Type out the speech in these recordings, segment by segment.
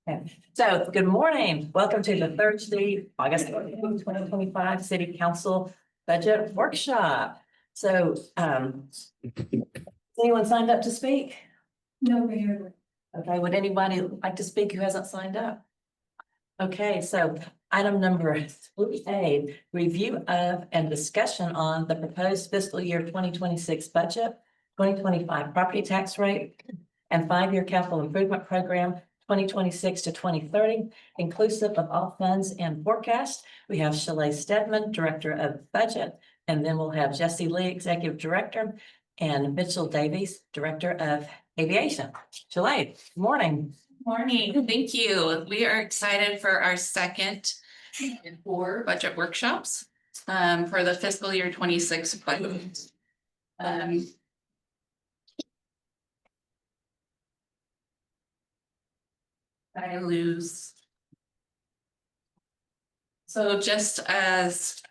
Okay. So good morning. Welcome to the Thursday, August 2025 City Council Budget Workshop. So has anyone signed up to speak? No, Mayor. Okay, would anybody like to speak who hasn't signed up? Okay, so item number 3A, review of and discussion on the proposed fiscal year 2026 budget, 2025 property tax rate, and 5-year capital improvement program 2026 to 2030, inclusive of all funds and forecast. We have Shalay Stedman, Director of Budget, and then we'll have Jesse Lee, Executive Director, and Mitchell Davies, Director of Aviation. Shalay, good morning. Morning, thank you. We are excited for our second 4 budget workshops for the fiscal year 26 budget. I lose. So just as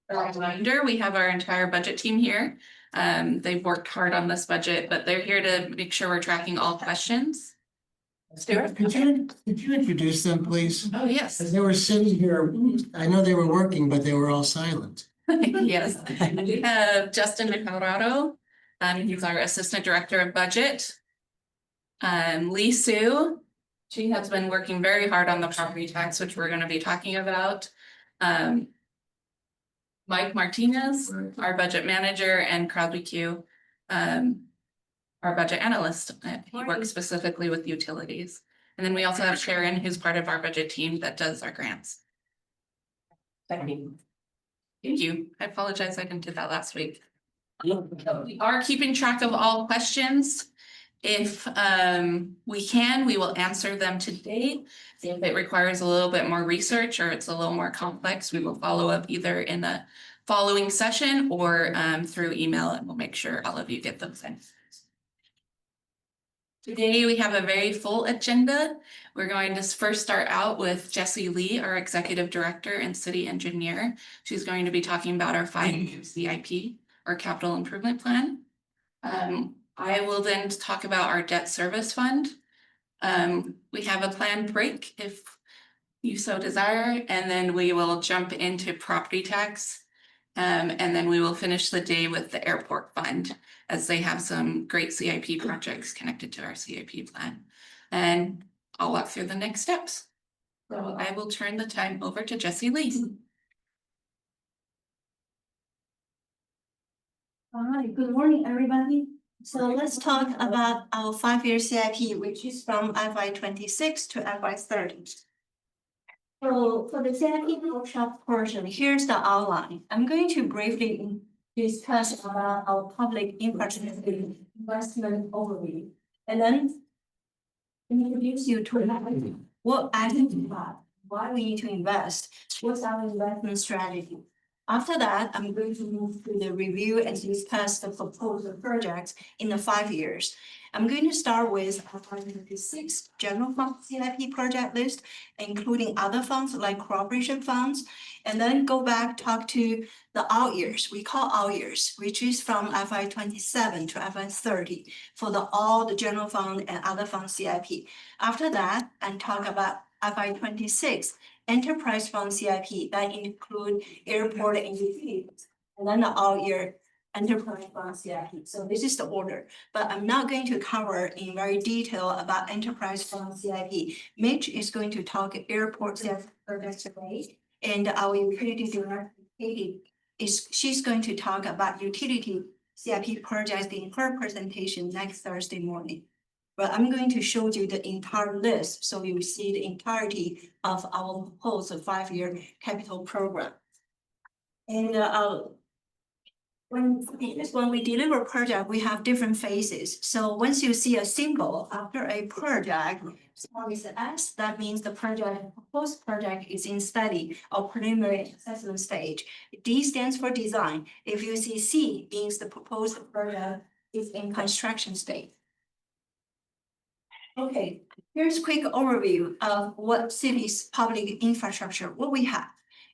a reminder, we have our entire budget team here. They've worked hard on this budget, but they're here to make sure we're tracking all questions. Stuart? Could you introduce them, please? Oh, yes. As they were sitting here, I know they were working, but they were all silent. Yes, we have Justin Michelrado. He's our Assistant Director of Budget. Lee Sue, she has been working very hard on the property tax, which we're going to be talking about. Mike Martinez, our Budget Manager, and Crowley Q, our Budget Analyst. He works specifically with utilities. And then we also have Sharon, who's part of our budget team that does our grants. Thank you. Thank you. I apologize, I didn't do that last week. We are keeping track of all questions. If we can, we will answer them today. If it requires a little bit more research or it's a little more complex, we will follow up either in a following session or through email, and we'll make sure all of you get those in. Today, we have a very full agenda. We're going to first start out with Jesse Lee, our Executive Director and City Engineer. She's going to be talking about our 5-year CIP, our Capital Improvement Plan. I will then talk about our debt service fund. We have a planned break if you so desire, and then we will jump into property tax. And then we will finish the day with the airport fund, as they have some great CIP projects connected to our CIP plan. And I'll walk through the next steps. So I will turn the time over to Jesse Lee. All right, good morning, everybody. So let's talk about our 5-year CIP, which is from FY 26 to FY 30. So for the CIP workshop portion, here's the outline. I'm going to briefly discuss about our public infrastructure investment overview, and then introduce you to what identify why we need to invest, what's our investment strategy. After that, I'm going to move to the review and discuss the proposed projects in the 5 years. I'm going to start with FY 26 general fund CIP project list, including other funds like cooperation funds, and then go back, talk to the out years. We call out years, which is from FY 27 to FY 30 for all the general fund and other fund CIP. After that, and talk about FY 26 enterprise fund CIP that include airport and utilities, and then the out year enterprise fund CIP. So this is the order, but I'm not going to cover in very detail about enterprise fund CIP. Mitch is going to talk airport CIP projects today, and our utility director, Katie, she's going to talk about utility CIP projects in her presentation next Thursday morning. But I'm going to show you the entire list so you see the entirety of our proposed 5-year capital program. And when we deliver project, we have different phases. So once you see a symbol after a project, with the S, that means the proposed project is in study or preliminary assessment stage. D stands for design. If you see C, means the proposed project is in construction stage. Okay, here's a quick overview of what city's public infrastructure, what we have.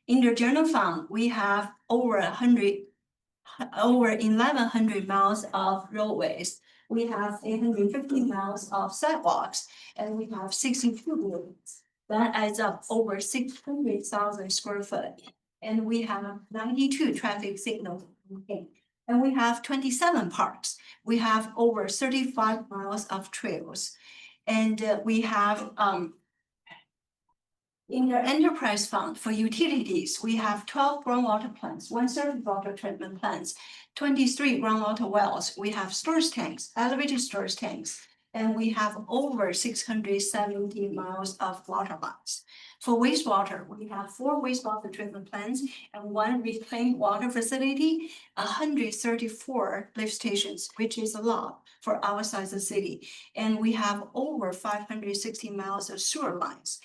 In the general fund, we have over 1,100 miles of roadways. We have 850 miles of sidewalks, and we have 62 buildings. That adds up over 600,000 square foot. And we have 92 traffic signals. And we have 27 parks. We have over 35 miles of trails. And we have in the enterprise fund for utilities, we have 12 groundwater plants, 1 surface water treatment plants, 23 groundwater wells. We have storage tanks, elevated storage tanks, and we have over 670 miles of water lines. For wastewater, we have 4 wastewater treatment plants and 1 reclaimed water facility, 134 lift stations, which is a lot for our size of city. And we have over 560 miles of sewer lines.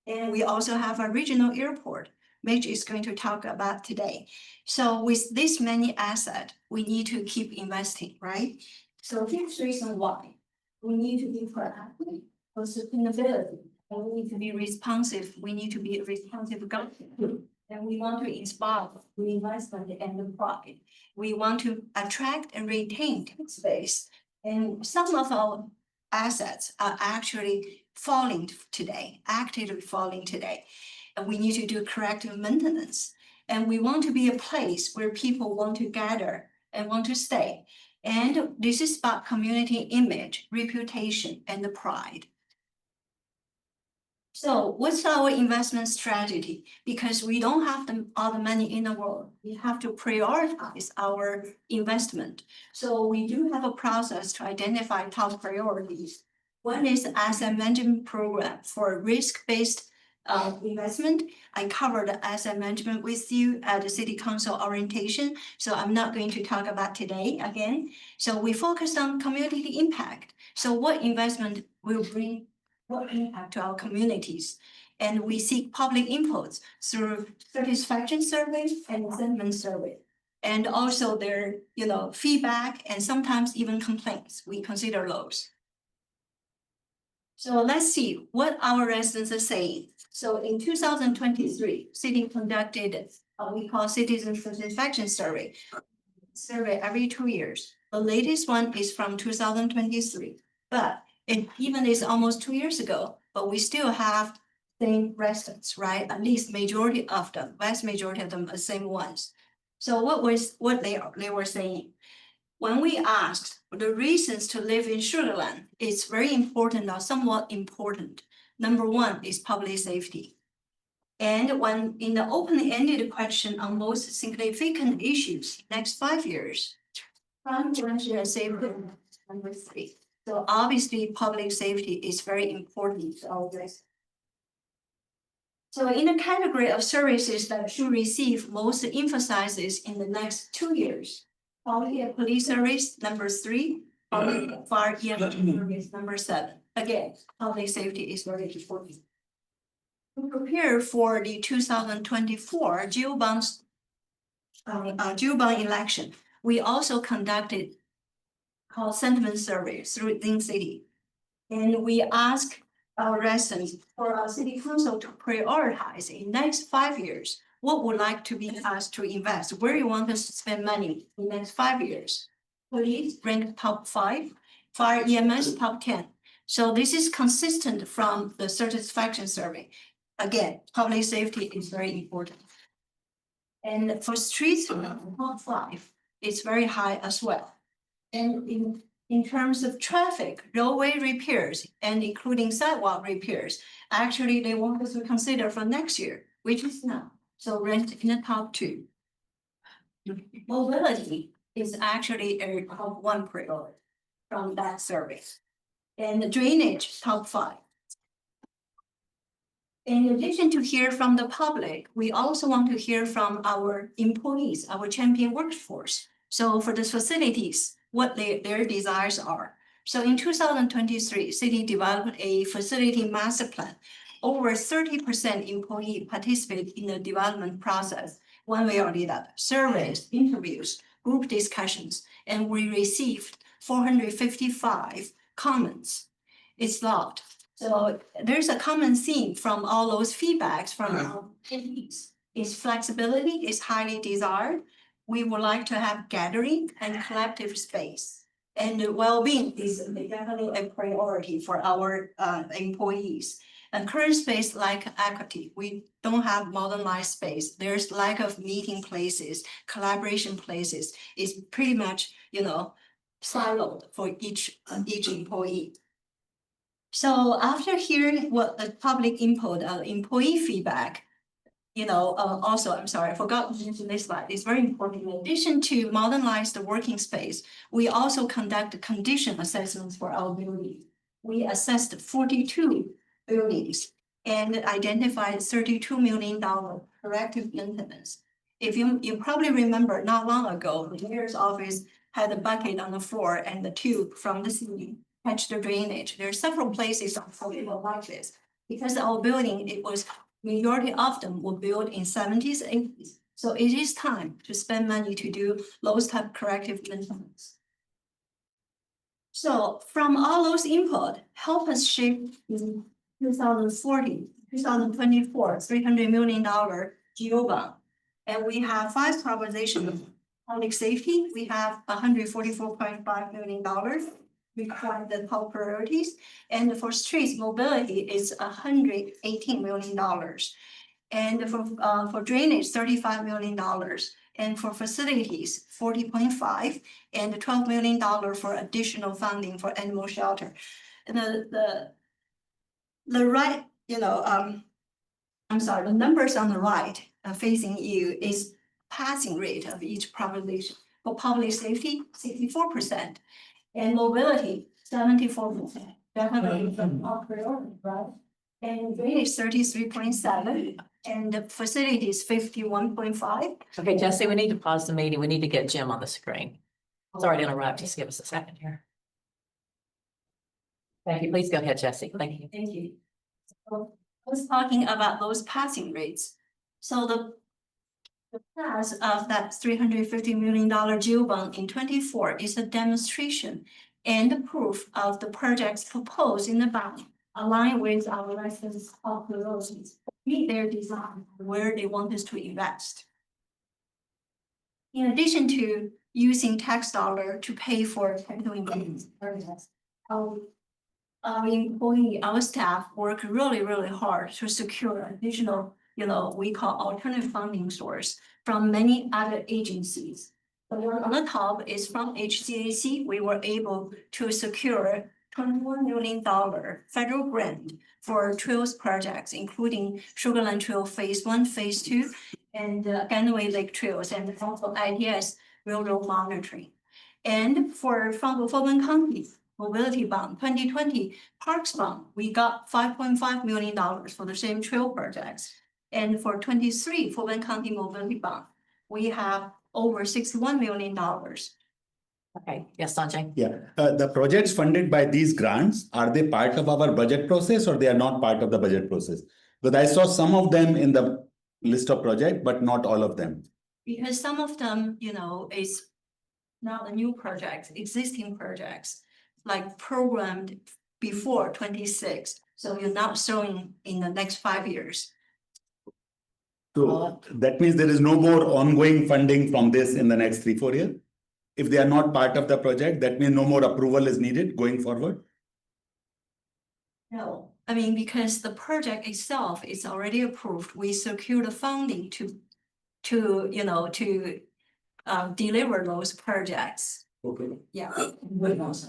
And we also have a regional airport, Mitch is going to talk about today. So with this many assets, we need to keep investing, right? So here's the reason why. We need to be proactive for sustainability, and we need to be responsive. We need to be a responsive government. And we want to inspire reinvestment and the profit. We want to attract and retain tax base. And some of our assets are actually falling today, actively falling today. And we need to do corrective maintenance. And we want to be a place where people want to gather and want to stay. And this is about community image, reputation, and the pride. So what's our investment strategy? Because we don't have all the money in the world, we have to prioritize our investment. So we do have a process to identify top priorities. One is the asset management program for risk-based investment. I covered the asset management with you at the city council orientation, so I'm not going to talk about today again. So we focused on community impact. So what investment will bring what impact to our communities? And we seek public inputs through satisfaction surveys and sentiment survey. And also their, feedback and sometimes even complaints. We consider those. So let's see what our residents are saying. So in 2023, city conducted we call citizen satisfaction survey every 2 years. The latest one is from 2023, but it even is almost 2 years ago, but we still have same residents, right? At least majority of them, vast majority of them are same ones. So what they were saying? When we asked the reasons to live in Sugar Land, it's very important or somewhat important. Number 1 is public safety. And when in the open-ended question on most significant issues, next 5 years, crime prevention and safety, number 3. So obviously, public safety is very important to all this. So in the category of services that should receive most emphasis in the next 2 years, quality of police service, number 3, quality of fire service, number 7. Again, public safety is very important. To prepare for the 2024 Jill bond election, we also conducted called sentiment survey through Think City. And we ask our residents for our city council to prioritize in next 5 years. What would like to be asked to invest? Where you want us to spend money in next 5 years? Police ranked top 5, fire EMS top 10. So this is consistent from the satisfaction survey. Again, public safety is very important. And for streets, top 5, it's very high as well. And in terms of traffic, roadway repairs, and including sidewalk repairs, actually they want us to consider for next year, which is now. So ranked in the top 2. Mobility is actually a top 1 priority from that survey. And drainage, top 5. In addition to hear from the public, we also want to hear from our employees, our champion workforce. So for the facilities, what their desires are. So in 2023, city developed a facility master plan. Over 30% employee participate in the development process, one way or the other, surveys, interviews, group discussions, and we received 455 comments. It's a lot. So there's a common theme from all those feedbacks from our employees. Is flexibility is highly desired. We would like to have gathering and collective space. And well-being is definitely a priority for our employees. And current space like equity, we don't have modernized space. There's lack of meeting places, collaboration places. It's pretty much, siloed for each employee. So after hearing what the public input, employee feedback, also, I'm sorry, I forgot to mention this slide. It's very important. In addition to modernize the working space, we also conduct condition assessments for our building. We assessed 42 buildings and identified $32 million corrective maintenance. If you probably remember, not long ago, the mayor's office had a bucket on the floor and the tube from the ceiling catch the drainage. There are several places on Florida like this. Because our building, majority of them were built in 70s, 80s. So it is time to spend money to do those type of corrective maintenance. So from all those input, help us shape in 2024, $300 million GO bond. And we have 5 propositions. Public safety, we have $144.5 million. Require the top priorities, and for streets mobility is $118 million, and for drainage $35 million, and for facilities 40.5, and $12 million for additional funding for animal shelter. And the right, I'm sorry, the numbers on the right facing you is passing rate of each proposition. For public safety, 64%. And mobility, 74%, definitely the top priority, right? And drainage 33.7, and the facilities 51.5. Okay, Jesse, we need to pause the meeting. We need to get Jim on the screen. Sorry to interrupt. Just give us a second here. Thank you. Please go ahead, Jesse. Thank you. Thank you. So I was talking about those passing rates. So the pass of that $350 million GO bond in 24 is a demonstration and proof of the projects proposed in the bond align with our residents' top priorities, meet their design where they want us to invest. In addition to using tax dollar to pay for capital investments, our employee, our staff work really, really hard to secure additional, we call alternative funding source from many other agencies. The one on the top is from HCAC. We were able to secure $21 million federal grant for trails projects, including Sugarland Trail Phase 1, Phase 2, and Ganaway Lake Trails, and also ITS railroad monitoring. And from Fulton County Mobility Bond 2020 Parks Bond, we got $5.5 million for the same trail projects. And for 23 Fulton County Mobility Bond, we have over $61 million. Okay, yes, Sanjay. Yeah, the projects funded by these grants, are they part of our budget process or they are not part of the budget process? Because I saw some of them in the list of projects, but not all of them. Because some of them, is not a new projects, existing projects, like programmed before 26. So you're not showing in the next 5 years. So that means there is no more ongoing funding from this in the next 3-4 years? If they are not part of the project, that means no more approval is needed going forward? No, I mean, because the project itself is already approved, we secure the funding to deliver those projects. Okay. Yeah,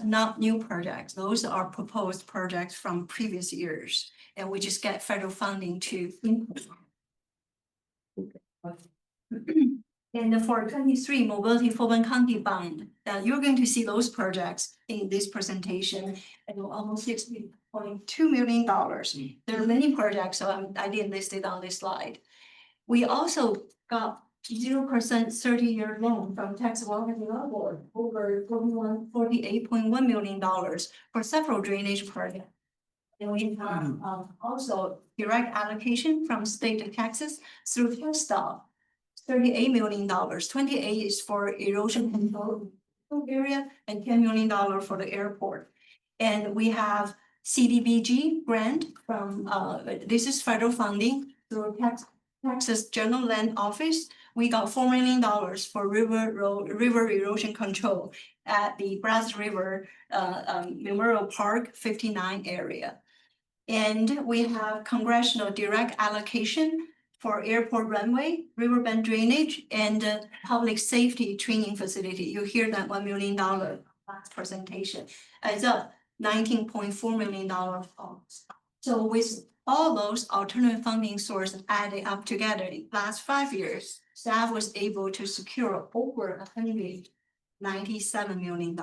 not new projects. Those are proposed projects from previous years, and we just get federal funding to implement. And for 23 Mobility Fulton County Bond, you're going to see those projects in this presentation, and almost $60.2 million. There are many projects, so I didn't list it on this slide. We also got 0% 30-year loan from Texas Water Development Board over $48.1 million for several drainage projects. And we have also direct allocation from state of Texas through TxDOT, $38 million. 28 is for erosion control area and $10 million for the airport. And we have CDBG grant from, this is federal funding through Texas General Land Office, we got $4 million for river erosion control at the Brazos River Memorial Park 59 area. And we have congressional direct allocation for airport runway, riverbed drainage, and public safety training facility. You hear that $1 million last presentation as a $19.4 million. So with all those alternative funding sources added up together in last 5 years, staff was able to secure over $197 million,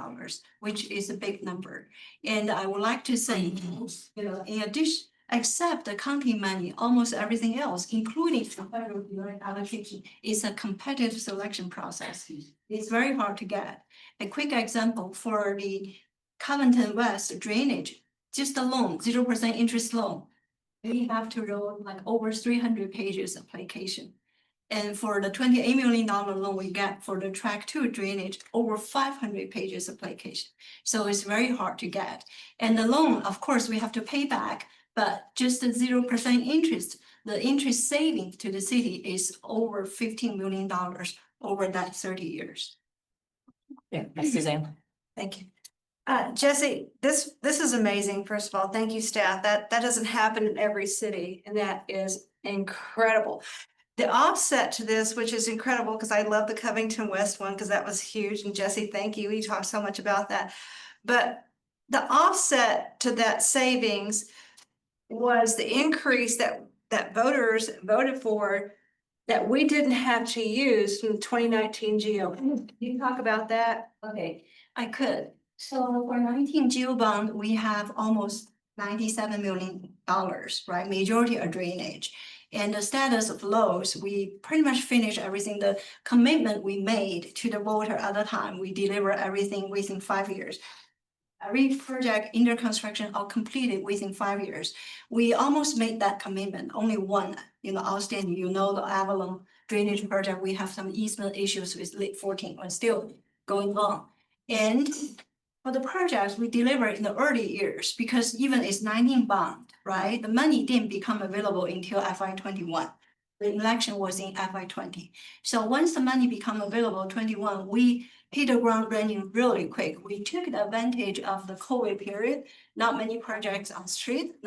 which is a big number. And I would like to say, in addition, except the county money, almost everything else, including the federal direct allocation, is a competitive selection process. It's very hard to get. A quick example for the Covington West drainage, just a loan, 0% interest loan. We have to roll like over 300 pages application. And for the $28 million loan we get for the track 2 drainage, over 500 pages application. So it's very hard to get. And the loan, of course, we have to pay back, but just a 0% interest. The interest saving to the city is over $15 million over that 30 years. Yeah, Suzanne. Thank you. Jesse, this is amazing. First of all, thank you, staff. That doesn't happen in every city, and that is incredible. The offset to this, which is incredible, because I love the Covington West one, because that was huge. And Jesse, thank you. We talked so much about that. But the offset to that savings was the increase that voters voted for that we didn't have to use from 2019 GO. Can you talk about that? Okay, I could. So for 19 GO bond, we have almost $97 million, right? Majority are drainage. And the status of those, we pretty much finished everything. The commitment we made to the voter at the time, we deliver everything within 5 years. Every project under construction or completed within 5 years. We almost made that commitment. Only one, outstanding. The Avalon drainage project, we have some easement issues with late 14, but still going on. And for the projects we delivered in the early years, because even it's 19 bond, right? The money didn't become available until FY21. The election was in FY20. So once the money become available, 21, we hit the ground running really quick. We took the advantage of the COVID period. Not many projects on street.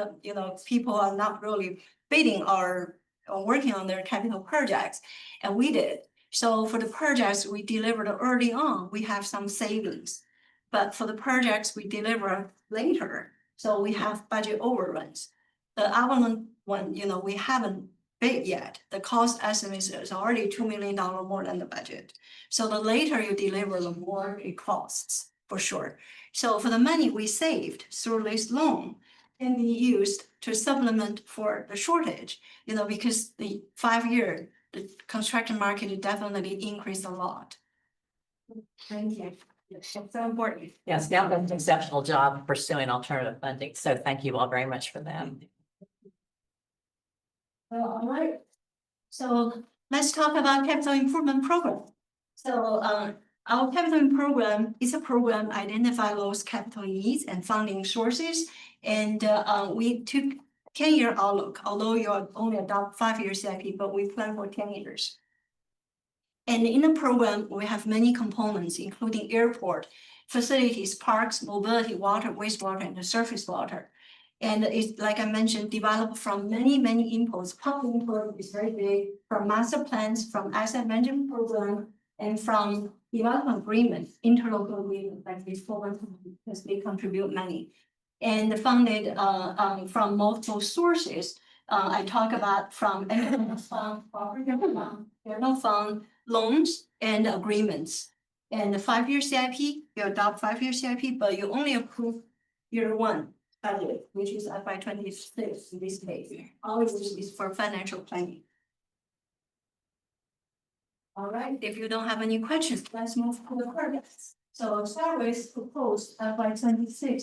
People are not really bidding or working on their capital projects, and we did. So for the projects we delivered early on, we have some savings. But for the projects we deliver later, so we have budget overruns. The Avalon one, we haven't bid yet. The cost estimate is already $2 million more than the budget. So the later you deliver, the more it costs, for sure. So for the money we saved through this loan can be used to supplement for the shortage, because the 5 year, the construction market definitely increased a lot. Thank you. It's so important. Yes, now done an exceptional job pursuing alternative funding. So thank you all very much for that. All right. So let's talk about capital improvement program. So our capital program is a program identify those capital needs and funding sources. And we took 10-year outlook, although you only adopt 5-year CIP, but we plan for 10 years. And in the program, we have many components, including airport, facilities, parks, mobility, water, wastewater, and the surface water. And it's, like I mentioned, developed from many inputs. Public input is very big, from master plans, from asset management program, and from development agreement, interlocal agreement, like this program, because they contribute money. And funded from multiple sources. I talk about from fund, general fund, loans, and agreements. And the 5-year CIP, you adopt 5-year CIP, but you only approve year 1 budget, which is FY26 in this case. All of this is for financial planning. All right, if you don't have any questions, let's move to the projects. So start with proposed FY26,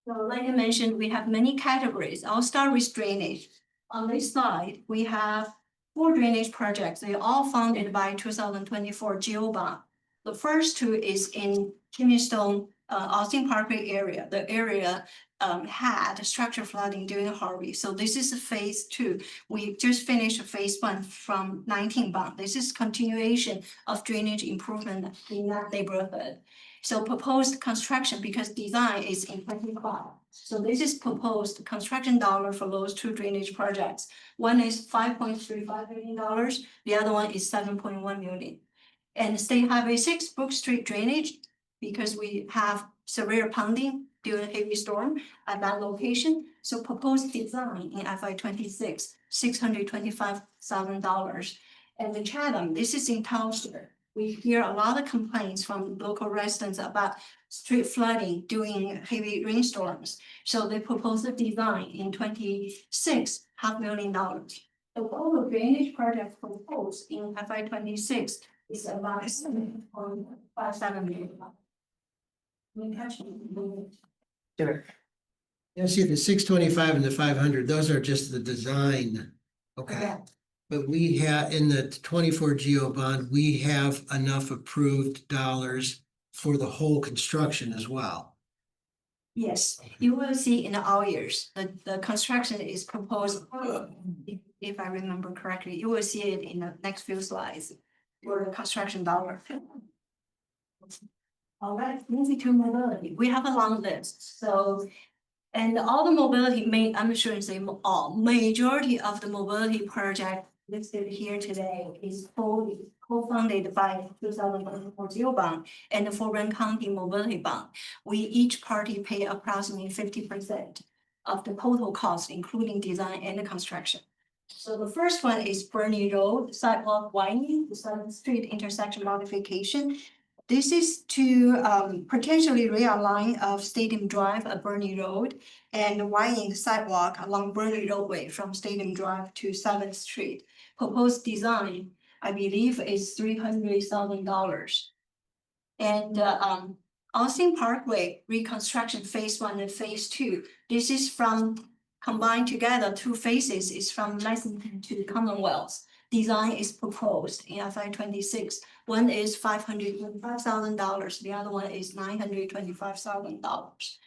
So like I mentioned, we have many categories. I'll start with drainage. On this slide, we have 4 drainage projects. They are all funded by 2024 GO bond. The first 2 is in Kimmystone Austin Parkway area, the area had structural flooding during Harvey. So this is phase 2. We just finished phase 1 from 19 bond. This is continuation of drainage improvement in that neighborhood. So proposed construction, because design is in 25. So this is proposed construction dollar for those 2 drainage projects. One is $5.35 million, the other one is $7.1 million. And State Highway 6 Brook Street drainage, because we have severe pounding during heavy storm at that location. So proposed design in FY 26, $625,000. And the Chatham, this is in Towson. We hear a lot of complaints from local residents about street flooding during heavy rainstorms. So they proposed a design in 26, $500,000. The total drainage project proposed in FY 26 is about $7.57 million. Sure. You see the 625 and the 500, those are just the design. Okay. Correct. But we have, in the 24 GO bond, we have enough approved dollars for the whole construction as well. Yes, you will see in all years, the construction is proposed, if I remember correctly, you will see it in the next few slides for the construction dollar. All right, moving to mobility, we have a long list, so. And all the mobility I'm sure you say all, majority of the mobility project listed here today is co-funded by 2024 GO bond and the Foreign County Mobility Bond. We each party pay approximately 50% of the total cost, including design and the construction. So the first one is Bernie Road sidewalk widening, the 7th Street intersection modification. This is to potentially realign of Stadium Drive at Bernie Road and widen the sidewalk along Bernie Roadway from Stadium Drive to 7th Street. Proposed design, I believe, is $300,000. And Austin Parkway reconstruction phase 1 and phase 2. This is from combined together 2 phases is from Lexington to Commonwealth. Design is proposed in FY 26. One is $525,000. The other one is $925,000.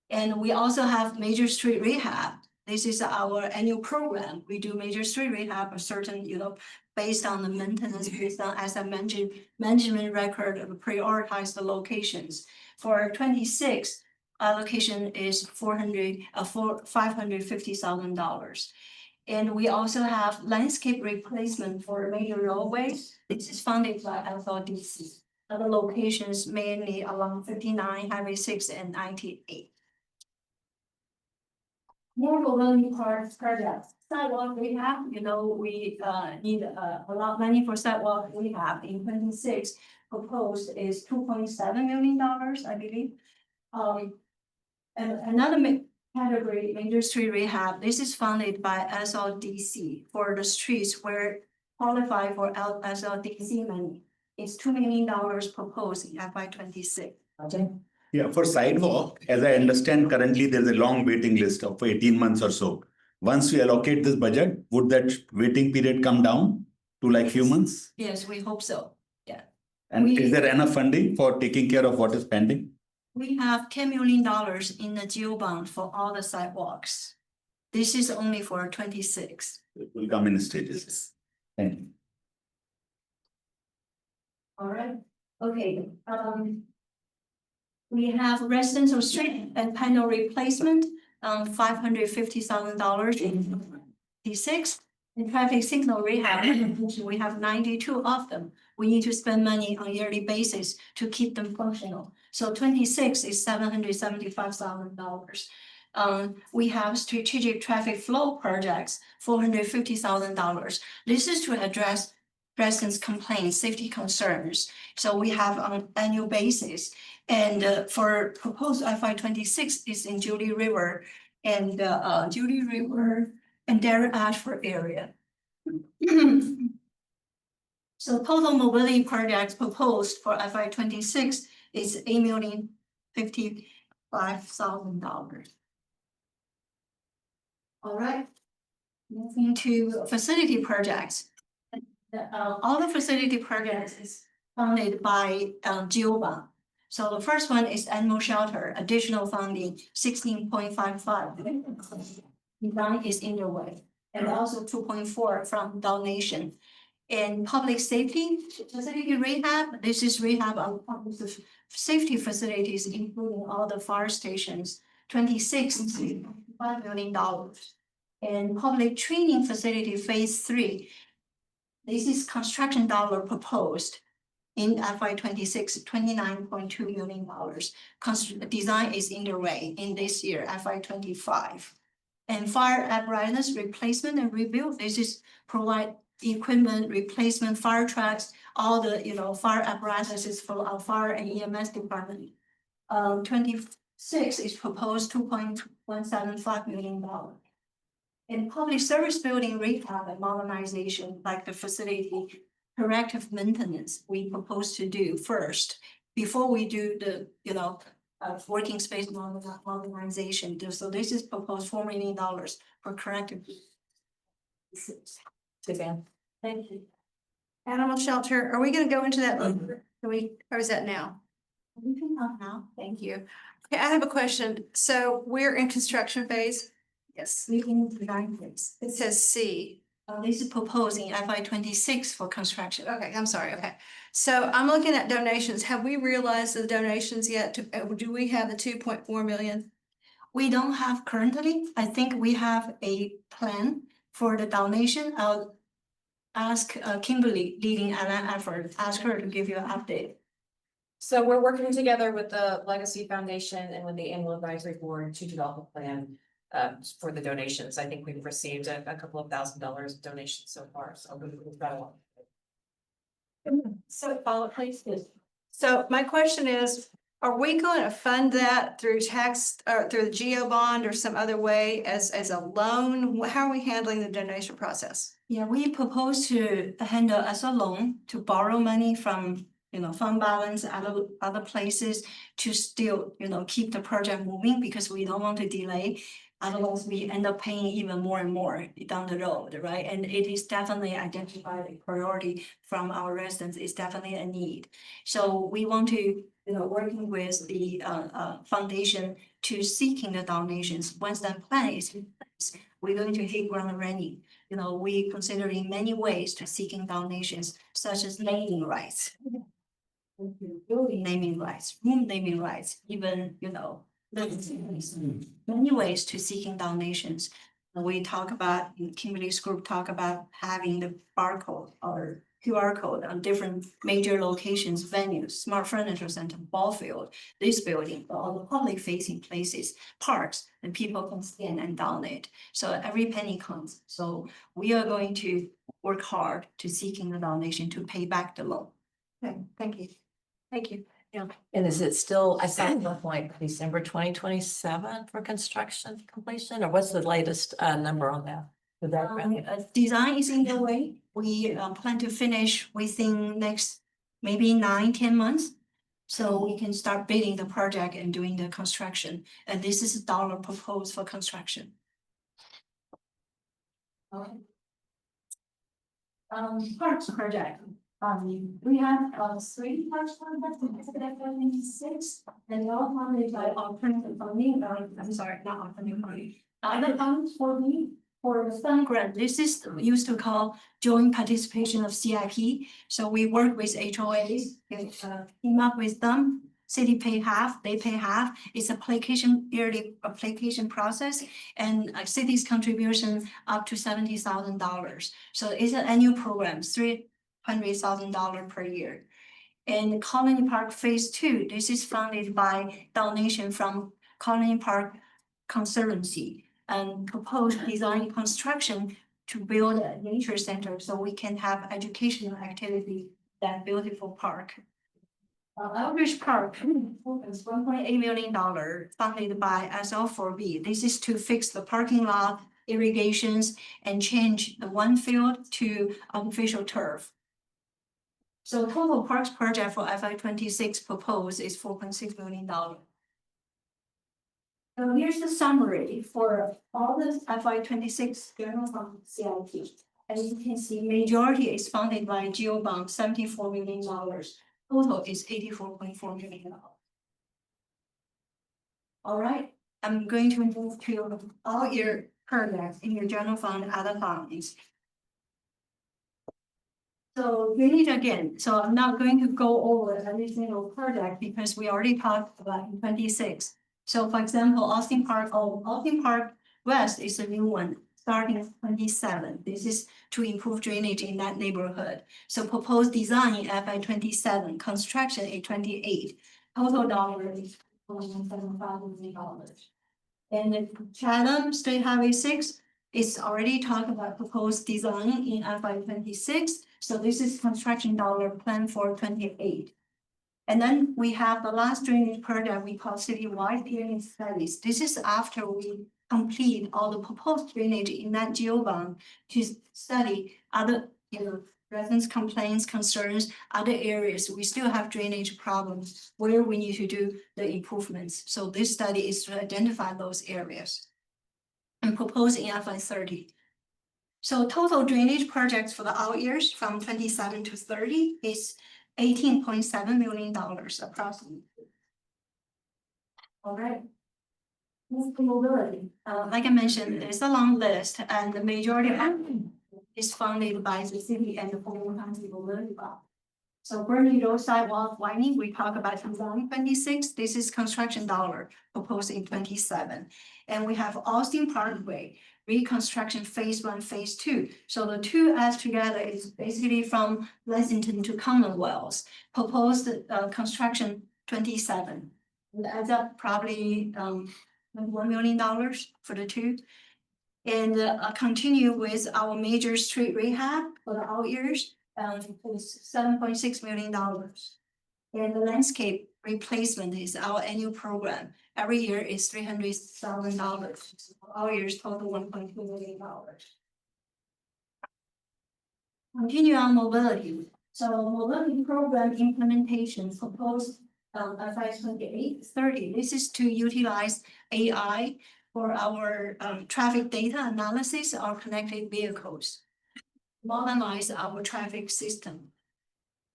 And we also have major street rehab. This is our annual program. We do major street rehab, a certain, based on the maintenance, based on, as I mentioned, management record of prioritized locations. For 26, allocation is $550,000. And we also have landscape replacement for major roadways. This is funded by FLDC. Other locations mainly along 59, Highway 6, and 98. More mobility projects. Sidewalk rehab, we need a lot of money for sidewalk rehab. In 26, proposed is $2.7 million, I believe. And another category, major street rehab, this is funded by SLDC for the streets where qualify for SLDC money. It's $2 million proposed in FY 26. Yeah, for sidewalk, as I understand, currently there's a long waiting list of 18 months or so. Once we allocate this budget, would that waiting period come down to like few months? Yes, we hope so. Yeah. And is there enough funding for taking care of what is pending? We have $10 million in the GO bond for all the sidewalks. This is only for 26. It will come in stages. Thank you. All right, okay, we have residential street and panel replacement, $550,000 in 26. And traffic signal rehab, which we have 92 of them. We need to spend money on a yearly basis to keep them functional. So 26 is $775,000. We have strategic traffic flow projects, $450,000. This is to address residents' complaints, safety concerns. So we have on an annual basis. And for proposed FY 26 is in Judy River and Darren Ashford area. So total mobility projects proposed for FY 26 is $8,055,000. All right, moving to facility projects. All the facility projects is funded by GO bond. So the first one is animal shelter, additional funding, 16.55. Design is underway, and also 2.4 from donation. And public safety, facility rehab, this is rehab of public safety facilities, including all the fire stations, $26.5 million. And public training facility phase 3. This is construction dollar proposed in FY 26, $29.2 million. Design is underway in this year, FY 25. And fire apparatus replacement and rebuild, this is provide equipment replacement, fire trucks, all the, fire apparatuses for our fire and EMS department. 26 is proposed $2.175 million. In public service building rehab and modernization, like the facility corrective maintenance, we propose to do first before we do the, working space modernization. So this is proposed $4 million for corrective. Suzanne? Thank you. Animal shelter, are we gonna go into that later? Or is that now? We can talk now. Thank you. Okay, I have a question. So we're in construction phase? Yes. We can design this. It says C. This is proposing FY 26 for construction. Okay, I'm sorry. Okay. So I'm looking at donations. Have we realized the donations yet? Do we have the 2.4 million? We don't have currently, I think we have a plan for the donation. I'll ask Kimberly leading that effort, ask her to give you an update. So we're working together with the Legacy Foundation and with the Annual Advisory Board to develop a plan for the donations. I think we've received a couple of $1,000 donations so far, so we've got a lot. So follow up, please. So my question is, are we going to fund that through tax or through the GEO bond or some other way as a loan? How are we handling the donation process? Yeah, we propose to handle as a loan to borrow money from, fund balance, other places to still, keep the project moving because we don't want to delay. Otherwise, we end up paying even more and more down the road, right? And it is definitely identified a priority from our residents. It's definitely a need. So we want to, working with the foundation to seeking the donations. Once that plan is in place, we're going to hit ground running. We considering many ways to seeking donations, such as naming rights, building naming rights, room naming rights, even, many ways to seeking donations. We talk about, Kimberly's group talk about having the barcode or QR code on different major locations, venues, smart furniture center, ball field, this building, all the public facing places, parks, and people can scan and donate. So every penny counts. So we are going to work hard to seeking the donation to pay back the loan. Okay, thank you. Thank you. And is it still, I saw at one point, December 2027 for construction completion, or what's the latest number on that? Did that- Design is in the way. We plan to finish within next maybe 9-10 months. So we can start bidding the project and doing the construction. And this is dollar proposed for construction. Parks project. We have 3 parks projects in FY26 and they're all funded by alternative funding. I'm sorry, not alternative funding. Other funds for the fund grant. This is used to call joint participation of CIP. So we work with HOAs, team up with them. City pay half, they pay half. It's yearly application process, and city's contribution up to $70,000. So it's an annual program, $300,000 per year. And Colony Park Phase 2, this is funded by donation from Colony Park Conservancy and proposed design construction to build a nature center so we can have educational activity that beautiful park. Outreach Park is $1.8 million funded by SL4B. This is to fix the parking lot, irrigations, and change the one field to artificial turf. So total parks project for FY26 proposed is $4.6 million. So here's the summary for all the FY26 general fund CIP. As you can see, majority is funded by GEO bond, $74 million. Total is $84.4 million. All right, I'm going to move to all your projects in your general fund, other funds. So drainage again, so I'm not going to go over every single project because we already talked about in 26. So for example, Austin Park West is a new one, starting in 27. This is to improve drainage in that neighborhood. So proposed design in FY 27, construction in 28. Total dollar is $1.75 million. And the Chatham State Highway 6 is already talked about proposed design in FY 26. So this is construction dollar plan for 28. And then we have the last drainage project we call citywide peering studies. This is after we complete all the proposed drainage in that geobond to study other, residents' complaints, concerns, other areas. We still have drainage problems where we need to do the improvements. So this study is to identify those areas and propose in FY 30. So total drainage projects for the out years from 27 to 30 is $18.7 million approximately. All right. Move to mobility. Like I mentioned, it's a long list and the majority of it is funded by the city and the Fulton County Mobility Block. So Bernie Road sidewalk widening, we talk about design 26. This is construction dollar proposed in 27. And we have Austin Parkway reconstruction phase 1, phase 2. So the two adds together is basically from Lexington to Commonwealth. Proposed construction 27. It adds up probably $1 million for the two. And continue with our major street rehab for the out years, is $7.6 million. And the landscape replacement is our annual program. Every year is $300,000. Our years total $1.2 million. Continue on mobility. So mobility program implementation proposed FY 28-30. This is to utilize AI for our traffic data analysis of connected vehicles. Modernize our traffic system.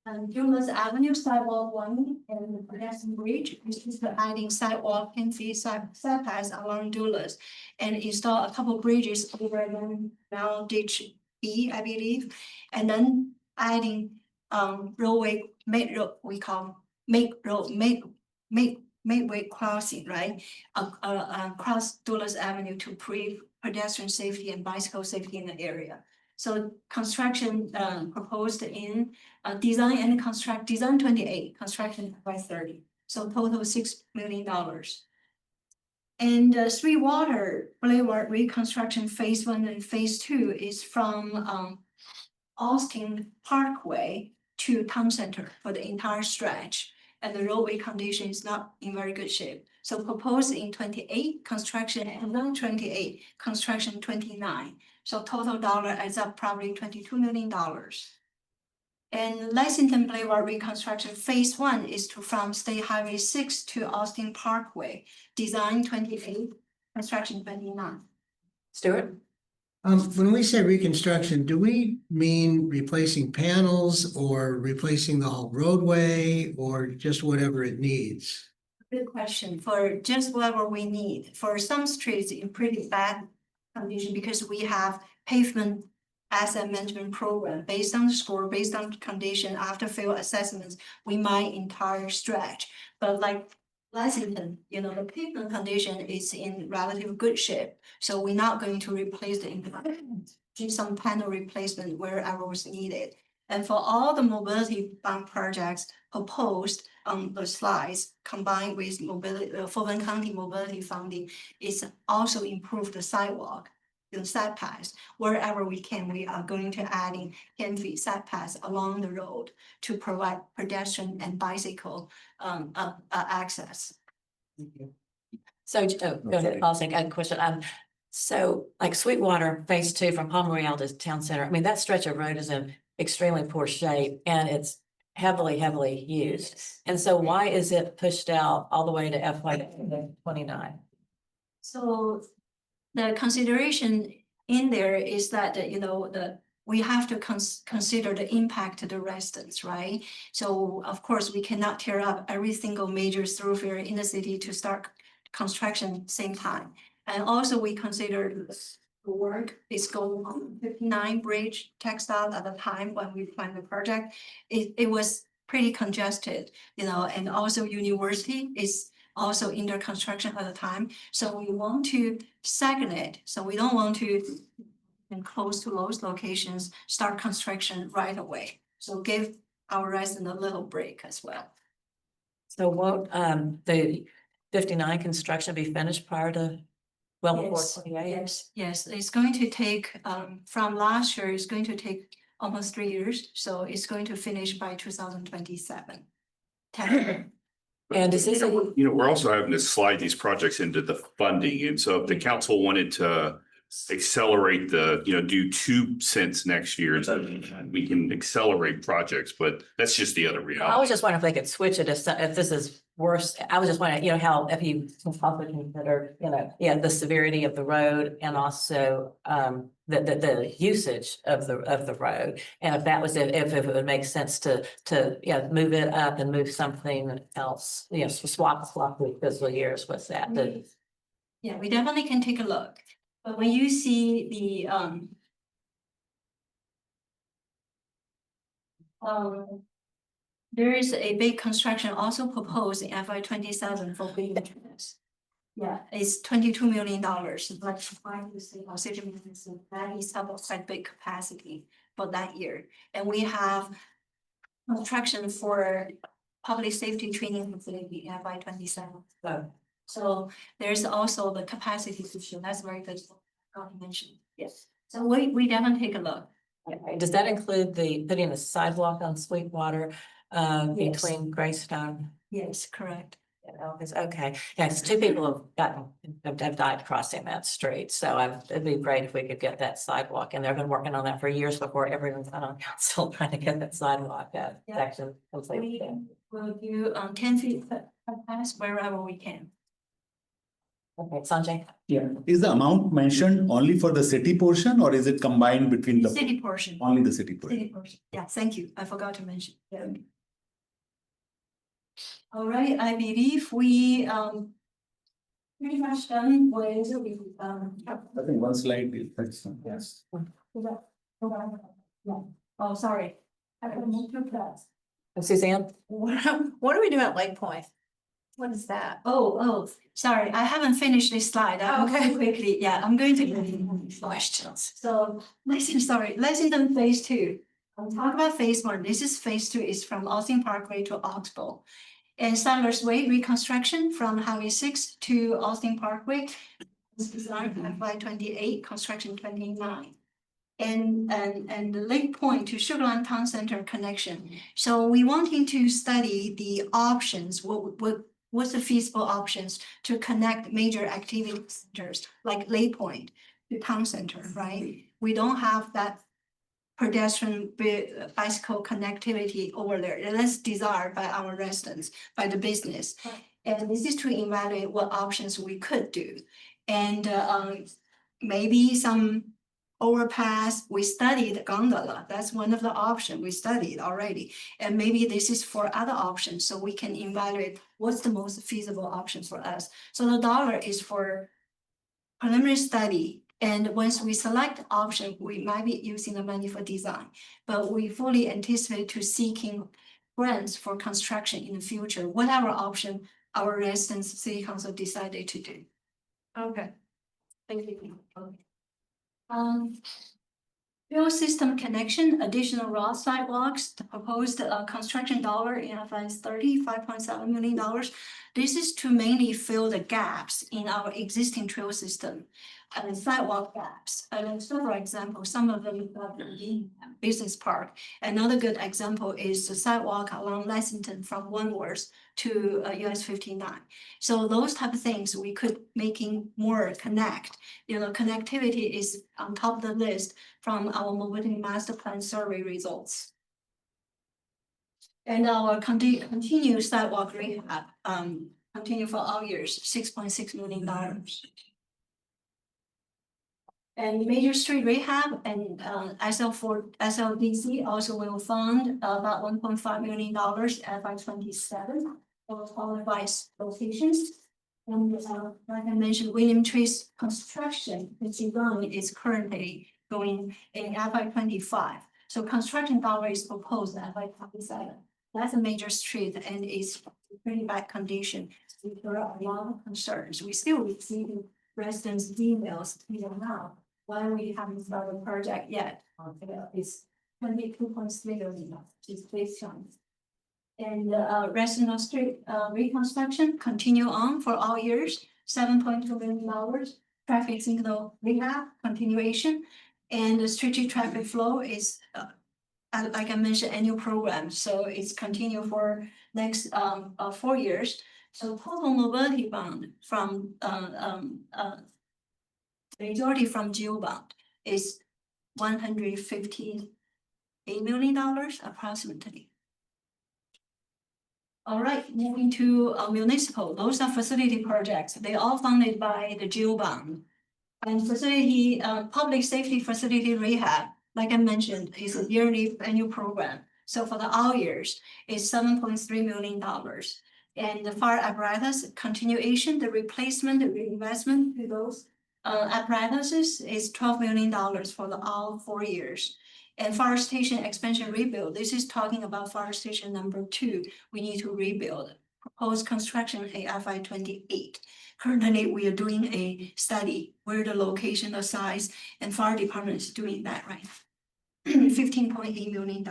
And Dumas Avenue sidewalk one and the pedestrian bridge, this is the adding sidewalk and fee side paths along Dumas. And install a couple bridges over now ditch B, I believe. And then adding roadway, make road, we call make way crossing, right? Across Dulles Avenue to improve pedestrian safety and bicycle safety in the area. So construction proposed in design and construct, design 28, construction by 30. So total $6 million. And Sweetwater Boulevard reconstruction phase 1 and phase 2 is from Austin Parkway to Town Center for the entire stretch. And the roadway condition is not in very good shape. So proposed in 28, construction and then 28, construction 29. So total dollar adds up probably $22 million. And Lexington Boulevard reconstruction phase 1 is from State Highway 6 to Austin Parkway. Design 28, construction 29. Stuart? When we say reconstruction, do we mean replacing panels or replacing the whole roadway or just whatever it needs? Good question. For just whatever we need. For some streets in pretty bad condition because we have pavement asset management program based on the score, based on condition, after field assessments, we might entire stretch. But like Lexington, the pavement condition is in relative good shape. So we're not going to replace the entire, do some panel replacement wherever was needed. And for all the mobility bond projects proposed on the slides, combined with mobility, Fulton County mobility funding, is also improve the sidewalk, the side paths. Wherever we can, we are going to add in 10 feet side paths along the road to provide pedestrian and bicycle access. So, go ahead, Paul, I have a question. So like Sweetwater phase 2 from Palmdale to Town Center, I mean, that stretch of road is in extremely poor shape and it's heavily used. And so why is it pushed out all the way to FY 29? So the consideration in there is that, we have to consider the impact to the residents, right? So of course, we cannot tear up every single major thoroughfare in the city to start construction same time. And also we consider the work is going on 59 Bridge textile at the time when we planned the project. It was pretty congested, you know, and also university is also under construction at the time. So we want to second it. So we don't want to and close to those locations, start construction right away. So give our resident a little break as well. So won't the 59 construction be finished prior to well before Yes, 28? yes, it's going to take, from last year, it's going to take almost 3 years, so it's going to finish by 2027. And is this a, You know, we're also having to slide these projects into the funding, and so if the council wanted to accelerate the, you know, do 2 cents next year, then we can accelerate projects, but that's just the other I was reality. just wondering if they could switch it if this is worse. I was just wondering, you know, how if you also consider, you know, yeah, the severity of the road and also the usage of the road. And if that was if it would make sense to yeah, move it up and move something else, you know, swap the fiscal years with that. Yeah, we definitely can take a look. But when you see the there is a big construction also proposed in FY 27 for big business. Yeah, it's $22 million, but that is have a quite big capacity for that year. And we have construction for public safety training facility in FY 27. So there's also the capacity issue. That's very good. Got mentioned. Yes. So we definitely take a look. Okay. Does that include the putting a sidewalk on Sweetwater Yes. between Greystone? Yes, correct. and Elkins? Okay, yeah, 'cause 2 people have died crossing that street, so it'd be great if we could get that sidewalk, and they've been working on that for years before everyone's got on council trying to get that sidewalk Yeah. section completely. We'll do 10 feet pass wherever we can. Okay, Sanjay? Yeah. Is the amount mentioned only for the city portion or is it combined between the? City portion. Only the city portion? City portion. Yeah, thank you. I forgot to mention. Yeah. All right, I believe we pretty much done with I think one slide is, that's, yes. Yeah. Oh, sorry. I could move to that. Suzanne? What do we do at Lake Point? What is that? Oh, sorry, I haven't finished this slide. I'll Okay. go quickly. Yeah, I'm going to questions. So, Lexington phase 2. I'll talk about phase 1. This is phase 2 is from Austin Parkway to Oxbow. And Settlers Way reconstruction from Highway 6 to Austin Parkway. This is our FY 28, construction 29. And the Lake Point to Sugar Land Town Center connection. So we wanting to study the options, what's the feasible options to connect major activity centers like Lake Point to Town Center, right? We don't have that pedestrian bicycle connectivity over there. And that's desired by our residents, by the business. And this is to evaluate what options we could do. And maybe some overpass, we studied gondola. That's one of the options we studied already. And maybe this is for other options, so we can evaluate what's the most feasible option for us. So the dollar is for preliminary study. And once we select option, we might be using the money for design, but we fully anticipate to seeking grants for construction in the future, whatever option our residents, city council decided to do. Okay. Thank you. Fuel system connection, additional raw sidewalks, the proposed construction dollar in FY 30, $5.7 million. This is to mainly fill the gaps in our existing trail system and sidewalk gaps. And several examples, some of them in Business Park. Another good example is the sidewalk along Lexington from Wentworth to US 59. So those type of things we could making more connect. You know, connectivity is on top of the list from our mobility master plan survey results. And our continued sidewalk rehab, continue for all years, $6.6 million. And major street rehab and SLDC also will fund about $1.5 million FY 27 for qualified locations. And like I mentioned, William Tree's construction, the design is currently going in FY 25. So construction dollar is proposed at FY 27. That's a major street and it's pretty bad condition. There are a lot of concerns. We still receiving residents' emails, now, why we haven't started the project yet. It's 22.3 million, it's big chunk. And resident street reconstruction continue on for all years, $7.2 million. Traffic signal rehab continuation, and the strategic traffic flow is like I mentioned, annual program, so it's continue for next 4 years. So total mobility bond from majority from geo bond is $158 million approximately. All right, moving to municipal, those are facility projects. They all funded by the geo bond. And facility, public safety facility rehab, like I mentioned, is a yearly annual program. So for the all years, it's $7.3 million. And the fire apparatus continuation, the replacement, the reinvestment to those apparatuses is $12 million for the all 4 years. And fire station expansion rebuild, this is talking about fire station number 2. We need to rebuild. Proposed construction in FY 28. Currently, we are doing a study where the location, the size, and fire department is doing that right. $15.8 million.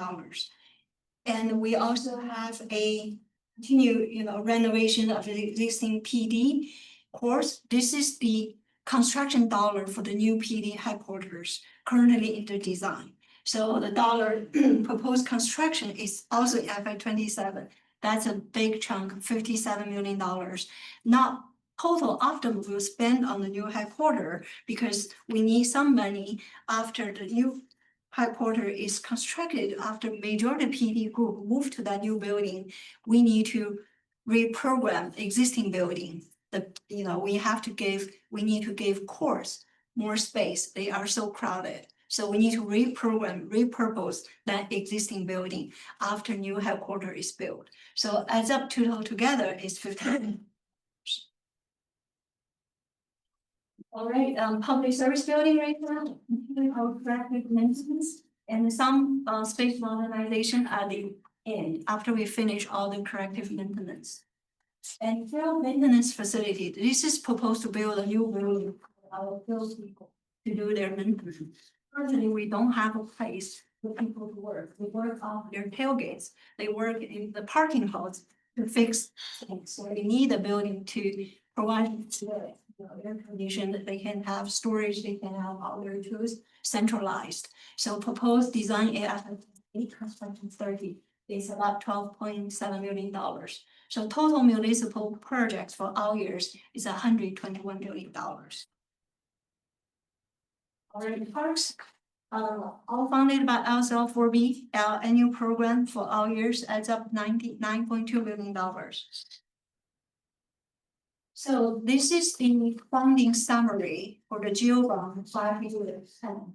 And we also have a continue, renovation of the existing PD course. This is the construction dollar for the new PD headquarters currently in the design. So the dollar proposed construction is also in FY 27. That's a big chunk, $57 million. Not total often we'll spend on the new headquarters because we need some money after the new headquarters is constructed, after majority PD group move to that new building. We need to reprogram existing building. We need to give courts more space. They are so crowded. So we need to reprogram, repurpose that existing building after new headquarters is built. So adds up together is 15. All right, public service building right now, our traffic maintenance and some space modernization at the end after we finish all the corrective maintenance. And field maintenance facility, this is proposed to build a new building for our field people to do their maintenance. Currently, we don't have a place for people to work. They work off their tailgates. They work in the parking lots to fix things. So they need a building to provide air condition, that they can have storage, they can have all their tools centralized. So proposed design construction 30 is about $12.7 million. So total municipal projects for all years is $121 million. Already parks, all funded by LSL4B, our annual program for all years adds up $99.2 million. So this is the funding summary for the GEO bond 5 years. In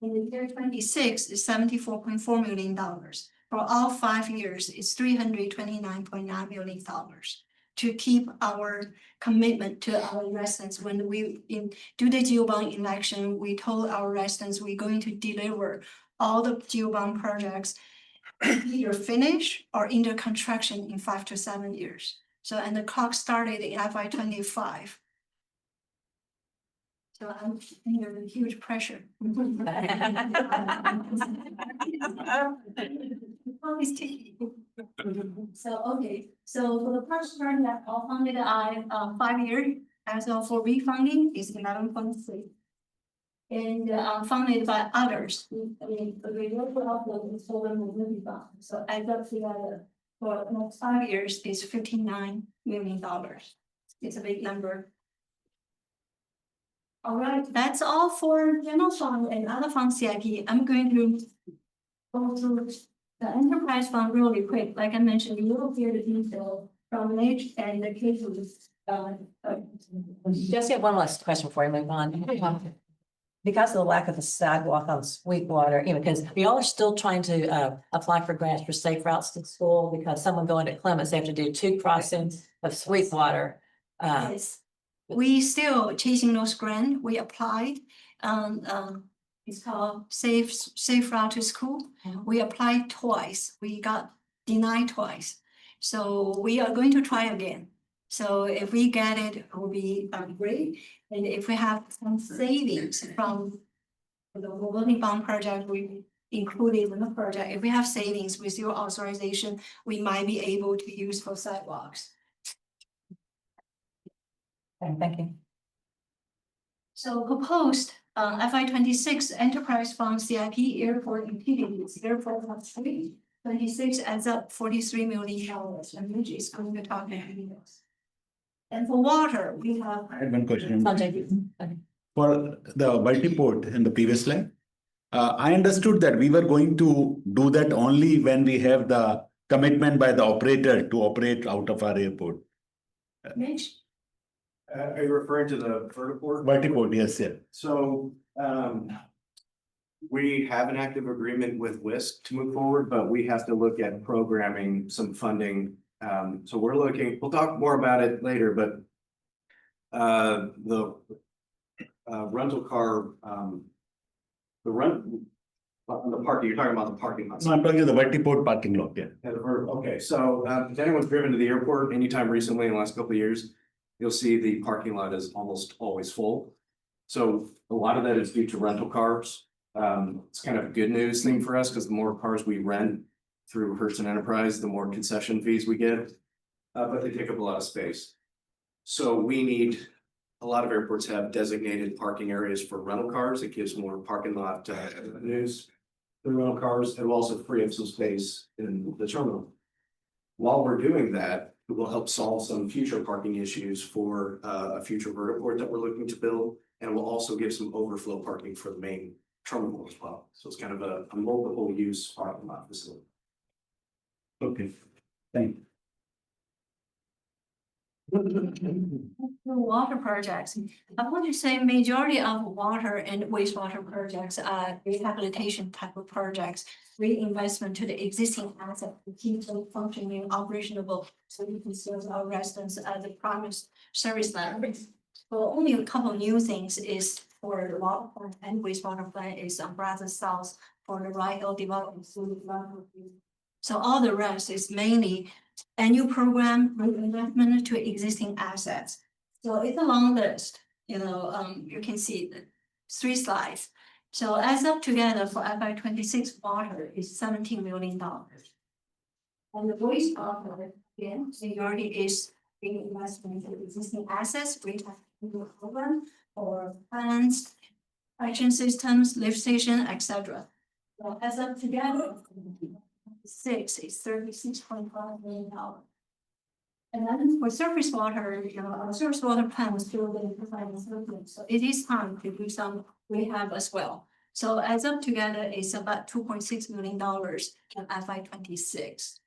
the year 26 is $74.4 million. For all 5 years, it's $329.9 million. To keep our commitment to our residents. When we do the GEO bond election, we told our residents we're going to deliver all the GEO bond projects either finish or under construction in 5 to 7 years. So, and the clock started in FY 25. So I'm under huge pressure. Always taking. So, okay, so for the first term that all funded, 5 year as of for refunding is 11.3. And funded by others, the renewable outlook is for the mobility fund. So add up together for the next 5 years is $59 million. It's a big number. All right, that's all for general fund and other fund CIP. I'm going to go through the enterprise fund really quick. Like I mentioned, you will hear the detail from Mitch and the cases. Just have one last question before I move on. Because of the lack of the sidewalk on Sweetwater, because we all are still trying to apply for grants for safe routes to school, because someone going to Clements, they have to do 2 crossings of Sweetwater Yes. We still chasing those grant, we applied, it's called Safe Route to School. Mhm. We applied twice, we got denied twice. So we are going to try again. So if we get it, it will be great. And if we have some savings from the revolving bond project, we included in the project, if we have savings with your authorization, we might be able to use for sidewalks. Okay, thank you. So proposed FY 26 enterprise fund CIP airport utilities, airport fund 26 adds up $43 million, and which is going to talk about this. And for water, we have I had one question. Sanjay, okay. For the multiport in the previous slide, I understood that we were going to do that only when we have the commitment by the operator to operate out of our airport. Mitch. Are you referring to the vertiport? Multiport, yes, yeah. So, we have an active agreement with WISC to move forward, but we have to look at programming some funding. So we'll talk more about it later, but the rental car, the parking, you're talking about the parking lot. No, I'm talking the multiport parking lot, yeah. Okay, so if anyone's driven to the airport anytime recently in the last couple of years, you'll see the parking lot is almost always full. So a lot of that is due to rental cars. It's kind of a good news thing for us because the more cars we rent through Hurston Enterprise, the more concession fees we get. But they take up a lot of space. So we need, a lot of airports have designated parking areas for rental cars. It gives more parking lot news. The rental cars, it will also free up some space in the terminal. While we're doing that, it will help solve some future parking issues for a future vertiport that we're looking to build. And will also give some overflow parking for the main terminal as well. So it's kind of a multiple use parking lot facility. Okay, thank you. The water projects, I want to say majority of water and wastewater projects are rehabilitation type of projects. Reinvestment to the existing asset to keep them functioning, operational, so we can serve our residents as a promised service level. Well, only a couple new things is for the water plant and wastewater plant is on Brazos South for the Rye Hill development. So all the rest is mainly annual program reinvestment to existing assets. So it's a long list, you can see the 3 slides. So as of together for FY 26 water is $17 million. And the wastewater, again, majority is reinvestment to existing assets, rehabilitation program or plants, action systems, lift station, etc. So as of together, 6 is $36.5 million. And then for surface water, our surface water plant was still in providing service, so it is time to do some rehab as well. So as of together, it's about $2.6 million in FY 26.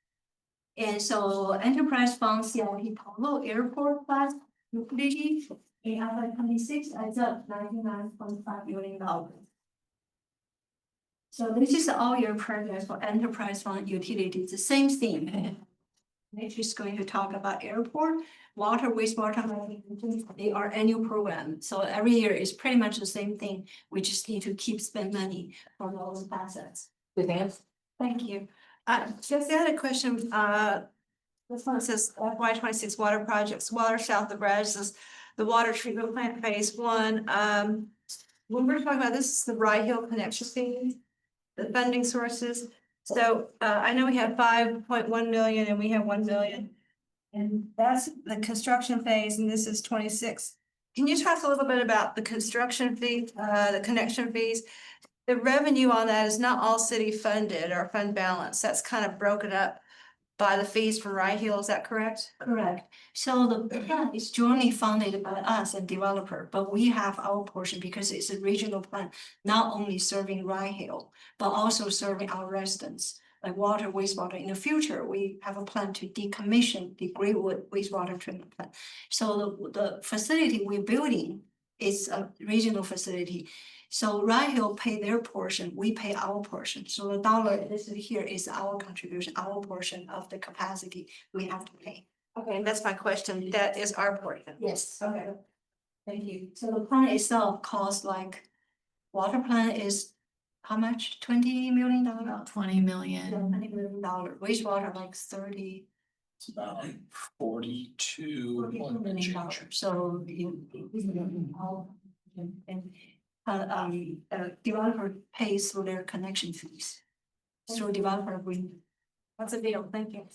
And so enterprise fund CIP Palo Airport Plus utility in FY 26 adds up $99.5 million. So this is all your projects for enterprise fund utilities, the same thing. Mitch is going to talk about airport, water, wastewater, they are annual program. So every year is pretty much the same thing. We just need to keep spend money for those assets. Suzanne? Thank you. Just I had a question, this one says FY 26 water projects, water south of Brazos, the water treatment plant phase 1. When we're talking about this is the Rye Hill connection fee, the funding sources. So I know we have 5.1 million and we have 1 million. And that's the construction phase, and this is 26. Can you talk a little bit about the construction fee, the connection fees? The revenue on that is not all city funded or fund balance. That's kind of broken up by the fees from Rye Hill. Is that correct? Correct. So the plant is jointly funded by us and developer, but we have our portion because it's a regional plant, not only serving Rye Hill, but also serving our residents, like water, wastewater. In the future, we have a plan to decommission the Greenwood wastewater treatment plant. So the facility we're building is a regional facility. So Rye Hill pay their portion, we pay our portion. So the dollar listed here is our contribution, our portion of the capacity we have to pay. Okay, that's my question. That is our portion. Yes. Okay. Thank you. So the plant itself costs like, water plant is how much? $20 million? About 20 million. $20 million. Wastewater like 30. It's about 42. $42 million. So developer pays for their connection fees. So developer agreement. What's the deal? Thank you.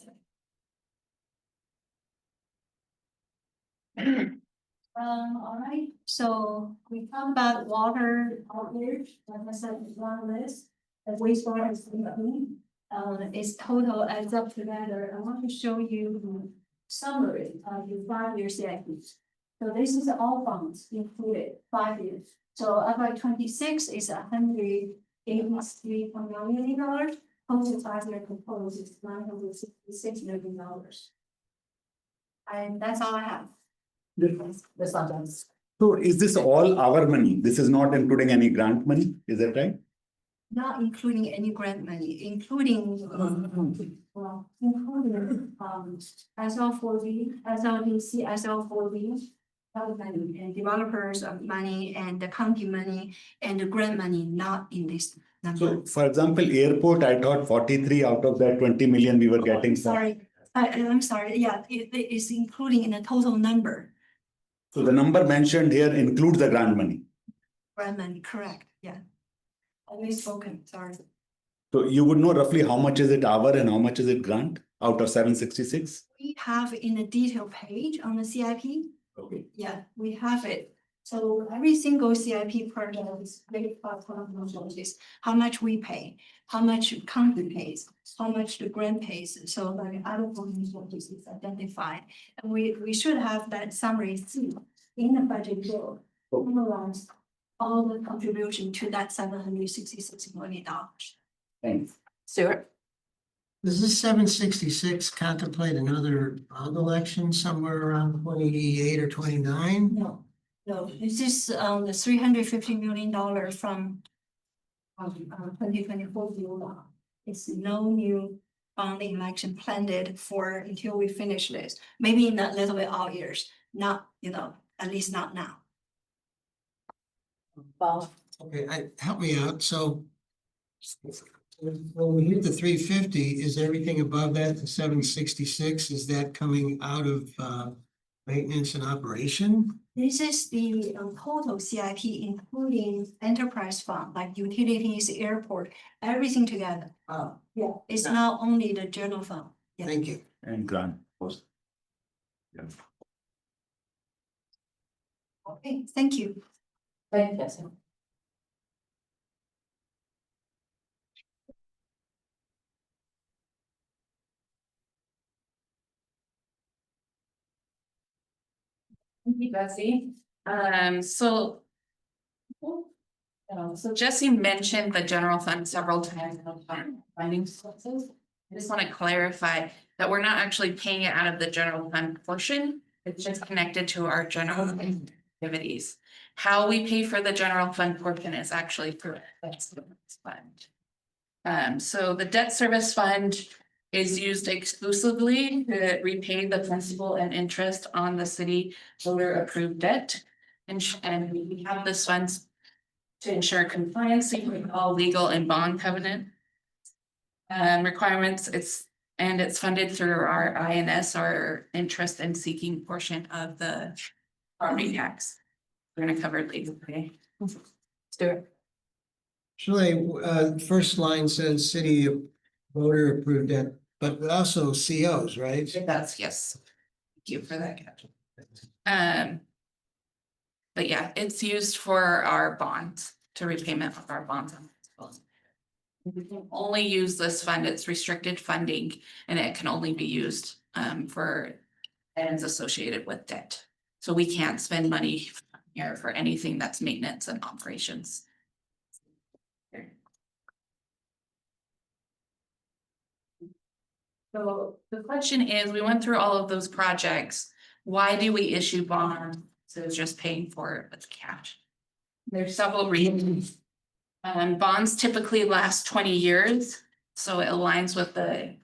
All right, so we talked about water outreach, like I said, it's one list, the wastewater is clean. Its total adds up together. I want to show you the summary of the 5-year CIP. So this is all funds included, 5 years. So FY 26 is $183.9 million. Total 5-year proposed is $966 million. And that's all I have. This one does. So is this all our money? This is not including any grant money, is that right? Not including any grant money, including, SL4B, SLDC, SL4B. Money and developers of money and the county money and the grant money not in this number. So for example, airport, I thought 43 out of that 20 million we were getting. Sorry, I'm sorry, yeah, it is including in the total number, So the number mentioned here includes the grant money. grant money, correct, yeah. I misspoken, sorry. So you would know roughly how much is it our and how much is it grant out of 766? We have in a detail page on the CIP. Okay. Yeah, we have it. So every single CIP project is very is how much we pay, how much county pays, how much the grant pays. So like other resources is identified. And we should have that summary too in the budget bill. Analyze all the contribution to that $766 million. Thanks. Stuart? Does this 766 contemplate another bond election somewhere around 28 or 29? No, this is the $350 million from 2024 bill law. It's no new bond election planned for until we finish this. Maybe in a little bit out years, not, at least not now. Bob? Okay, help me out. So when we hit the 350, is everything above that, the 766, is that coming out of maintenance and operation? This is the total CIP, including enterprise fund, like utilities, airport, everything together. Oh, Yeah, it's not only the general fund. Yeah. thank you. And grant. Yeah. Okay, thank you. Thank you, Jesse. Thank you, Bessie. So Jesse mentioned the general fund several times in the funding sources. I just want to clarify that we're not actually paying it out of the general fund portion. It's just connected to our general fund activities. How we pay for the general fund portion is actually through the debt service fund. So the debt service fund is used exclusively to repay the principal and interest on the city voter approved debt. And we have this funds to ensure compliance with all legal and bond covenant requirements. It's funded through our INS, our interest in seeking portion of the property tax. We're gonna cover legal pay. Stuart? Shirley, first line says city voter approved debt, but also COs, right? That's yes. Thank you for that catch. But yeah, it's used for our bonds, to repayment of our bonds. We can only use this fund, it's restricted funding, and it can only be used for items associated with debt. So we can't spend money here for anything that's maintenance and operations. So the question is, we went through all of those projects. Why do we issue bonds? So it's just paying for it with cash. There's several reasons. Bonds typically last 20 years, so it aligns with the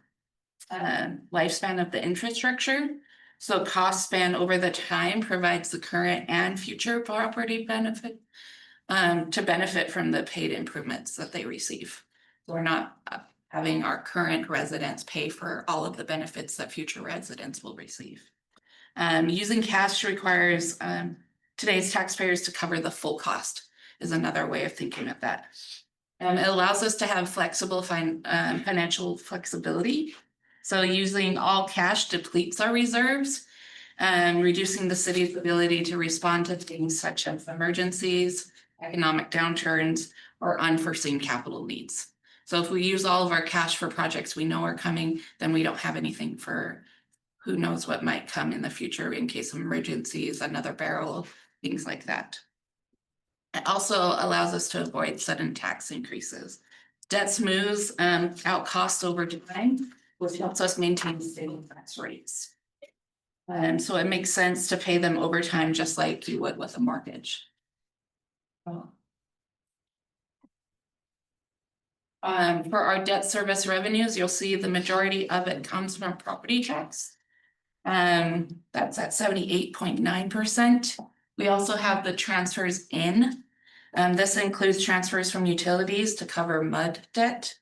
lifespan of the infrastructure. So cost span over the time provides the current and future property benefit to benefit from the paid improvements that they receive. We're not having our current residents pay for all of the benefits that future residents will receive. Using cash requires today's taxpayers to cover the full cost is another way of thinking of that. It allows us to have flexible financial flexibility. So using all cash depletes our reserves, reducing the city's ability to respond to things such as emergencies, economic downturns, or unforeseen capital needs. So if we use all of our cash for projects we know are coming, then we don't have anything for who knows what might come in the future in case of emergencies, another barrel, things like that. It also allows us to avoid sudden tax increases. Debt smooths out costs over time, which helps us maintain stable tax rates. So it makes sense to pay them over time, just like you would with a mortgage. For our debt service revenues, you'll see the majority of it comes from property tax. That's at 78.9%. We also have the transfers in. This includes transfers from utilities to cover MUD debt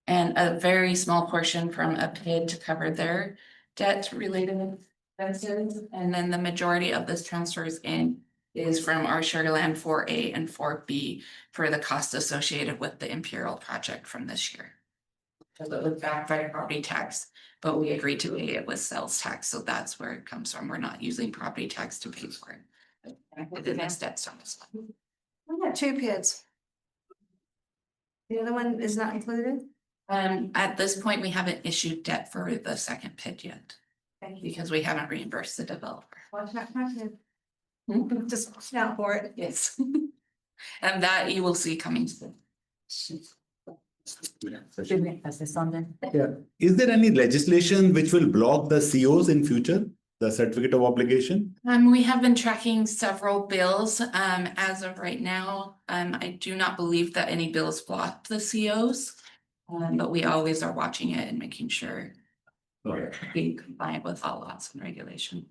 and a very small portion from a PID to cover their debt related expenses. And then the majority of this transfers in is from our Sugarland 4A and 4B for the cost associated with the Imperial project from this year. So it was backed by property tax, but we agreed to pay it with sales tax, so that's where it comes from. We're not using property tax to pay for it. The next debt service. We got two PIDs. The other one is not included? At this point, we haven't issued debt for the second PID yet, because we haven't reimbursed the developer. What's not PID? Just now for it. Yes. And that you will see coming soon. Yeah. Is there any legislation which will block the COs in future, the certificate of obligation? We have been tracking several bills. As of right now, I do not believe that any bills block the COs. But we always are watching it and making sure we're being compliant with all laws and regulation.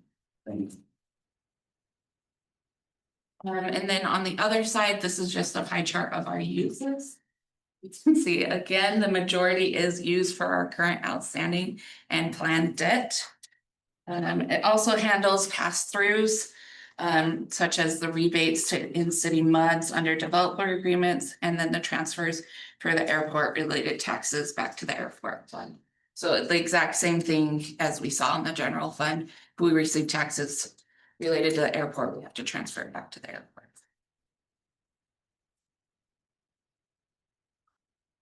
Thanks. And then on the other side, this is just a pie chart of our uses. You can see again, the majority is used for our current outstanding and planned debt. It also handles pass-throughs, such as the rebates to in-city MUDs under developer agreements, and then the transfers for the airport related taxes back to the airport fund. So the exact same thing as we saw in the general fund, if we receive taxes related to the airport, we have to transfer it back to the airport.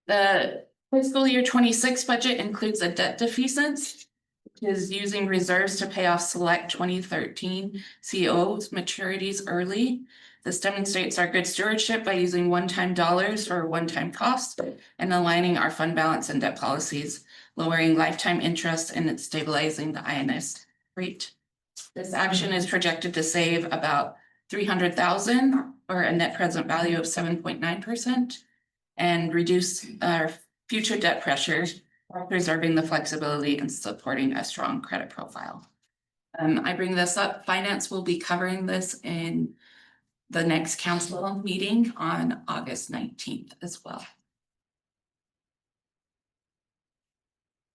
The fiscal year 26 budget includes a debt defeasance, which is using reserves to pay off select 2013 COs maturities early. This demonstrates our good stewardship by using one-time dollars for one-time cost and aligning our fund balance and debt policies, lowering lifetime interest and stabilizing the INS rate. This action is projected to save about $300,000 or a net present value of 7.9% and reduce our future debt pressure while preserving the flexibility and supporting a strong credit profile. I bring this up, finance will be covering this in the next council meeting on August 19th as well.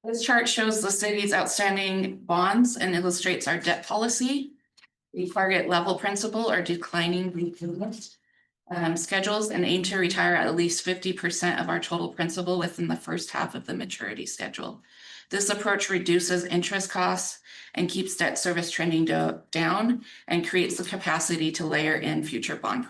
This chart shows the city's outstanding bonds and illustrates our debt policy. We target level principal or declining repayment schedules and aim to retire at least 50% of our total principal within the first half of the maturity schedule. This approach reduces interest costs and keeps debt service trending down and creates the capacity to layer in future bond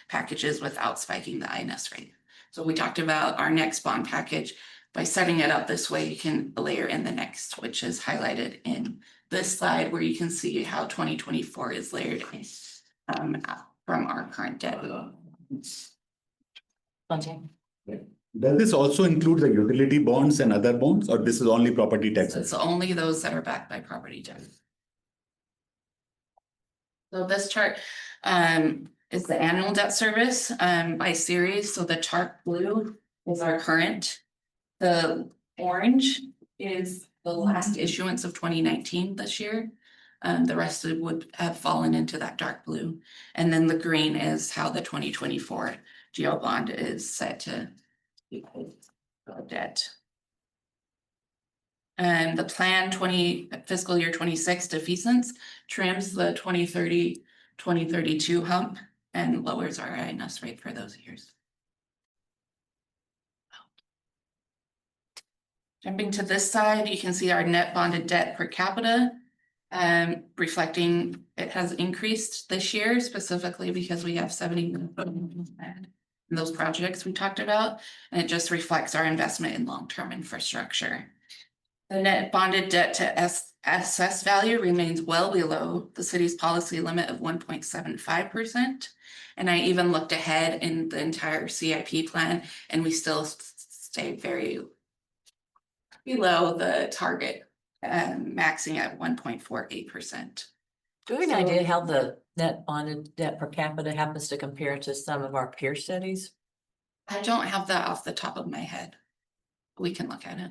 packages without spiking the INS rate. So we talked about our next bond package. By setting it up this way, you can layer in the next, which is highlighted in this slide where you can see how 2024 is layered in from our current debt. Does this also include the utility bonds and other bonds, or this is only property taxes? It's only those that are backed by property tax. So this chart is the annual debt service by series. So the dark blue is our current. The orange is the last issuance of 2019 this year. The rest of it would have fallen into that dark blue. And then the green is how the 2024 GO bond is set to be paid for debt. And the plan fiscal year 26 defeasance trims the 2030-2032 hump and lowers our INS rate for those years. Jumping to this side, you can see our net bonded debt per capita, reflecting it has increased this year specifically because we have 70 million in those projects we talked about, and it just reflects our investment in long-term infrastructure. The net bonded debt to SS value remains well below the city's policy limit of 1.75%. And I even looked ahead in the entire CIP plan, and we still stay very below the target, maxing at 1.48%. Do we have an idea how the net bonded debt per capita happens to compare to some of our peer cities? I don't have that off the top of my head. We can look at it.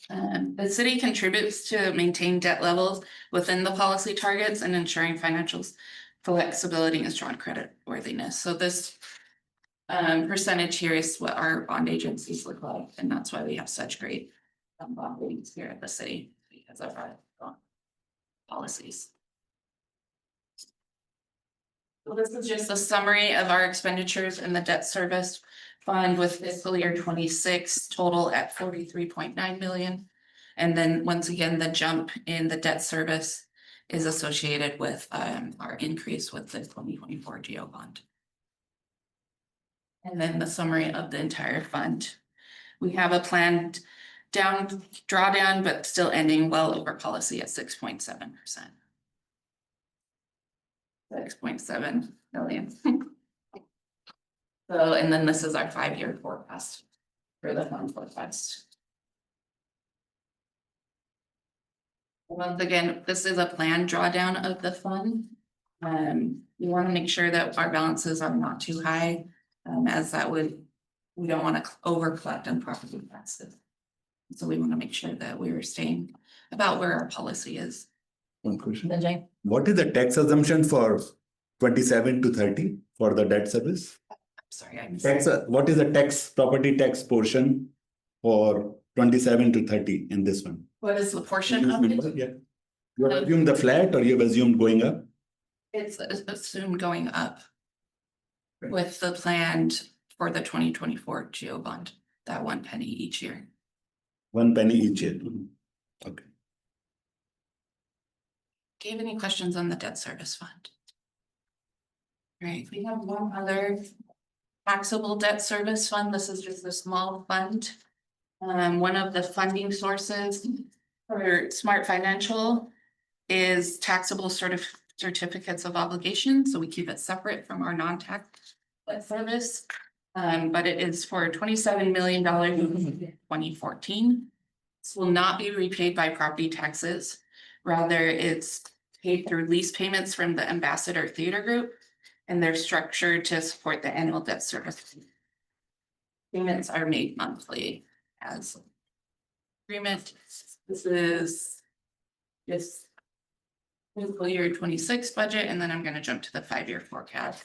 The city contributes to maintain debt levels within the policy targets and ensuring financial flexibility and strong credit worthiness. So this percentage here is what our bond agencies look like, and that's why we have such great bond ratings here at the city because of our policies. So this is just a summary of our expenditures in the debt service fund with fiscal year 26 total at 43.9 million. And then once again, the jump in the debt service is associated with our increase with the 2024 GO bond. And then the summary of the entire fund. We have a planned drawdown, but still ending well over policy at 6.7%. 6.7 million. So, and then this is our 5-year forecast for the fund forecast. Once again, this is a planned drawdown of the fund. We want to make sure that our balances are not too high, as that would, we don't want to over collect on property taxes. So we want to make sure that we're staying about where our policy is. One question. Then Jane? What is the tax assumption for 27 to 30 for the debt service? Sorry, I missed Tax, what is the tax, property tax portion for 27 to 30 in this one? What is the portion of it? Yeah. You have assumed the flat or you have assumed going up? It's assumed going up with the planned for the 2024 GO bond, that 1 penny each year. 1 penny each year. Okay. Do you have any questions on the debt service fund? Right, we have one other taxable debt service fund. This is just a small fund. One of the funding sources for Smart Financial is taxable certificates of obligation. So we keep it separate from our non-tax debt service. But it is for $27 million in 2014. This will not be repaid by property taxes. Rather, it's paid through lease payments from the Ambassador Theater Group, and they're structured to support the annual debt service. Payments are made monthly as agreement. This is just fiscal year 26 budget, and then I'm going to jump to the 5-year forecast.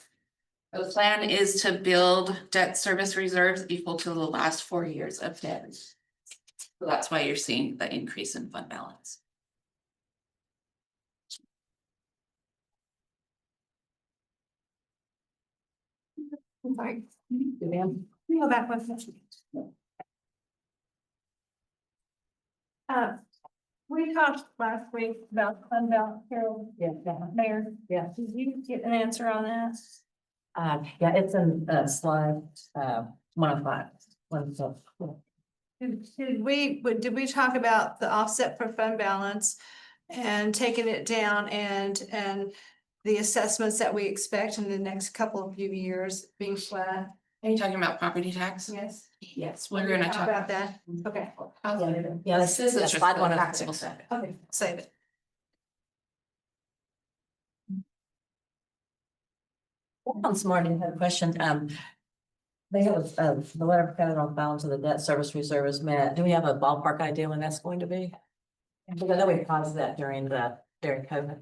The plan is to build debt service reserves equal to the last 4 years of debt. So that's why you're seeing the increase in fund balance. I'm sorry. Can you go back one second? We talked last week about fund balance, Carol. Yeah. Mayor, Yeah. did you get an answer on that? Yeah, it's in slide 105. Did we talk about the offset for fund balance and taking it down and the assessments that we expect in the next couple of few years being flat? Are you talking about property tax? Yes. Yes, we're gonna talk About that, okay, Yeah, this is just slide the 105. taxable stuff. okay, save it. On Smart, I had a question. They have the letter of credit on balance of the debt service reserve is met. Do we have a ballpark idea when that's going to be? Because I know we paused that during COVID.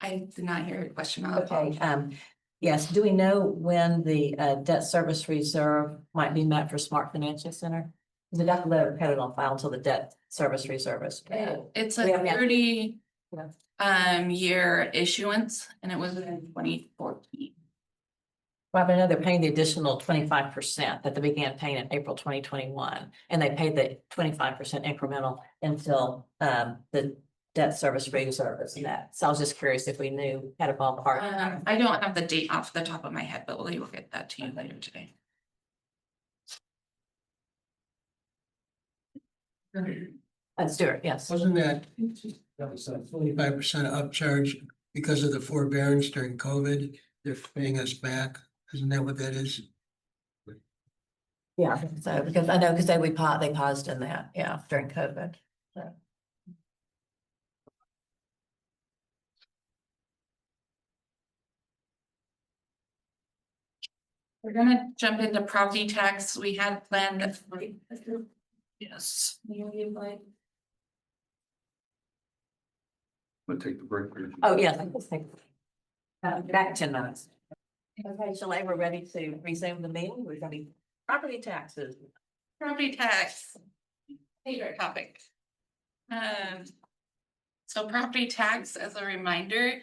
I did not hear your question. I'll Okay, apologize. yes, do we know when the debt service reserve might be met for Smart Financial Center? We got the letter of credit on file until the debt service reserve is. It's We a haven't had- 30 Yeah. year issuance, and it was in 2014. Well, I know they're paying the additional 25% that they began paying in April 2021, and they paid the 25% incremental until the debt service reserve is that. So I was just curious if we knew, had a ballpark. I don't have the date off the top of my head, but we will get that to you later today. Stuart, yes. Wasn't that was a 45% upcharge because of the forbearance during COVID? They're paying us back. Isn't that what that is? Yeah, I think so, because I know, because they paused in that, yeah, during COVID. So. We're gonna jump into property tax. We had planned. Yes. We'll take the break. Oh, yes. Back 10 minutes. Okay, Shalay, we're ready to resume the meeting. We're gonna be property taxes. Property tax. Favorite topic. So property tax, as a reminder,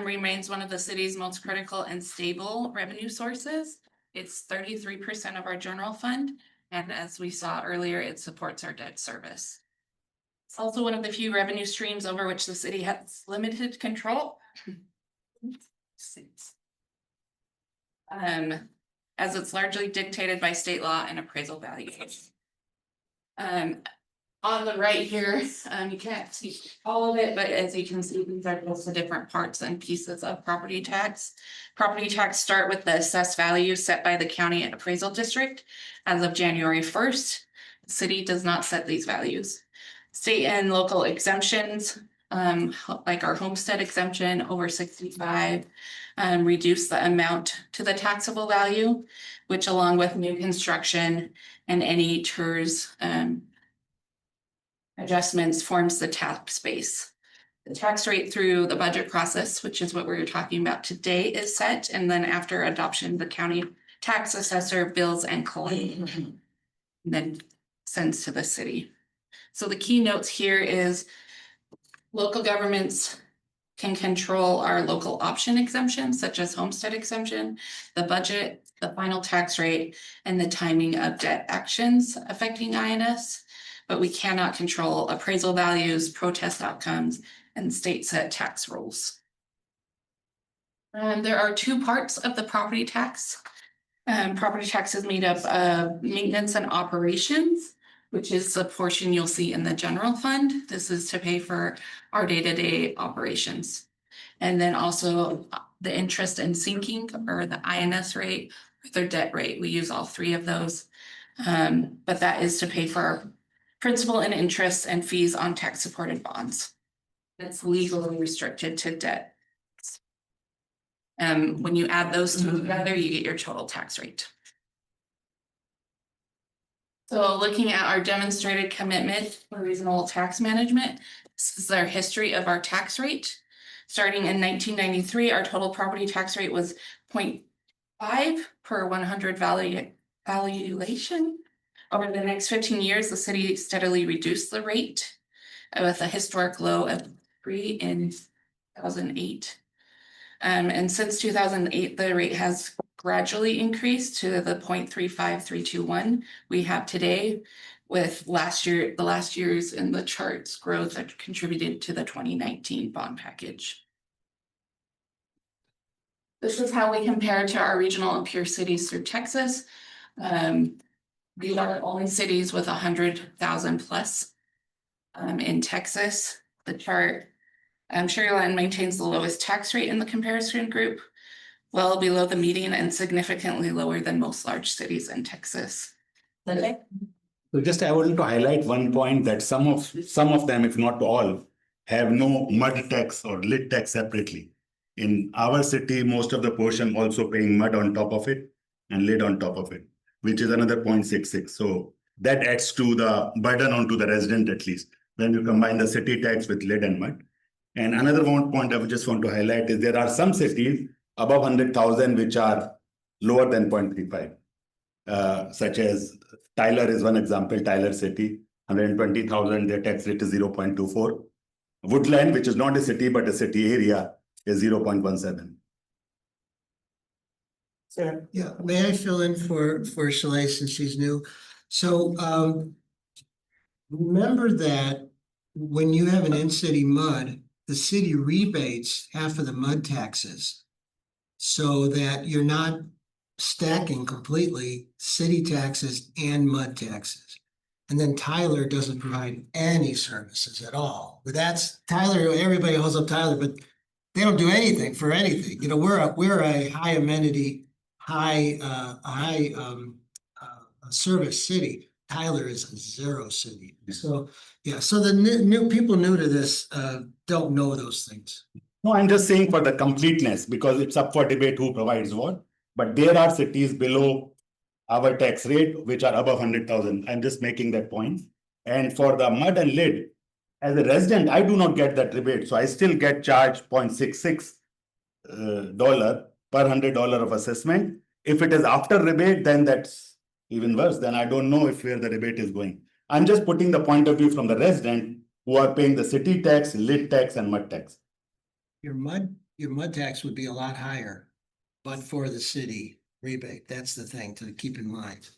remains one of the city's most critical and stable revenue sources. It's 33% of our general fund, and as we saw earlier, it supports our debt service. It's also one of the few revenue streams over which the city has limited control. As it's largely dictated by state law and appraisal values. On the right here, you can't see all of it, but as you can see, these are just the different parts and pieces of property tax. Property tax start with the assessed value set by the county appraisal district. As of January 1st, the city does not set these values. State and local exemptions, like our homestead exemption over 65, reduce the amount to the taxable value, which along with new construction and any TERS adjustments forms the tax base. The tax rate through the budget process, which is what we're talking about today, is set, and then after adoption, the county tax assessor bills and collects, and then sends to the city. So the key notes here is local governments can control our local option exemptions, such as homestead exemption, the budget, the final tax rate, and the timing of debt actions affecting INS. But we cannot control appraisal values, protest outcomes, and state set tax rules. There are two parts of the property tax. Property tax is made up of maintenance and operations, which is the portion you'll see in the general fund. This is to pay for our day-to-day operations. And then also the interest and sinking, or the INS rate, or their debt rate. We use all three of those. But that is to pay for our principal and interest and fees on tax supported bonds. It's legally restricted to debt. When you add those two together, you get your total tax rate. So looking at our demonstrated commitment for reasonable tax management, this is our history of our tax rate. Starting in 1993, our total property tax rate was 0.5 per 100 valuation. Over the next 15 years, the city steadily reduced the rate with a historic low of 3 in 2008. And since 2008, the rate has gradually increased to the 0.35321 we have today, with the last year's in the charts growth that contributed to the 2019 bond package. This is how we compare to our regional and peer cities through Texas. These are the only cities with 100,000 plus in Texas. The chart, Sugarland maintains the lowest tax rate in the comparison group, well below the median and significantly lower than most large cities in Texas. Okay. So just I wanted to highlight one point that some of them, if not all, have no mud tax or lit tax separately. In our city, most of the portion also paying mud on top of it and lid on top of it, which is another 0.66. So that adds to the burden onto the resident at least. when you combine the city tax with lead and mud. And another point I would just want to highlight is there are some cities above 100,000 which are lower than 0.35. Such as Tyler is one example, Tyler City, 120,000, their tax rate is 0.24. Woodland, which is not a city but a city area, is 0.17. Sir, Yeah, may I fill in for Shalay since she's new? So remember that when you have an in-city mud, the city rebates half of the mud taxes. So that you're not stacking completely city taxes and mud taxes. And then Tyler doesn't provide any services at all. But that's Tyler, everybody holds up Tyler, but they don't do anything for anything. You know, we're a high amenity, high service city. Tyler is a zero city. So, yeah, so the new people new to this don't know those things. No, I'm just saying for the completeness, because it's up for debate who provides what. But there are cities below our tax rate which are above 100,000. I'm just making that point. And for the mud and lead, as a resident, I do not get that rebate. So I still get charged $0.66 per $100 of assessment. If it is after rebate, then that's even worse. Then I don't know if where the rebate is going. I'm just putting the point of view from the resident who are paying the city tax, lead tax, and mud tax. Your mud tax would be a lot higher, but for the city rebate. That's the thing to keep in mind.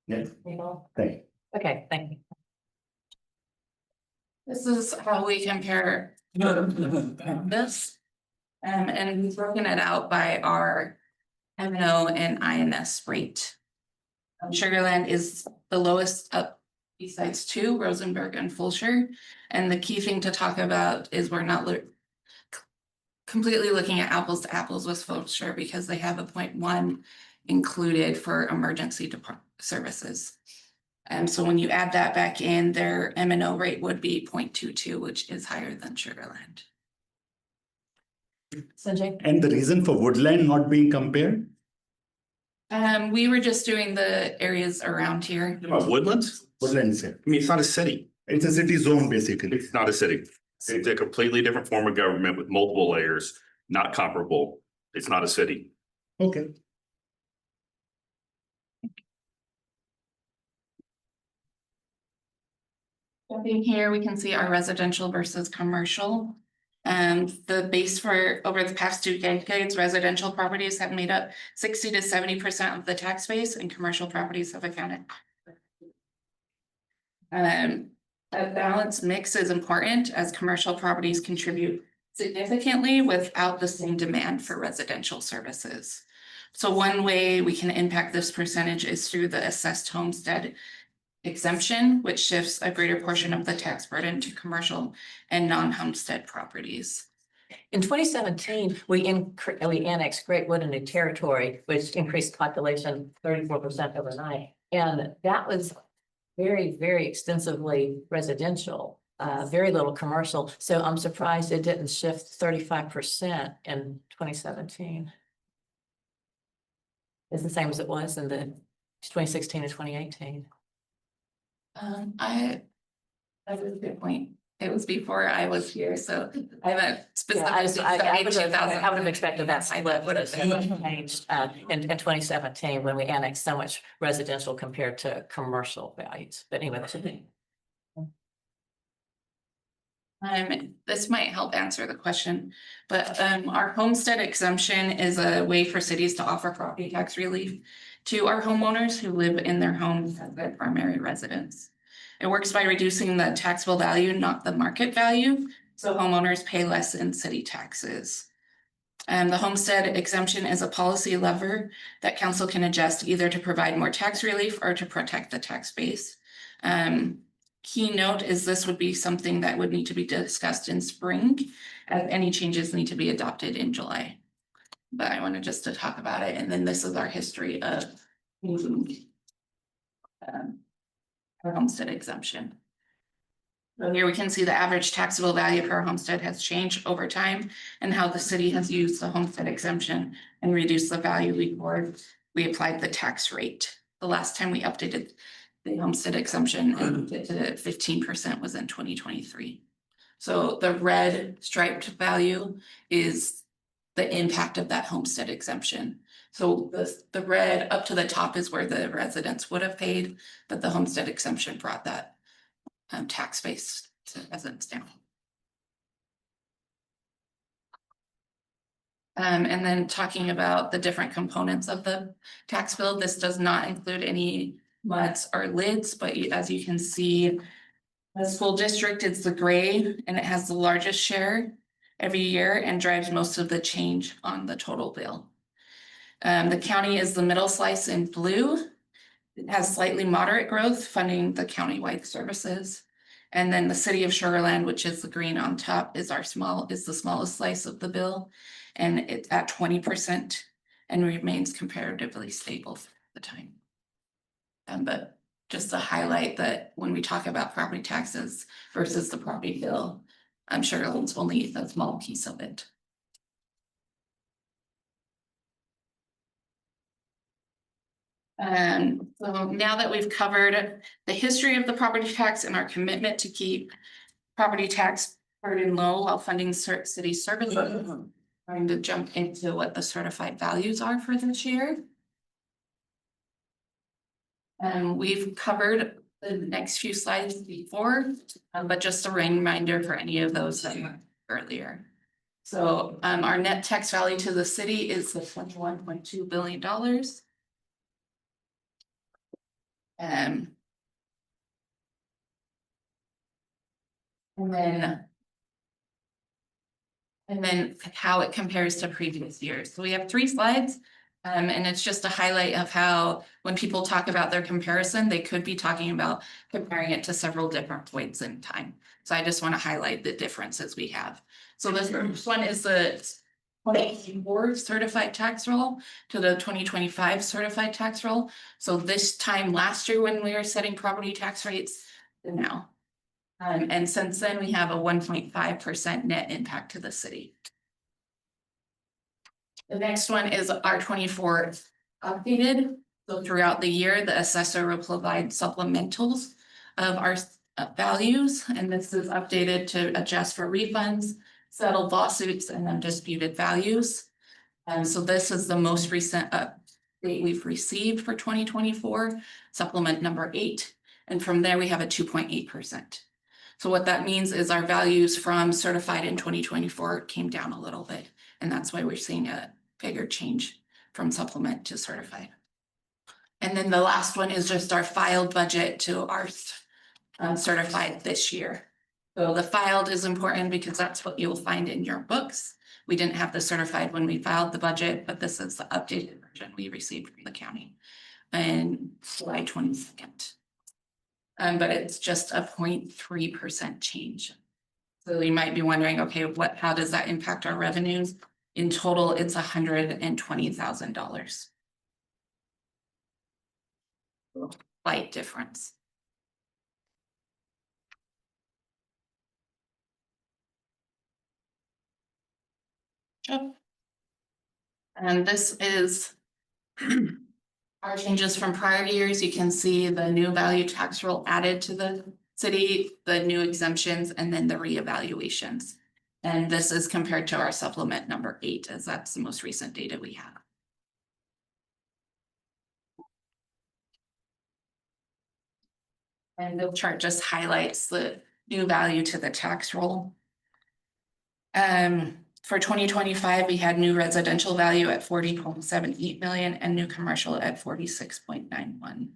Yes, People? thank you. Okay, thank you. This is how we compare this. And we've broken it out by our M&O and INS rate. Sugarland is the lowest up besides two, Rosenberg and Fulshire. And the key thing to talk about is we're not completely looking at apples to apples with Fulshire because they have a 0.1 included for emergency services. And so when you add that back in, their M&O rate would be 0.22, which is higher than Sugarland. Sanjay? And the reason for Woodland not being compared? We were just doing the areas around here. About Woodlands? Woodlands here. I mean, it's not a city. It's a city zone, basically. It's not a city. It's a completely different form of government with multiple layers, not comparable. It's not a city. Okay. Jumping here, we can see our residential versus commercial. The base for over the past 2 decades, residential properties have made up 60 to 70% of the tax base and commercial properties have accounted. A balanced mix is important as commercial properties contribute significantly without the same demand for residential services. So one way we can impact this percentage is through the assessed homestead exemption, which shifts a greater portion of the tax burden to commercial and non-homestead properties. In 2017, we annexed Great Wood into territory, which increased population 34% overnight. And that was very, very extensively residential, very little commercial. So I'm surprised it didn't shift 35% in 2017. It's the same as it was in the 2016 and 2018. That was a good point. It was before I was here, so I haven't Yeah, I specifically. would have expected that split would have changed in 2017 when we annexed so much residential compared to commercial values. But anyway, that's a thing. This might help answer the question, but our homestead exemption is a way for cities to offer property tax relief to our homeowners who live in their homes as their primary residence. It works by reducing the taxable value, not the market value, so homeowners pay less in city taxes. The homestead exemption is a policy lever that council can adjust either to provide more tax relief or to protect the tax base. Key note is this would be something that would need to be discussed in spring, as any changes need to be adopted in July. But I wanted just to talk about it, and then this is our history of our homestead exemption. So here we can see the average taxable value for a homestead has changed over time and how the city has used the homestead exemption and reduced the value we applied the tax rate. The last time we updated the homestead exemption and to 15% was in 2023. So the red striped value is the impact of that homestead exemption. So the red up to the top is where the residents would have paid, but the homestead exemption brought that tax base to residents down. And then talking about the different components of the tax bill, this does not include any MUDs or lids, but as you can see, the school district is the gray and it has the largest share every year and drives most of the change on the total bill. The county is the middle slice in blue. It has slightly moderate growth funding the countywide services. And then the city of Sugar Land, which is the green on top, is the smallest slice of the bill. And it's at 20% and remains comparatively stable for the time. But just to highlight that when we talk about property taxes versus the property bill, I'm sure it's only a small piece of it. So now that we've covered the history of the property tax and our commitment to keep property tax burden low while funding city services, I'm going to jump into what the certified values are for this year. We've covered the next few slides before, but just a reminder for any of those that were earlier. So our net tax value to the city is the $21.2 billion. And then how it compares to previous years. So we have 3 slides, and it's just a highlight of how when people talk about their comparison, they could be talking about comparing it to several different points in time. So I just want to highlight the differences we have. So the first one is the 2024 certified tax roll to the 2025 certified tax roll. So this time last year when we were setting property tax rates, and now. And since then, we have a 1.5% net impact to the city. The next one is our 24 updated. So throughout the year, the assessor will provide supplementals of our values, and this is updated to adjust for refunds, settled lawsuits, and undisputed values. And so this is the most recent update we've received for 2024, supplement number 8. And from there, we have a 2.8%. So what that means is our values from certified in 2024 came down a little bit, and that's why we're seeing a bigger change from supplement to certified. And then the last one is just our filed budget to our certified this year. So the filed is important because that's what you'll find in your books. We didn't have the certified when we filed the budget, but this is the updated version we received from the county on July 22nd. But it's just a 0.3% change. So you might be wondering, okay, how does that impact our revenues? In total, it's $120,000. Slight difference. And this is our changes from prior years. You can see the new value tax roll added to the city, the new exemptions, and then the reevaluations. And this is compared to our supplement number 8, as that's the most recent data we have. And the chart just highlights the new value to the tax roll. For 2025, we had new residential value at 40.78 million and new commercial at 46.91.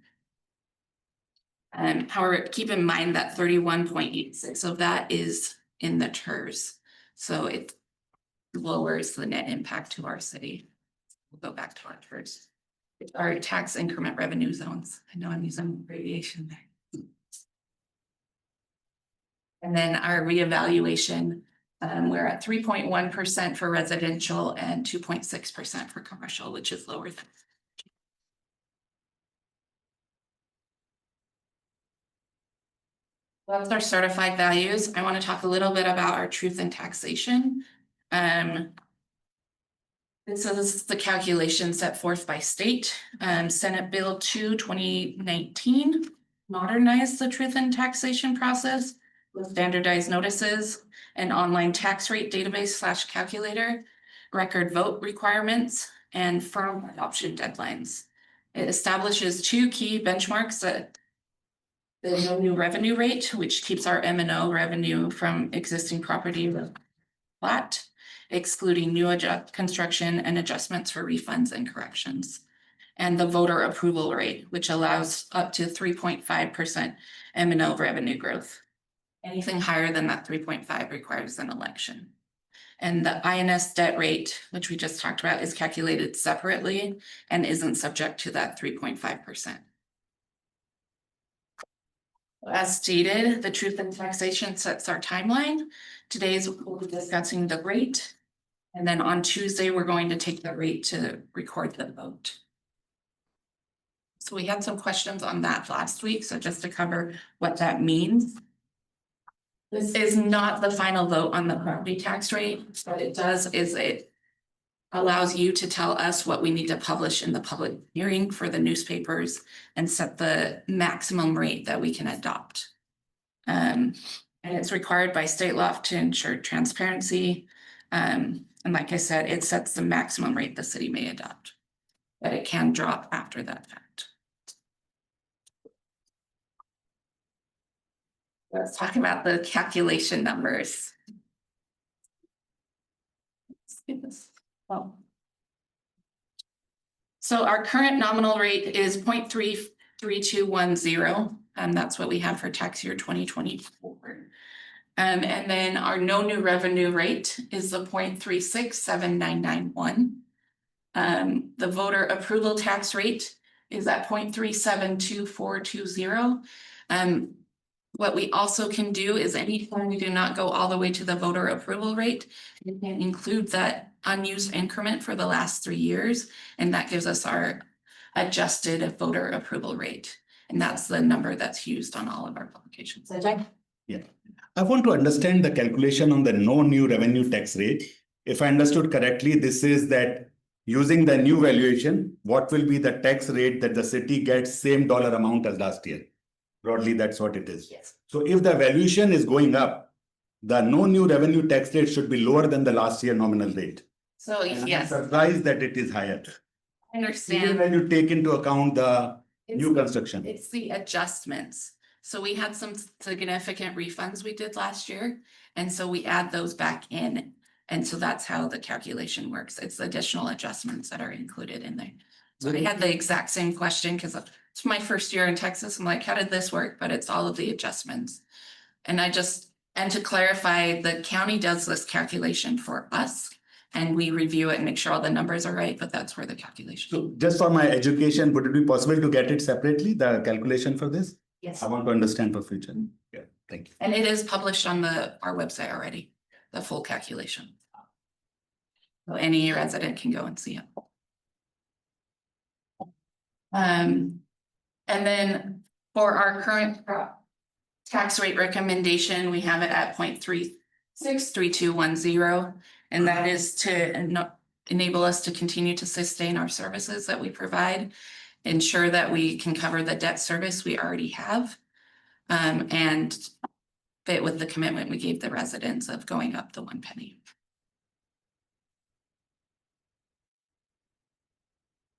However, keep in mind that 31.86 of that is in the TERS. So it lowers the net impact to our city. We'll go back to our TERS. It's our tax increment revenue zones. I know I'm using abbreviation there. And then our reevaluation, we're at 3.1% for residential and 2.6% for commercial, which is lower than. That's our certified values. I want to talk a little bit about our truth in taxation. This is the calculation set forth by state. Senate Bill 2, 2019 modernize the truth in taxation process with standardized notices, an online tax rate database / calculator, record vote requirements, and firm adoption deadlines. It establishes 2 key benchmarks that the no new revenue rate, which keeps our M&O revenue from existing property flat, excluding new construction and adjustments for refunds and corrections. And the voter approval rate, which allows up to 3.5% M&O revenue growth. Anything higher than that 3.5 requires an election. And the INS debt rate, which we just talked about, is calculated separately and isn't subject to that 3.5%. As stated, the truth in taxation sets our timeline. Today's we'll be discussing the rate. And then on Tuesday, we're going to take the rate to record the vote. So we had some questions on that last week. So just to cover what that means. This is not the final vote on the property tax rate. What it does is it allows you to tell us what we need to publish in the public hearing for the newspapers and set the maximum rate that we can adopt. And it's required by state law to ensure transparency. And like I said, it sets the maximum rate the city may adopt, but it can drop after that fact. Let's talk about the calculation numbers. Let's get this. Well, so our current nominal rate is 0.33210, and that's what we have for tax year 2024. And then our no new revenue rate is the 0.367991. The voter approval tax rate is at 0.372420. What we also can do is anytime we do not go all the way to the voter approval rate, we can include that unused increment for the last 3 years, and that gives us our adjusted voter approval rate. And that's the number that's used on all of our publications. So Jack? Yeah, I want to understand the calculation on the no new revenue tax rate. If I understood correctly, this is that using the new valuation, what will be the tax rate that the city gets same dollar amount as last year? Broadly, that's what it is. Yes. So if the valuation is going up, the no new revenue tax rate should be lower than the last year nominal rate. So And I'm yes, surprised that it is higher. I Even understand. when you take into account the new construction. It's the adjustments. So we had some significant refunds we did last year. And so we add those back in. And so that's how the calculation works. It's the additional adjustments that are included in there. So I had the exact same question because it's my first year in Texas. I'm like, how did this work? But it's all of the adjustments. And to clarify, the county does this calculation for us. And we review it and make sure all the numbers are right, but that's where the calculation. So just for my education, would it be possible to get it separately, the calculation for this? Yes. I want to understand for future. Yeah, thank you. And it is published on our website already, the full calculation. So any resident can go and see it. And then for our current tax rate recommendation, we have it at 0.363210. And that is to enable us to continue to sustain our services that we provide, ensure that we can cover the debt service we already have, and fit with the commitment we gave the residents of going up the 1 penny.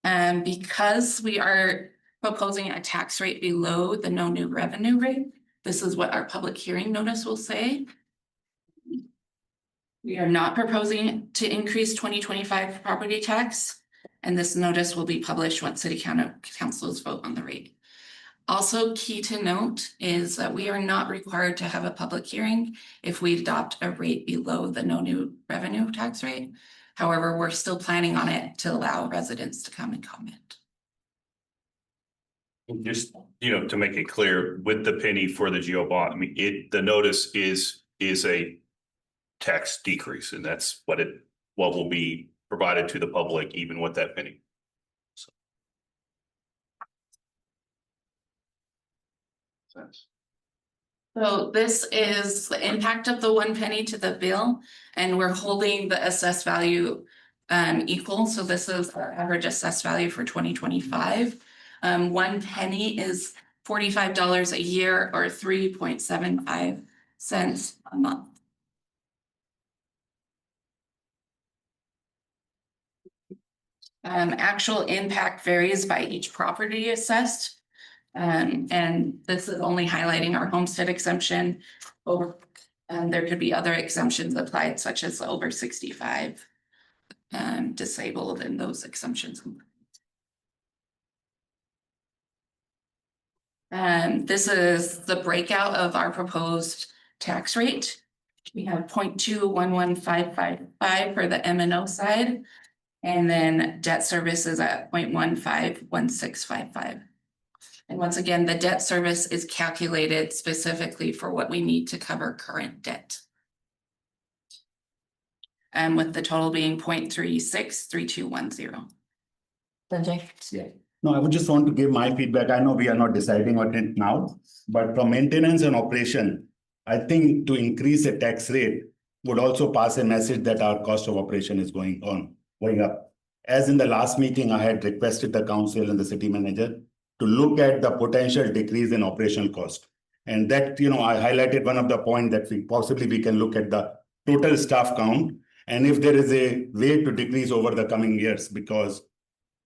And because we are proposing a tax rate below the no new revenue rate, this is what our public hearing notice will say. We are not proposing to increase 2025 property tax, and this notice will be published once city councils vote on the rate. Also key to note is that we are not required to have a public hearing if we adopt a rate below the no new revenue tax rate. However, we're still planning on it to allow residents to come and comment. Just, to make it clear, with the penny for the GO bond, I mean, the notice is a tax decrease, and that's what will be provided to the public, even with that penny. So this is the impact of the 1 penny to the bill, and we're holding the assessed value equal. So this is our average assessed value for 2025. 1 penny is $45 a year or 3.75 cents a month. Actual impact varies by each property assessed. And this is only highlighting our homestead exemption. Or, there could be other exemptions applied, such as over 65, disabled, and those exemptions. This is the breakout of our proposed tax rate. We have 0.21155 for the M and O side. And then debt service is at 0.151655. And once again, the debt service is calculated specifically for what we need to cover current debt. And with the total being 0.363210. Sanjay? Yeah. No, I would just want to give my feedback. I know we are not deciding on it now, but from maintenance and operation, I think to increase the tax rate would also pass a message that our cost of operation is going up. As in the last meeting, I had requested the council and the city manager to look at the potential decrease in operational cost. And that, I highlighted one of the points that we can look at the total staff count. And if there is a way to decrease over the coming years, because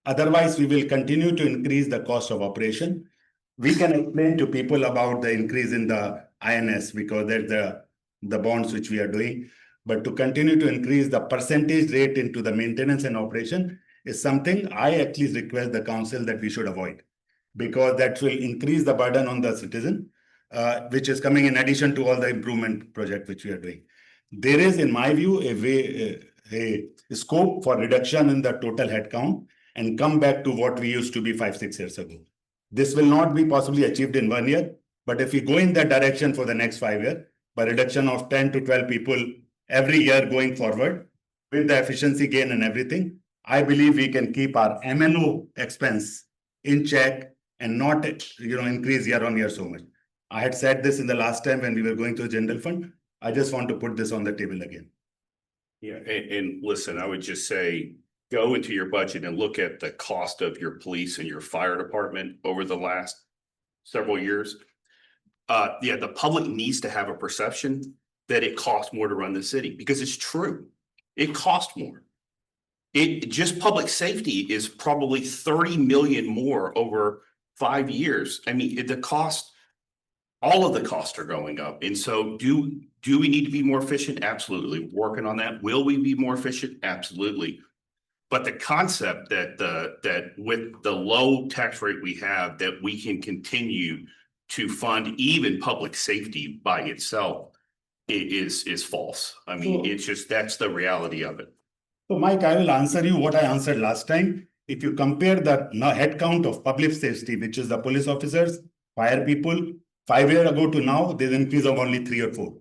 otherwise we will continue to increase the cost of operation. We can explain to people about the increase in the INS because there's the bonds which we are doing. But to continue to increase the percentage rate into the maintenance and operation is something I at least request the council that we should avoid, because that will increase the burden on the citizen, which is coming in addition to all the improvement project which we are doing. There is, in my view, a scope for reduction in the total headcount and come back to what we used to be 5-6 years ago. This will not be possibly achieved in 1 year, but if we go in that direction for the next 5 years, by reduction of 10 to 12 people every year going forward, with the efficiency gain and everything, I believe we can keep our M&O expense in check and not, increase year on year so much. I had said this in the last time when we were going through general fund. I just want to put this on the table again. Yeah, and listen, I would just say, go into your budget and look at the cost of your police and your fire department over the last several years. The public needs to have a perception that it costs more to run the city, because it's true. It costs more. Just public safety is probably 30 million more over 5 years. I mean, all of the costs are going up. And so do we need to be more efficient? Absolutely. Working on that. Will we be more efficient? Absolutely. But the concept that with the low tax rate we have, that we can continue to fund even public safety by itself is false. I mean, it's just, that's the reality of it. So Mike, I will answer you what I answered last time. If you compare the headcount of public safety, which is the police officers, fire people, 5 years ago to now, there's an increase of only 3 or 4.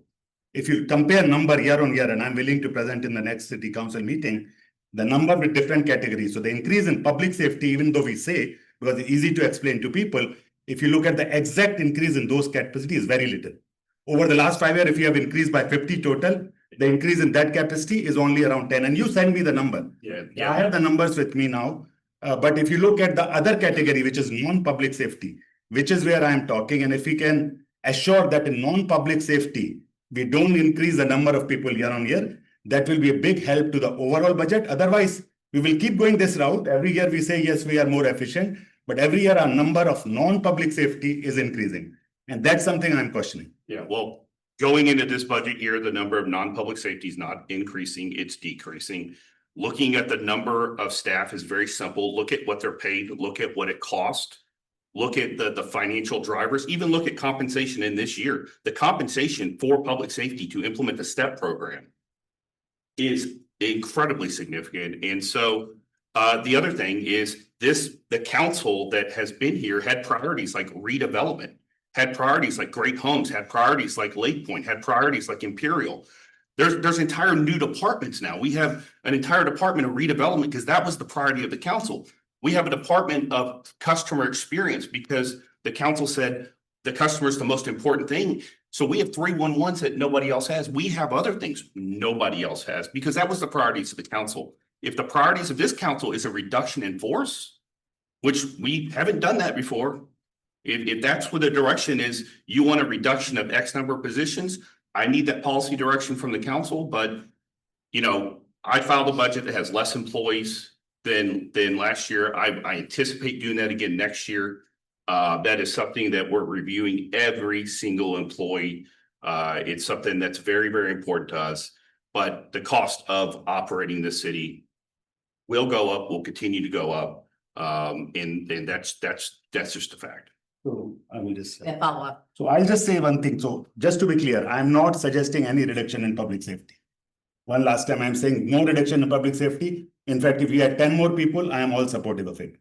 If you compare number year on year, and I'm willing to present in the next city council meeting, the number with different categories. So the increase in public safety, even though we say, because it's easy to explain to people, if you look at the exact increase in those capacity is very little. Over the last 5 years, if you have increased by 50 total, the increase in that capacity is only around 10. And you send me the number. Yeah. I have the numbers with me now. But if you look at the other category, which is non-public safety, which is where I am talking, and if we can assure that in non-public safety, we don't increase the number of people year on year, that will be a big help to the overall budget. Otherwise, we will keep going this route. Every year we say, yes, we are more efficient, but every year our number of non-public safety is increasing. And that's something I'm questioning. Yeah, well, going into this budget year, the number of non-public safety is not increasing, it's decreasing. Looking at the number of staff is very simple. Look at what they're paid, look at what it costs. Look at the financial drivers, even look at compensation in this year. The compensation for public safety to implement the STEP program is incredibly significant. And so the other thing is the council that has been here had priorities like redevelopment, had priorities like Great Homes, had priorities like Lake Point, had priorities like Imperial. There's entire new departments now. We have an entire department of redevelopment because that was the priority of the council. We have a department of customer experience because the council said the customer is the most important thing. So we have 311s that nobody else has. We have other things nobody else has because that was the priorities of the council. If the priorities of this council is a reduction in force, which we haven't done that before, If that's what the direction is, you want a reduction of X number of positions, I need that policy direction from the council, but you know, I filed a budget that has less employees than last year. I anticipate doing that again next year. That is something that we're reviewing every single employee. It's something that's very, very important to us. But the cost of operating the city will go up, will continue to go up. And that's just a fact. So I will just. Yeah, follow up. So I'll just say one thing. So just to be clear, I'm not suggesting any reduction in public safety. One last time, I'm saying no reduction in public safety. In fact, if we had 10 more people, I am all supportive of it.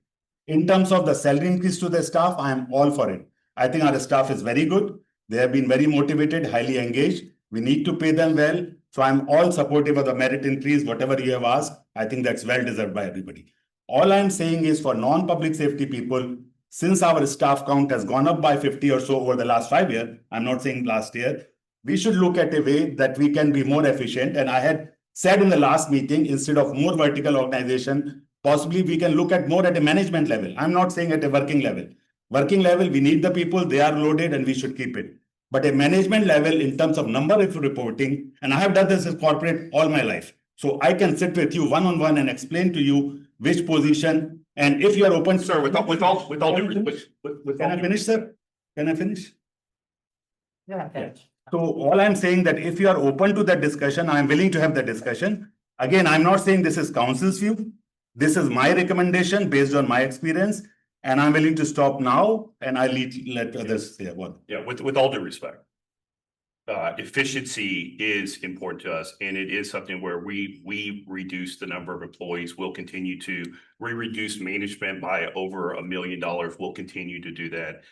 In terms of the salary increase to the staff, I am all for it. I think our staff is very good. They have been very motivated, highly engaged. We need to pay them well. So I'm all supportive of the merit increase, whatever you have asked. I think that's well deserved by everybody. All I'm saying is for non-public safety people, since our staff count has gone up by 50 or so over the last 5 years, I'm not saying last year, we should look at a way that we can be more efficient. And I had said in the last meeting, instead of more vertical organization, possibly we can look at more at a management level. I'm not saying at a working level. Working level, we need the people, they are loaded and we should keep it. But a management level in terms of number of reporting, and I have done this as corporate all my life. So I can sit with you one-on-one and explain to you which position, and if you are open. Sir, with all due Can I finish, sir? Can I finish? Yeah, okay. So all I'm saying that if you are open to that discussion, I'm willing to have the discussion. Again, I'm not saying this is council's view. This is my recommendation based on my experience, and I'm willing to stop now and I'll let others say one. Yeah, with all due respect. Efficiency is important to us, and it is something where we reduce the number of employees. We'll continue to reduce management by over $1 million. We'll continue to do that.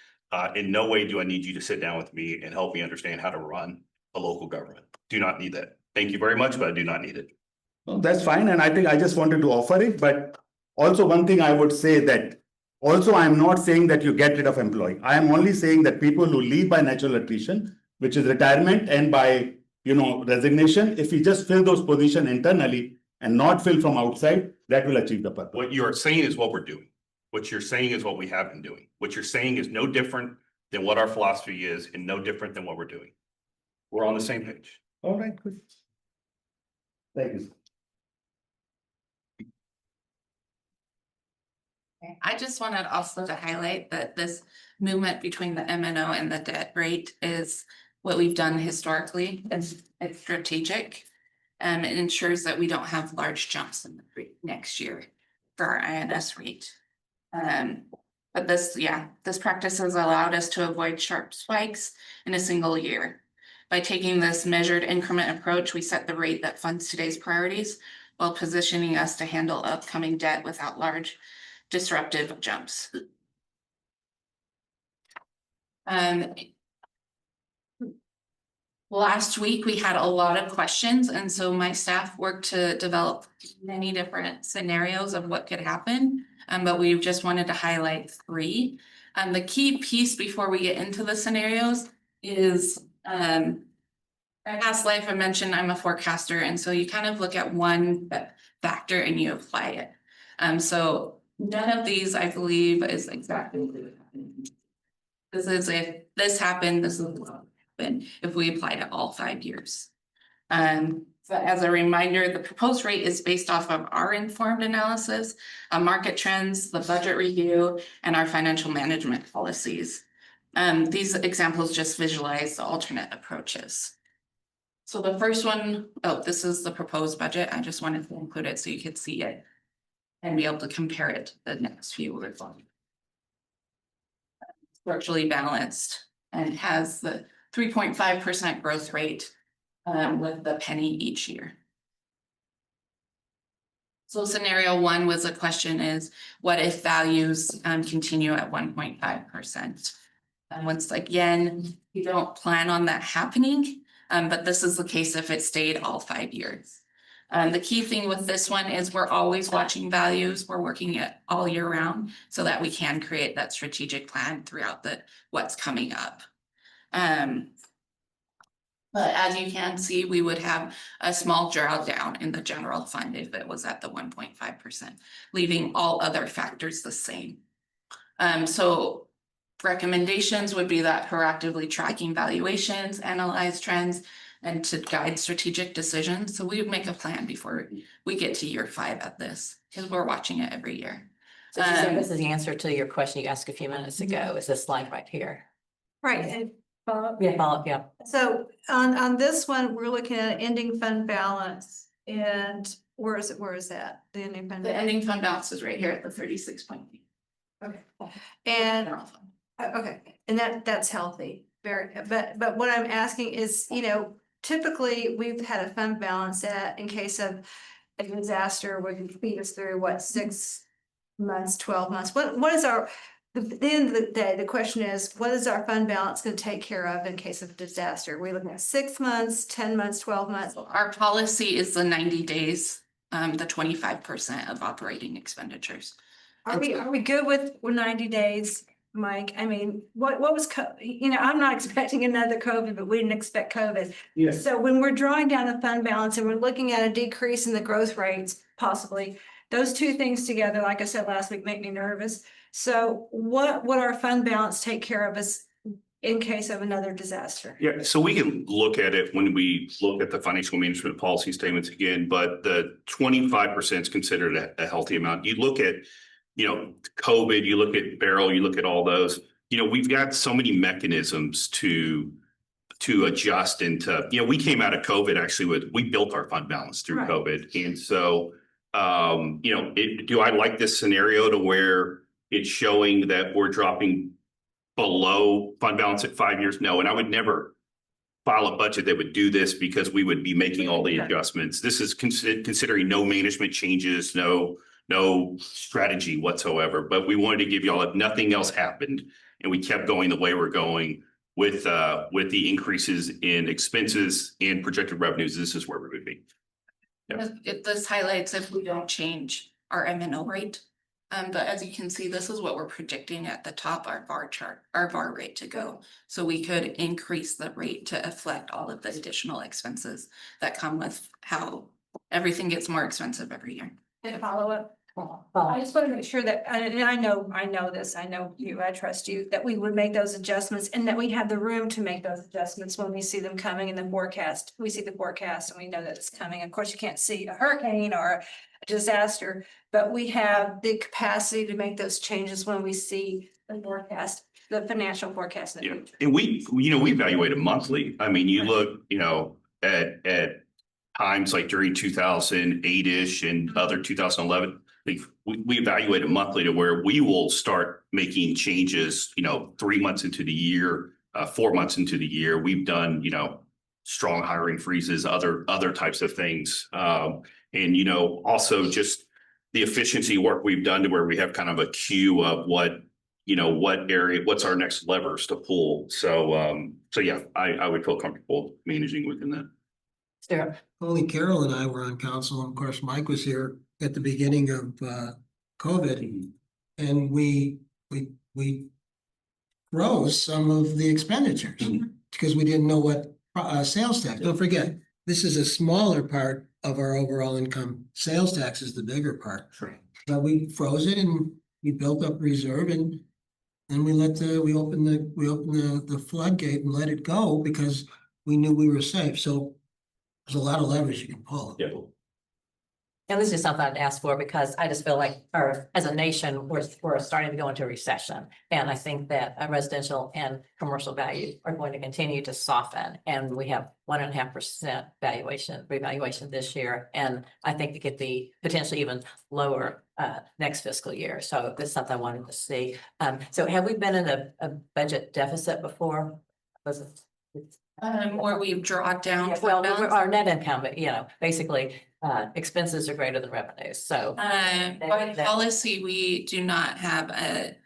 In no way do I need you to sit down with me and help me understand how to run a local government. Do not need that. Thank you very much, but I do not need it. Well, that's fine. And I think I just wanted to offer it. But also one thing I would say that also I'm not saying that you get rid of employee. I am only saying that people who leave by natural attrition, which is retirement, and by resignation, if we just fill those positions internally and not fill from outside, that will achieve the purpose. What you are saying is what we're doing. What you're saying is what we have been doing. What you're saying is no different than what our philosophy is and no different than what we're doing. We're on the same page. All right, good. Thank you. I just wanted also to highlight that this movement between the MNO and the debt rate is what we've done historically. It's strategic. It ensures that we don't have large jumps in the rate next year for our INS rate. But this practice has allowed us to avoid sharp spikes in a single year. By taking this measured increment approach, we set the rate that funds today's priorities while positioning us to handle upcoming debt without large disruptive jumps. Last week, we had a lot of questions, and so my staff worked to develop many different scenarios of what could happen, but we just wanted to highlight 3. The key piece before we get into the scenarios is in past life, I mentioned I'm a forecaster, and so you kind of look at one factor and you apply it. So none of these, I believe, is exactly what happened. This is if this happened, this is what would happen if we applied it all 5 years. So as a reminder, the proposed rate is based off of our informed analysis, market trends, the budget review, and our financial management policies. These examples just visualize the alternate approaches. So the first one, this is the proposed budget. I just wanted to include it so you could see it and be able to compare it to the next few reforms. Structurally balanced and has the 3.5% growth rate with the penny each year. So scenario 1 was a question is, what if values continue at 1.5%? And once again, you don't plan on that happening, but this is the case if it stayed all 5 years. The key thing with this one is we're always watching values. We're working it all year round so that we can create that strategic plan throughout what's coming up. But as you can see, we would have a small drawdown in the general fund if it was at the 1.5%, leaving all other factors the same. So recommendations would be that proactively tracking valuations, analyze trends, and to guide strategic decisions. So we would make a plan before we get to year 5 at this, because we're watching it every year. So she said this is the answer to your question you asked a few minutes ago, is this slide right here. Right, and Yeah, follow up, yeah. so on this one, we're looking at ending fund balance and where is that? The ending fund? The ending fund balance is right here at the 36.8. Okay. And, General fund. okay, and that's healthy, but what I'm asking is, typically we've had a fund balance that in case of a disaster would feed us through what, 6 months, 12 months, what is our, at the end of the day, the question is, what is our fund balance gonna take care of in case of a disaster? We're looking at 6 months, 10 months, 12 months. Our policy is the 90 days, the 25% of operating expenditures. Are we good with 90 days, Mike? I mean, what was, I'm not expecting another COVID, but we didn't expect COVID. Yes. So when we're drawing down the fund balance and we're looking at a decrease in the growth rates, possibly, those two things together, like I said last week, make me nervous. So what would our fund balance take care of us in case of another disaster? Yeah, so we can look at it when we look at the financial management policy statements again, but the 25% is considered a healthy amount. You look at, COVID, you look at Barrel, you look at all those, we've got so many mechanisms to adjust into, we came out of COVID actually we built our fund balance through Right. COVID. And so, do I like this scenario to where it's showing that we're dropping below fund balance at 5 years? No, and I would never file a budget that would do this because we would be making all the adjustments. This is considering no management changes, no strategy whatsoever, but we wanted to give y'all, if nothing else happened and we kept going the way we're going with the increases in expenses and projected revenues, this is where we would be. Yeah. This highlights if we don't change our M&O rate. But as you can see, this is what we're predicting at the top, our bar chart, our bar rate to go. So we could increase the rate to reflect all of the additional expenses that come with how everything gets more expensive every year. And follow up. I just want to make sure that, and I know this, I know you, I trust you, that we would make those adjustments and that we have the room to make those adjustments when we see them coming in the forecast. We see the forecast and we know that it's coming. Of course, you can't see a hurricane or a disaster, but we have the capacity to make those changes when we see the forecast, the financial forecast. Yeah, and we evaluate it monthly. I mean, you look, at times like during 2008-ish and other 2011, we evaluate it monthly to where we will start making changes, 3 months into the year, 4 months into the year. We've done, strong hiring freezes, other types of things. And, also just the efficiency work we've done to where we have kind of a queue of what area, what's our next levers to pull. So yeah, I would feel comfortable managing within that. Sarah. Only Carol and I were on council, and of course, Mike was here at the beginning of COVID. And we froze some of the expenditures because we didn't know what sales tax. Don't forget, this is a smaller part of our overall income. Sales tax is the bigger part. Sure. But we froze it and we built up reserve and we opened the floodgate and let it go because we knew we were safe. So there's a lot of leverage you can pull. Yeah. And this is something I'd ask for because I just feel like, as a nation, we're starting to go into a recession. And I think that residential and commercial value are going to continue to soften. And we have 1.5% revaluation this year. And I think it could be potentially even lower next fiscal year. So that's something I wanted to see. So have we been in a budget deficit before? Where we draw down. Yeah, well, our net income, but basically expenses are greater than revenues. So By policy, we do not have a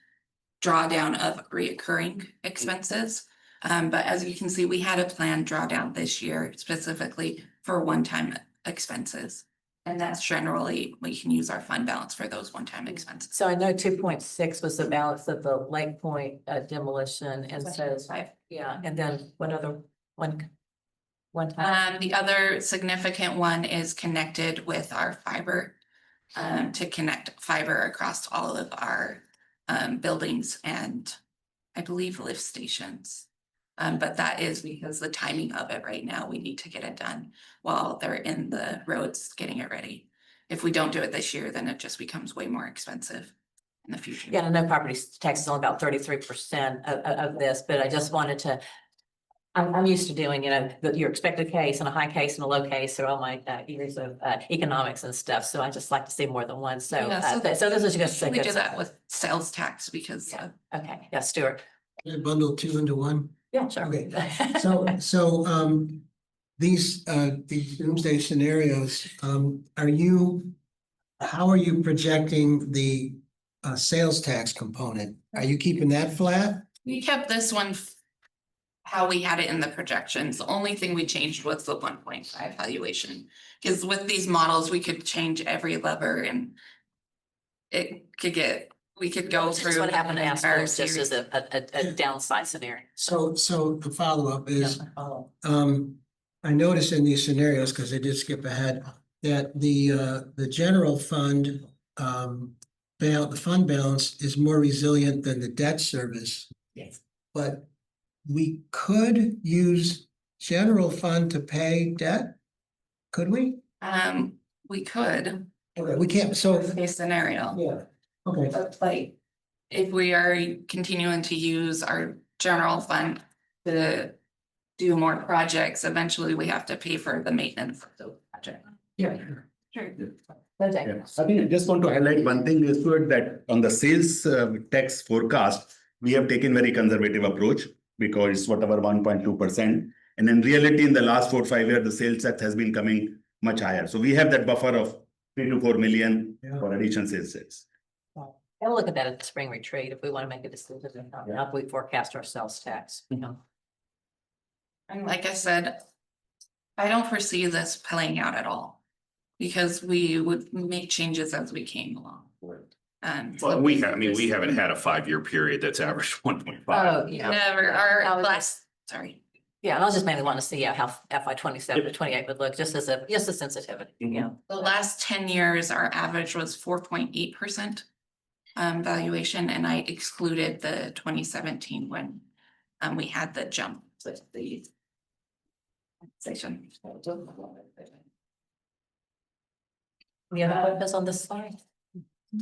drawdown of reoccurring expenses. But as you can see, we had a planned drawdown this year specifically for one-time expenses. And that's generally, we can use our fund balance for those one-time expenses. So I know 2.6 was the balance of the Lake Point demolition and says, yeah, and then what other one time? The other significant one is connected with our fiber, to connect fiber across all of our buildings and I believe, lift stations. But that is because the timing of it right now, we need to get it done while they're in the roads getting it ready. If we don't do it this year, then it just becomes way more expensive in the future. Yeah, I know property tax is only about 33% of this, but I just wanted to. I'm used to doing, your expected case and a high case and a low case through all my years of economics and stuff. So I just like to see more than one. So, Yeah, so this is just. We do that with sales tax because Okay, yeah, Stuart. Bundle two into one. Yeah, sure. Okay, so these doomsday scenarios, how are you projecting the sales tax component? Are you keeping that flat? we kept this one how we had it in the projections. The only thing we changed was the 1.5 valuation. Because with these models, we could change every lever and we could go through. That's what happened to an us, entire just as series. a downside scenario. So the follow-up is, Yeah. I noticed in these scenarios, because I did skip ahead, that the general fund, the fund balance is more resilient than the debt service. Yes. But we could use general fund to pay debt? Could we? We could, Okay, we can't, so, worst case scenario. yeah, okay. But like, if we are continuing to use our general fund to do more projects, eventually we have to pay for the maintenance of the project. Yeah. Sure. Okay. I think I just want to highlight one thing is to it that on the sales tax forecast, we have taken very conservative approach because it's whatever 1.2%. And in reality, in the last 4 or 5 years, the sales tax has been coming much higher. So we have that buffer of 3 to 4 million for additional sales tax. I'll look at that at the spring retreat if we want to make a decision on how we forecast our sales tax, And like I said, I don't foresee this playing out at all. Because we would make changes as we came along. But we haven't had a 5-year period that's averaged 1.5. Oh, yeah. Never, our sorry. Yeah, and I was just mainly wanting to see how FY 27 to 28 would look, just as a sensitivity, The last 10 years, our average was 4.8% valuation, and I excluded the 2017 when we had the jump with the section. The other focus on this slide?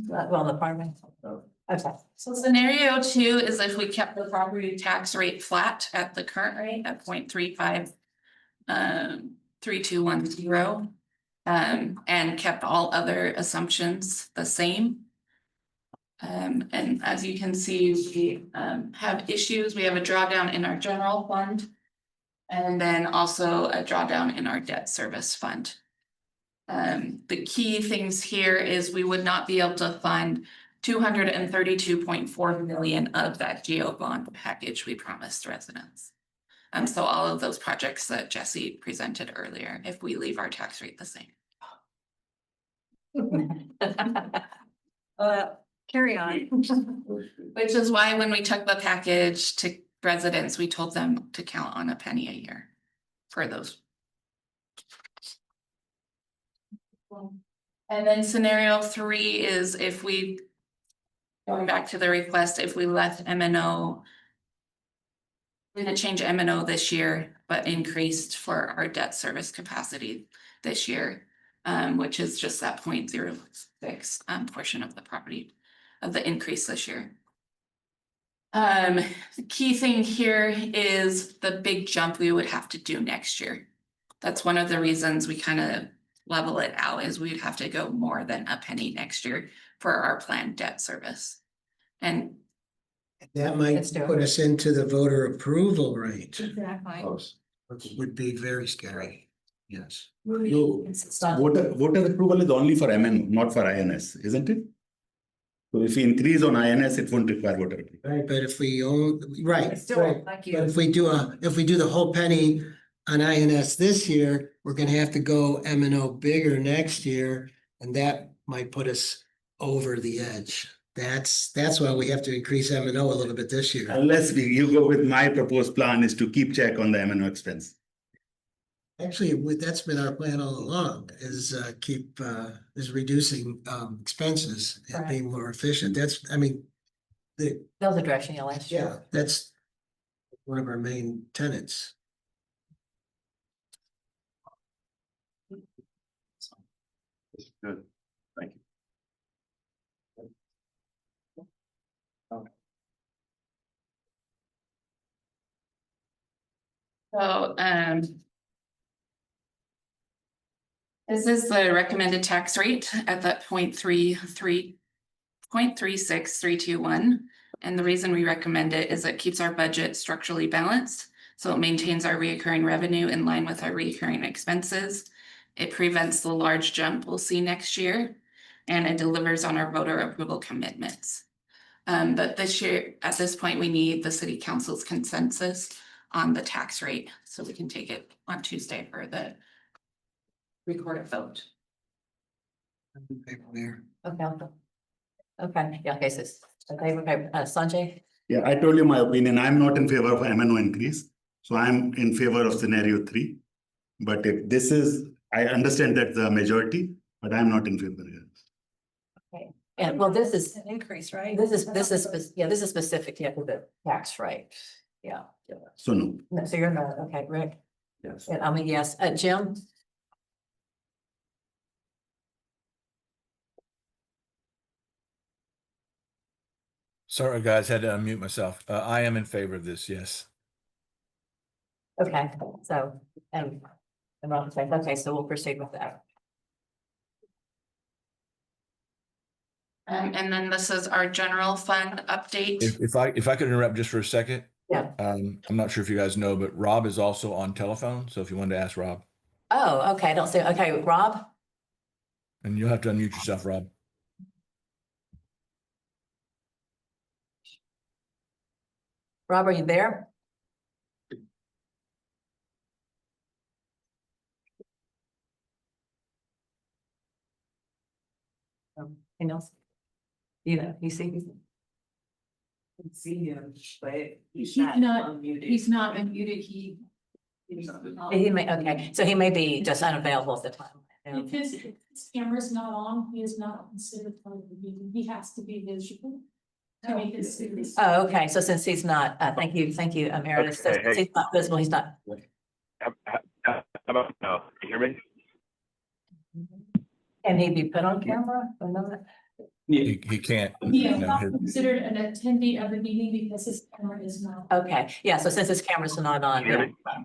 Well, the apartment. Okay. So scenario 2 is if we kept the property tax rate flat at the current rate at 0.35 3210 and kept all other assumptions the same. And as you can see, we have issues. We have a drawdown in our general fund and then also a drawdown in our debt service fund. The key things here is we would not be able to fund 232.4 million of that GO bond package we promised residents. So all of those projects that Jesse presented earlier, if we leave our tax rate the same. Carry on. Which is why when we took the package to residents, we told them to count on a penny a year for those. And then scenario 3 is if we, going back to the request, if we left M&O, we didn't change M&O this year, but increased for our debt service capacity this year, which is just that 0.06 portion of the property of the increase this year. The key thing here is the big jump we would have to do next year. That's one of the reasons we kind of level it out is we'd have to go more than a penny next year for our planned debt service. And That might Let's do it. put us into the voter approval rate, Exactly. which would be very scary. Yes. Voter approval is only for MN, not for INS, isn't it? So if we increase on INS, it won't require voter approval. Right, but if we own, right, Let's do right. it. Thank But you. if we do the whole penny on INS this year, we're gonna have to go M&O bigger next year, and that might put us over the edge. That's why we have to increase M&O a little bit this year. Unless you go with my proposed plan is to keep check on the MNO expense. Actually, that's been our plan all along, is reducing expenses and being more efficient. the, That was the direction, last year. yeah, that's one of our main tenants. Good, thank you. So, this is the recommended tax rate at that 0.36321. And the reason we recommend it is it keeps our budget structurally balanced. So it maintains our recurring revenue in line with our recurring expenses. It prevents the large jump we'll see next year. And it delivers on our voter approval commitments. But this year, at this point, we need the city council's consensus on the tax rate, so we can take it on Tuesday for the recorded vote. Mayor. Okay. Okay, yeah, okay, so, okay, Sanjay? Yeah, I told you my opinion. I'm not in favor of MNO increase. So I'm in favor of scenario 3. But if this is, I understand that the majority, but I'm not in favor here. Okay, and well, this is, An increase, right? this is specific to the tax rate. Yeah. So no. No, so you're not, okay, Rick, Yes. and I mean, yes, Jim? Sorry, guys, had to unmute myself. I am in favor of this, yes. Okay, so, and Ron said, okay, so we'll proceed with that. And then this is our general fund update. If I could interrupt just for a second. Yeah. I'm not sure if you guys know, but Rob is also on telephone. So if you wanted to ask Rob, Oh, okay, I don't see, okay, Rob? and you'll have to unmute yourself, Rob. Rob, are you there? Anything else? You know, you see? See him, but He's not unmuted. He's not unmuted, he. He may, okay, so he may be just unavailable at the time. If his camera's not on, he is not considered part of the meeting. He has to be visible to make his students. Oh, okay, so since he's not, thank you, Emeritus, so Okay, since he's not visible, he's not. How about now? Can you hear me? Can he be put on camera or not? He can't. He is no, not his- considered an attendee of the meeting because his camera is not. Okay, yeah, so since his camera's not on, Can you hear yeah.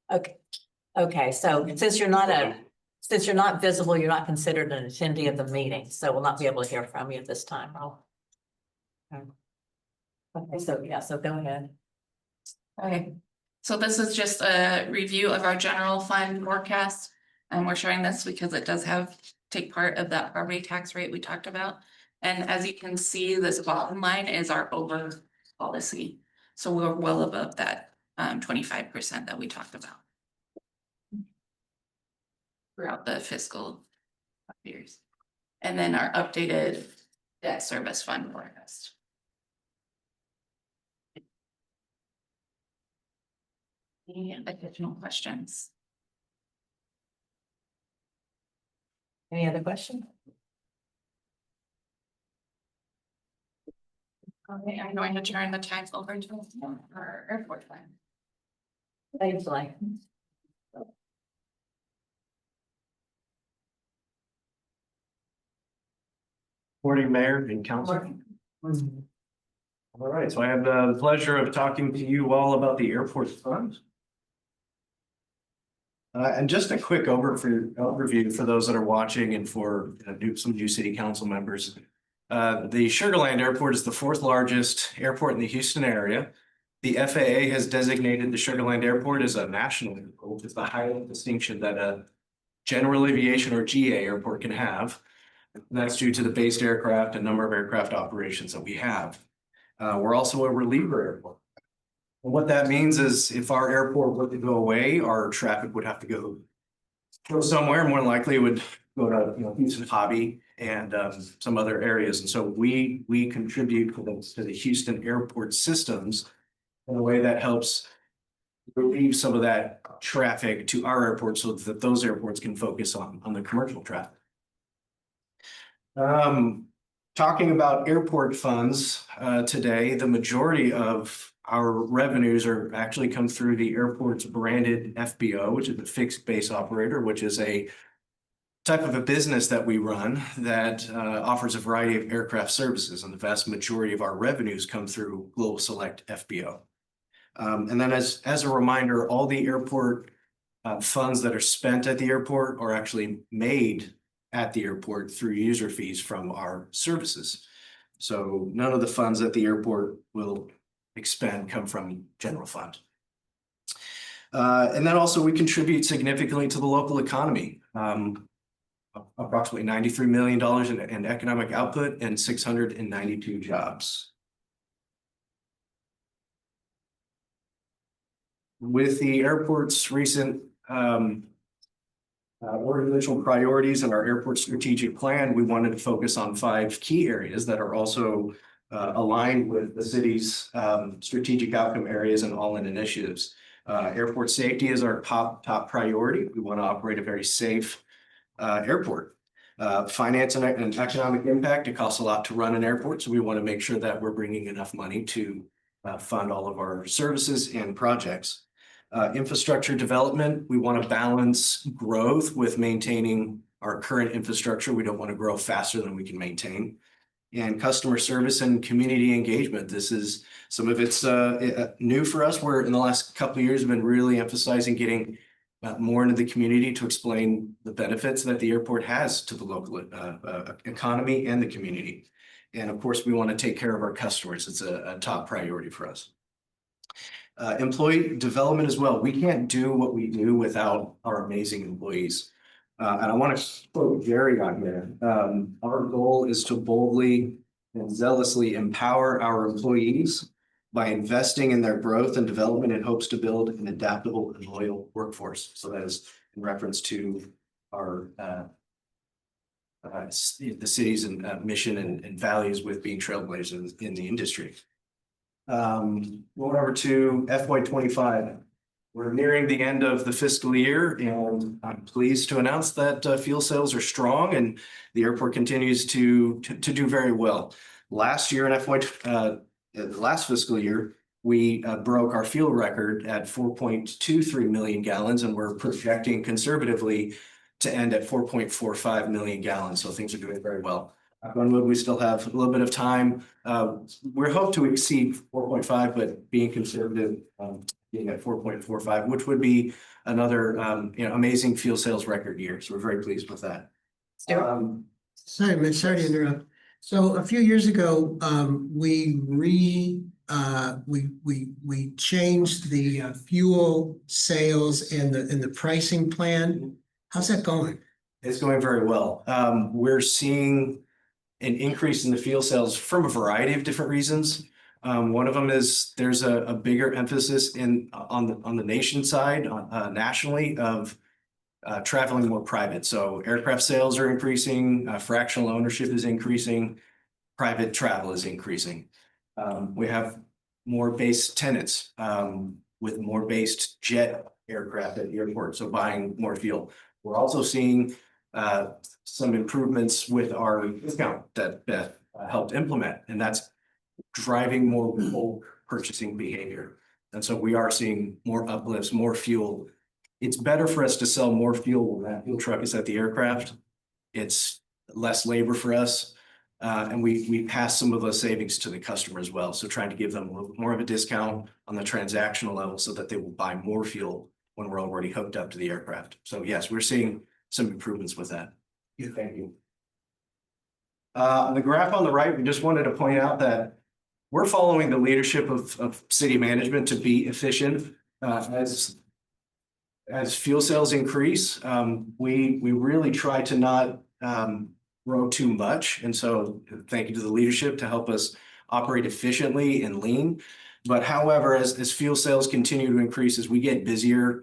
Okay, okay, so since you're not visible, you're not considered an attendee of the meeting, so we'll not be able to hear from you at this time. Okay, so yeah, so go ahead. Okay, so this is just a review of our general fund forecast. And we're showing this because it does take part of that property tax rate we talked about. And as you can see, this bottom line is our over policy. So we're well above that 25% that we talked about throughout the fiscal years. And then our updated debt service fund forecast. Any additional questions? Any other questions? Okay, I'm going to turn the time over to our airport plan. Thanks, Blake. Morning, Mayor and Council. All right, so I have the pleasure of talking to you all about the airport fund. And just a quick overview for those that are watching and for some new city council members. The Sugar Land Airport is the 4th largest airport in the Houston area. The FAA has designated the Sugar Land Airport as a national airport. It's the highest distinction that a general aviation or GA airport can have. And that's due to the based aircraft and number of aircraft operations that we have. We're also a reliever airport. And what that means is if our airport were to go away, our traffic would have to go somewhere. More than likely it would go to Houston Hobby and some other areas. And so we contribute to the Houston airport systems in a way that helps relieve some of that traffic to our airport so that those airports can focus on the commercial traffic. talking about airport funds, today, the majority of our revenues are actually come through the airport's branded FBO, which is a fixed base operator, which is a type of a business that we run that offers a variety of aircraft services, and the vast majority of our revenues come through Global Select FBO. And then as a reminder, all the airport funds that are spent at the airport are actually made at the airport through user fees from our services. So none of the funds that the airport will expend come from general fund. And then also we contribute significantly to the local economy. Approximately $93 million in economic output and 692 jobs. With the airport's recent organizational priorities and our airport strategic plan, we wanted to focus on 5 key areas that are also aligned with the city's strategic outcome areas and all-in initiatives. Airport safety is our top priority. We want to operate a very safe airport. Finance and economic impact, it costs a lot to run an airport, so we want to make sure that we're bringing enough money to fund all of our services and projects. Infrastructure development, we want to balance growth with maintaining our current infrastructure. We don't want to grow faster than we can maintain. And customer service and community engagement. This is some of it's new for us. We're in the last couple of years have been really emphasizing getting more into the community to explain the benefits that the airport has to the local economy and the community. And of course, we want to take care of our customers. It's a top priority for us. Employee development as well. We can't do what we do without our amazing employees. And I want to quote Jerry on here. Our goal is to boldly and zealously empower our employees by investing in their growth and development in hopes to build an adaptable and loyal workforce. So that is in reference to our the city's mission and values with being trailblazers in the industry. Going over to FY25. We're nearing the end of the fiscal year, and I'm pleased to announce that fuel sales are strong and the airport continues to do very well. Last year in last fiscal year, we broke our fuel record at 4.23 million gallons, and we're projecting conservatively to end at 4.45 million gallons. So things are doing very well. On wood, we still have a little bit of time. We hope to exceed 4.5, but being conservative, being at 4.45, which would be another amazing fuel sales record year. So we're very pleased with that. Sorry to interrupt. So a few years ago, we changed the fuel sales and the pricing plan. How's that going? It's going very well. We're seeing an increase in the fuel sales from a variety of different reasons. One of them is there's a bigger emphasis on the nation side, nationally, of traveling more private. So aircraft sales are increasing, fractional ownership is increasing, private travel is increasing. We have more base tenants with more based jet aircraft at the airport, so buying more fuel. We're also seeing some improvements with our discount that Beth helped implement, and that's driving more bulk purchasing behavior. And so we are seeing more uplifts, more fuel. It's better for us to sell more fuel when that fuel truck is at the aircraft. It's less labor for us, and we pass some of those savings to the customer as well. So trying to give them a little more of a discount on the transactional level so that they will buy more fuel when we're already hooked up to the aircraft. So yes, we're seeing some improvements with that. Yeah, thank you. On the graph on the right, we just wanted to point out that we're following the leadership of city management to be efficient. As fuel sales increase, we really try to not grow too much. And so thank you to the leadership to help us operate efficiently and lean. But however, as fuel sales continue to increase, as we get busier,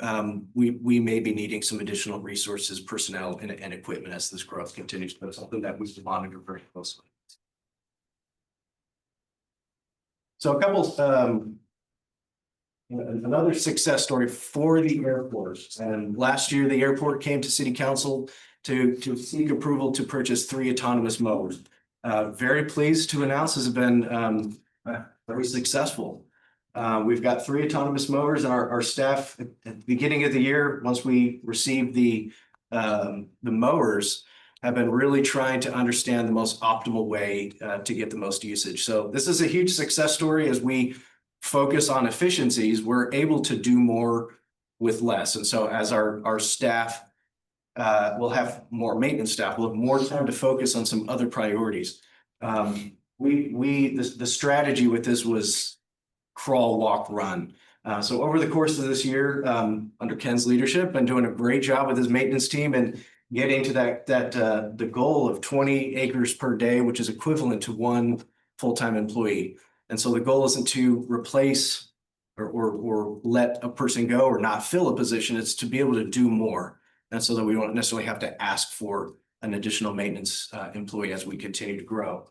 we may be needing some additional resources, personnel, and equipment as this growth continues. But it's something that we monitor very closely. So a couple, another success story for the airport. And last year, the airport came to City Council to seek approval to purchase 3 autonomous mowers. Very pleased to announce has been very successful. We've got 3 autonomous mowers, and our staff at the beginning of the year, once we received the mowers, have been really trying to understand the most optimal way to get the most usage. So this is a huge success story. As we focus on efficiencies, we're able to do more with less. And so as our staff will have more maintenance staff, we'll have more time to focus on some other priorities. The strategy with this was crawl, walk, run. So over the course of this year, under Ken's leadership, been doing a great job with his maintenance team and getting to the goal of 20 acres per day, which is equivalent to 1 full-time employee. And so the goal isn't to replace or let a person go or not fill a position. It's to be able to do more. And so that we don't necessarily have to ask for an additional maintenance employee as we continue to grow.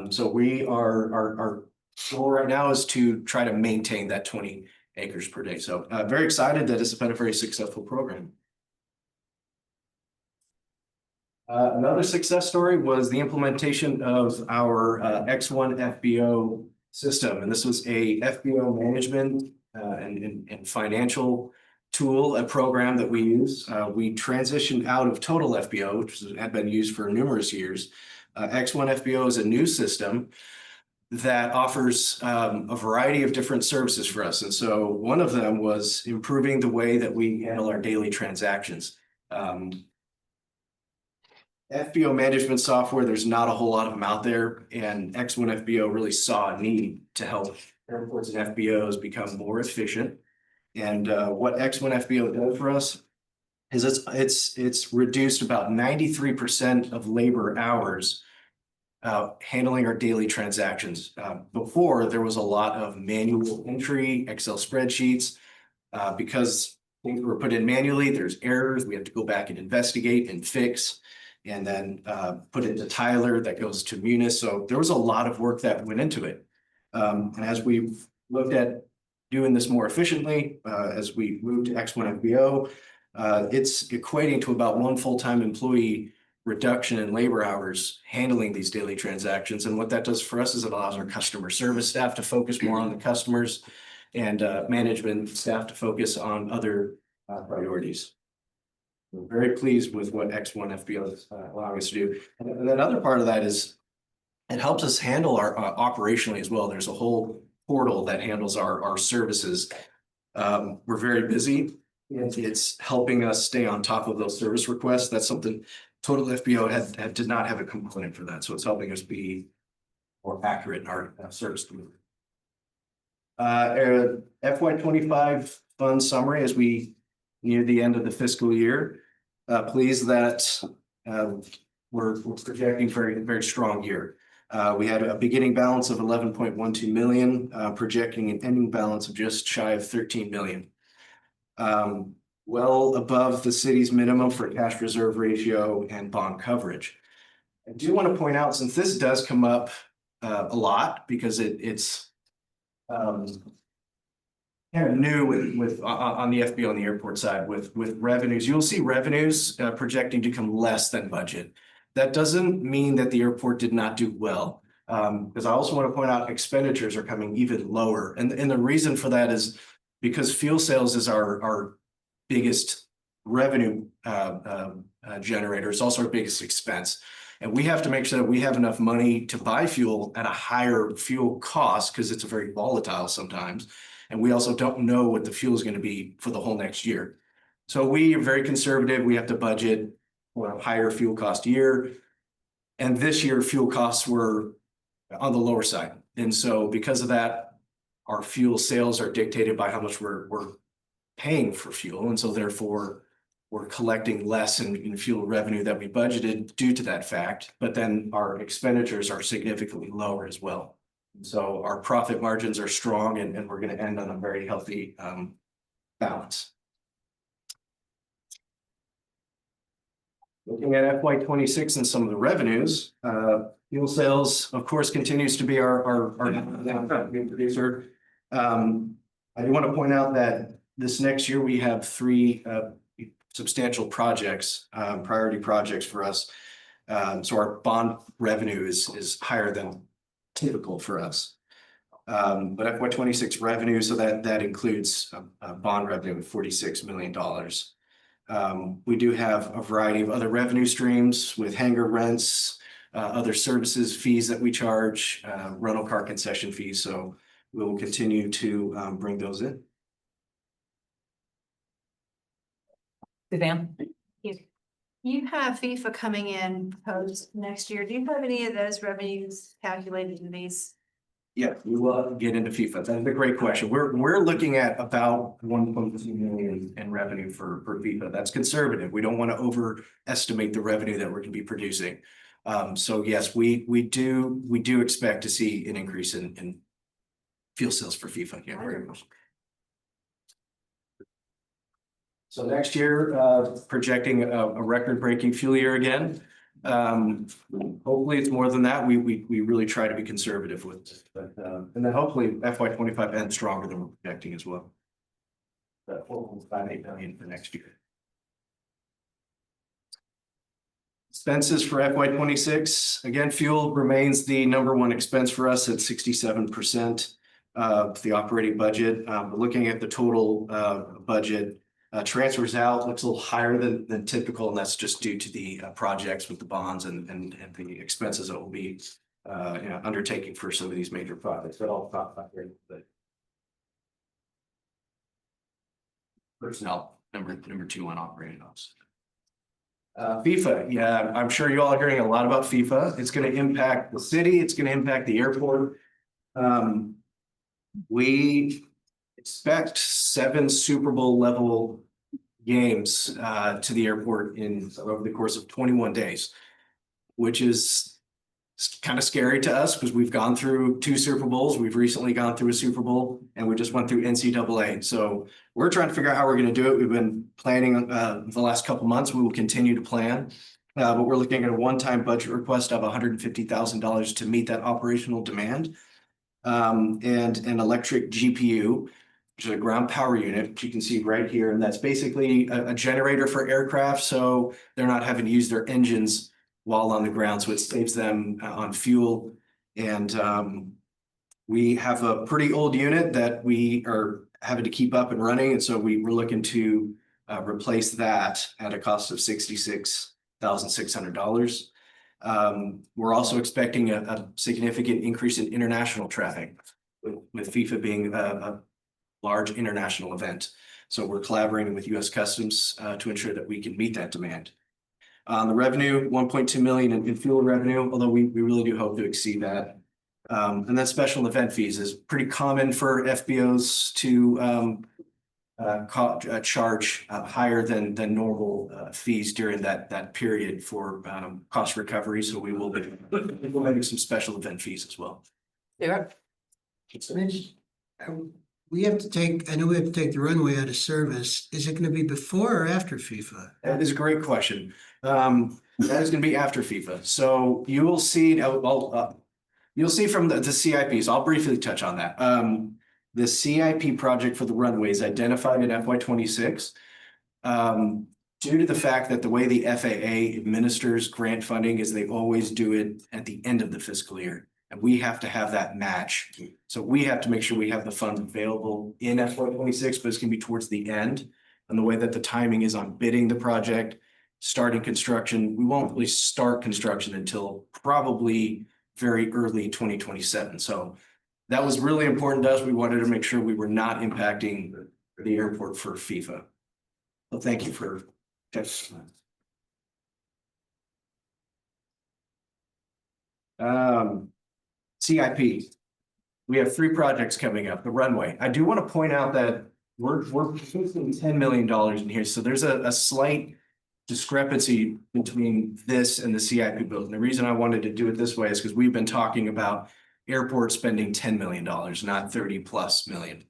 So our goal right now is to try to maintain that 20 acres per day. So very excited that it's been a very successful program. Another success story was the implementation of our X1 FBO system. And this was a FBO management and financial tool, a program that we use. We transitioned out of total FBO, which had been used for numerous years. X1 FBO is a new system that offers a variety of different services for us. And so one of them was improving the way that we handle our daily transactions. FBO management software, there's not a whole lot of them out there, and X1 FBO really saw a need to help airports and FBOs become more efficient. And what X1 FBO does for us is it's reduced about 93% of labor hours handling our daily transactions. Before, there was a lot of manual entry, Excel spreadsheets. Because things were put in manually, there's errors. We have to go back and investigate and fix, and then put it to Tyler, that goes to Munis. So there was a lot of work that went into it. And as we've looked at doing this more efficiently, as we moved to X1 FBO, it's equating to about 1 full-time employee reduction in labor hours handling these daily transactions. And what that does for us is it allows our customer service staff to focus more on the customers, and management staff to focus on other priorities. We're very pleased with what X1 FBO is allowing us to do. And another part of that is it helps us handle our operationally as well. There's a whole portal that handles our services. We're very busy, and it's helping us stay on top of those service requests. That's something Total FBO did not have a component for that. So it's helping us be more accurate in our service delivery. FY25 fund summary as we near the end of the fiscal year. Pleased that we're projecting very strong year. We had a beginning balance of 11.12 million, projecting an ending balance of just shy of 13 million. Well above the city's minimum for cash reserve ratio and bond coverage. I do want to point out, since this does come up a lot, because it's kind of new on the FBO on the airport side with revenues. You'll see revenues projecting to come less than budget. That doesn't mean that the airport did not do well, because I also want to point out expenditures are coming even lower. And the reason for that is because fuel sales is our biggest revenue generator. It's also our biggest expense. And we have to make sure that we have enough money to buy fuel at a higher fuel cost, because it's very volatile sometimes. And we also don't know what the fuel is going to be for the whole next year. So we are very conservative. We have to budget for a higher fuel cost year. And this year, fuel costs were on the lower side. And so because of that, our fuel sales are dictated by how much we're paying for fuel. And so therefore, we're collecting less in fuel revenue that we budgeted due to that fact. But then our expenditures are significantly lower as well. So our profit margins are strong, and we're going to end on a very healthy balance. Looking at FY26 and some of the revenues, fuel sales, of course, continues to be our main producer. I do want to point out that this next year we have 3 substantial projects, priority projects for us. So our bond revenue is higher than typical for us. But FY 26 revenue, so that includes a bond revenue of $46 million. We do have a variety of other revenue streams with hangar rents, other services, fees that we charge, rental car concession fees. So we will continue to bring those in. Suzanne? You have FIFA coming in proposed next year. Do you have any of those revenues calculated in these? Yeah, we will get into FIFA. That's a great question. We're looking at about 1.2 million in revenue for FIFA. That's conservative. We don't want to overestimate the revenue that we're going to be producing. So yes, we do expect to see an increase in fuel sales for FIFA. Yeah, very much. So next year, projecting a record-breaking fuel year again. Hopefully it's more than that. We really try to be conservative with this, but and then hopefully FY 25 ends stronger than we're projecting as well. 4.58 million for next year. Expenses for FY 26. Again, fuel remains the #1 expense for us at 67% of the operating budget. But looking at the total budget, transfers out looks a little higher than typical, and that's just due to the projects with the bonds and the expenses that will be undertaking for some of these major projects. But I'll talk about here. But personnel number 2 on operating ops. FIFA, yeah, I'm sure you all are hearing a lot about FIFA. It's going to impact the city. It's going to impact the airport. We expect 7 Super Bowl level games to the airport over the course of 21 days, which is kind of scary to us because we've gone through 2 Super Bowls. We've recently gone through a Super Bowl and we just went through NCAA. So we're trying to figure out how we're going to do it. We've been planning the last couple months. We will continue to plan, but we're looking at a one-time budget request of $150,000 to meet that operational demand. And an electric GPU, which is a ground power unit, which you can see right here. And that's basically a generator for aircraft. So they're not having to use their engines while on the ground. So it saves them on fuel. And we have a pretty old unit that we are having to keep up and running. And so we're looking to replace that at a cost of $66,600. We're also expecting a significant increase in international traffic with FIFA being a large international event. So we're collaborating with US Customs to ensure that we can meet that demand. The revenue, 1.2 million in fuel revenue, although we really do hope to exceed that. And then special event fees is pretty common for FBOs to charge higher than normal fees during that period for cost recovery. So we will be implementing some special event fees as well. Yeah. We have to take, I know we have to take the runway out of service. Is it going to be before or after FIFA? That is a great question. That is going to be after FIFA. So you will see, you'll see from the CIPs, I'll briefly touch on that. The CIP project for the runways identified in FY 26, due to the fact that the way the FAA administers grant funding is they always do it at the end of the fiscal year. And we have to have that match. So we have to make sure we have the funds available in FY 26, but it's going to be towards the end. And the way that the timing is on bidding the project, starting construction, we won't really start construction until probably very early 2027. So that was really important to us. We wanted to make sure we were not impacting the airport for FIFA. Well, thank you for that. CIP. We have 3 projects coming up. The runway. I do want to point out that we're putting $10 million in here. So there's a slight discrepancy between this and the CIP bill. And the reason I wanted to do it this way is because we've been talking about airports spending $10 million, not 30+ million.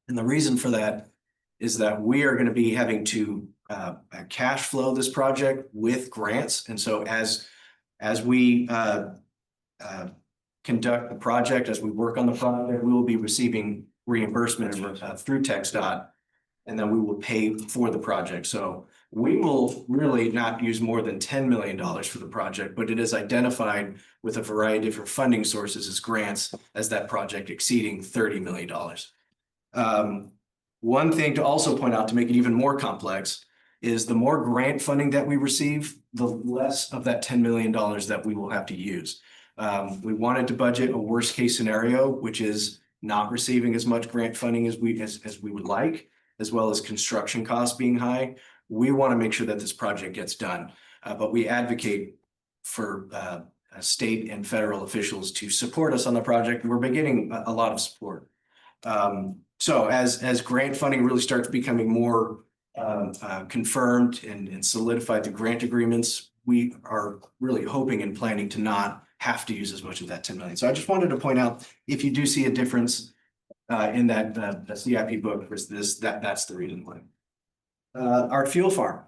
And the reason for that is that we are going to be having to cash flow this project with grants. And so as we conduct the project, as we work on the project, we will be receiving reimbursements through TxDOT, and then we will pay for the project. So We will really not use more than $10 million for the project, but it is identified with a variety of different funding sources as grants as that project exceeding $30 million. One thing to also point out to make it even more complex is the more grant funding that we receive, the less of that $10 million that we will have to use. We wanted to budget a worst case scenario, which is not receiving as much grant funding as we would like, as well as construction costs being high. We want to make sure that this project gets done, but we advocate for state and federal officials to support us on the project. We're beginning a lot of support. So as grant funding really starts becoming more confirmed and solidified through grant agreements, we are really hoping and planning to not have to use as much of that 10 million. So I just wanted to point out, if you do see a difference in that the CIP book versus this, that's the reason why. Our fuel farm.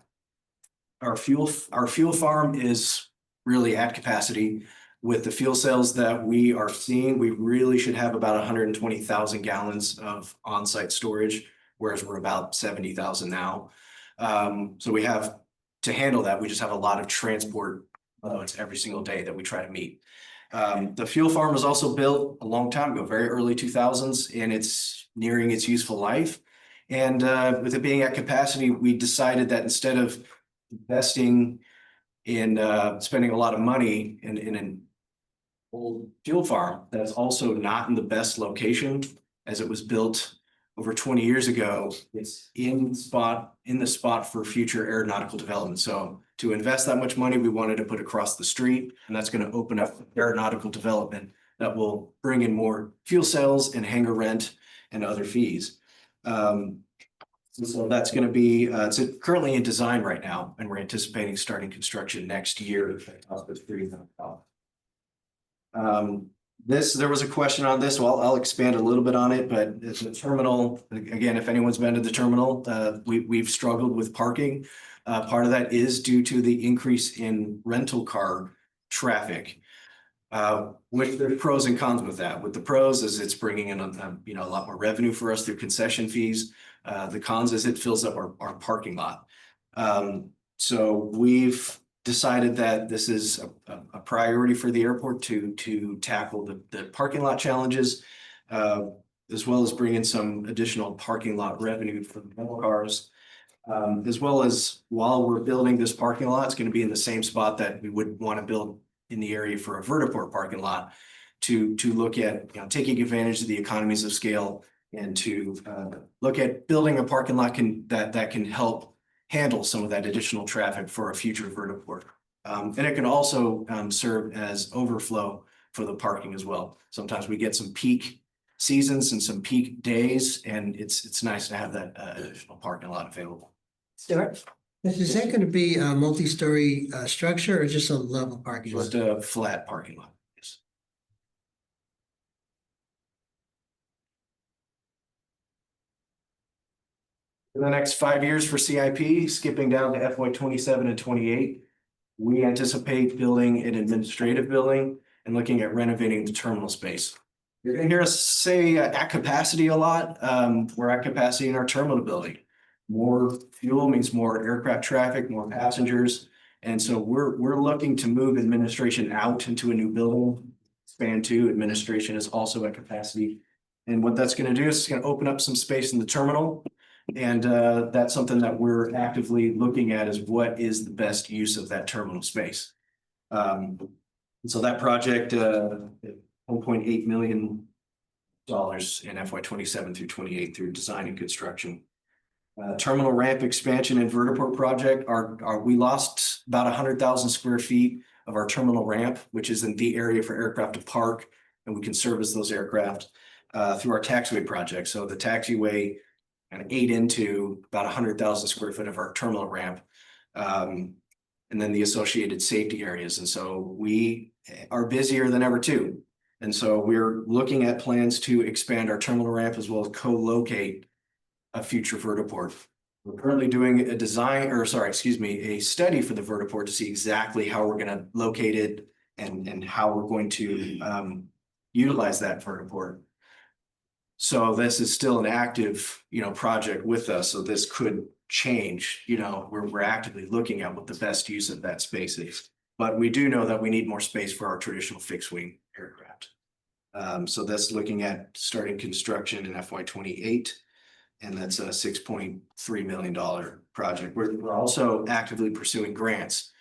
Our fuel farm is really at capacity. With the fuel cells that we are seeing, we really should have about 120,000 gallons of on-site storage, whereas we're about 70,000 now. So we have to handle that. We just have a lot of transport loads every single day that we try to meet. The fuel farm was also built a long time ago, very early 2000s, and it's nearing its useful life. And with it being at capacity, we decided that instead of investing in spending a lot of money in an old fuel farm that's also not in the best location, as it was built over 20 years ago, it's in the spot for future aeronautical development. So to invest that much money, we wanted to put across the street, and that's going to open up aeronautical development that will bring in more fuel cells and hangar rent and other fees. So that's going to be, it's currently in design right now, and we're anticipating starting construction next year. There was a question on this, well, I'll expand a little bit on it, but it's a terminal. Again, if anyone's been to the terminal, we've struggled with parking. Part of that is due to the increase in rental car traffic. Which there's pros and cons with that. With the pros is it's bringing in a lot more revenue for us through concession fees. The cons is it fills up our parking lot. So we've decided that this is a priority for the airport to tackle the parking lot challenges, as well as bring in some additional parking lot revenue for the rental cars. As well as while we're building this parking lot, it's going to be in the same spot that we would want to build in the area for a vertiport parking lot to look at taking advantage of the economies of scale and to look at building a parking lot that can help handle some of that additional traffic for a future vertiport. And it can also serve as overflow for the parking as well. Sometimes we get some peak seasons and some peak days, and it's nice to have that additional parking lot available. Stuart? Is that going to be a multi-story structure or just a level parking lot? Just a flat parking lot. Yes. In the next 5 years for CIP, skipping down to FY 27 and 28, we anticipate building an administrative building and looking at renovating the terminal space. You're going to hear us say at capacity a lot. We're at capacity in our terminal building. More fuel means more aircraft traffic, more passengers. And so we're looking to move administration out into a new building. Span 2 administration is also at capacity. And what that's going to do is it's going to open up some space in the terminal. And that's something that we're actively looking at, is what is the best use of that terminal space. So that project, $1.8 million in FY 27 through 28 through design and construction. Terminal ramp expansion and vertiport project we lost about 100,000 square feet of our terminal ramp, which is in the area for aircraft to park, and we can service those aircraft through our taxiway project. So the taxiway kind of ate into about 100,000 square foot of our terminal ramp, and then the associated safety areas. And so we are busier than ever too. And so we're looking at plans to expand our terminal ramp as well as co-locate a future vertiport. We're currently doing a study for the vertiport to see exactly how we're going to locate it and how we're going to utilize that vertiport. So this is still an active, project with us. So this could change, we're actively looking at what the best use of that space is. But we do know that we need more space for our traditional fixed wing aircraft. So that's looking at starting construction in FY 28. And that's a $6.3 million project. We're also actively pursuing grants.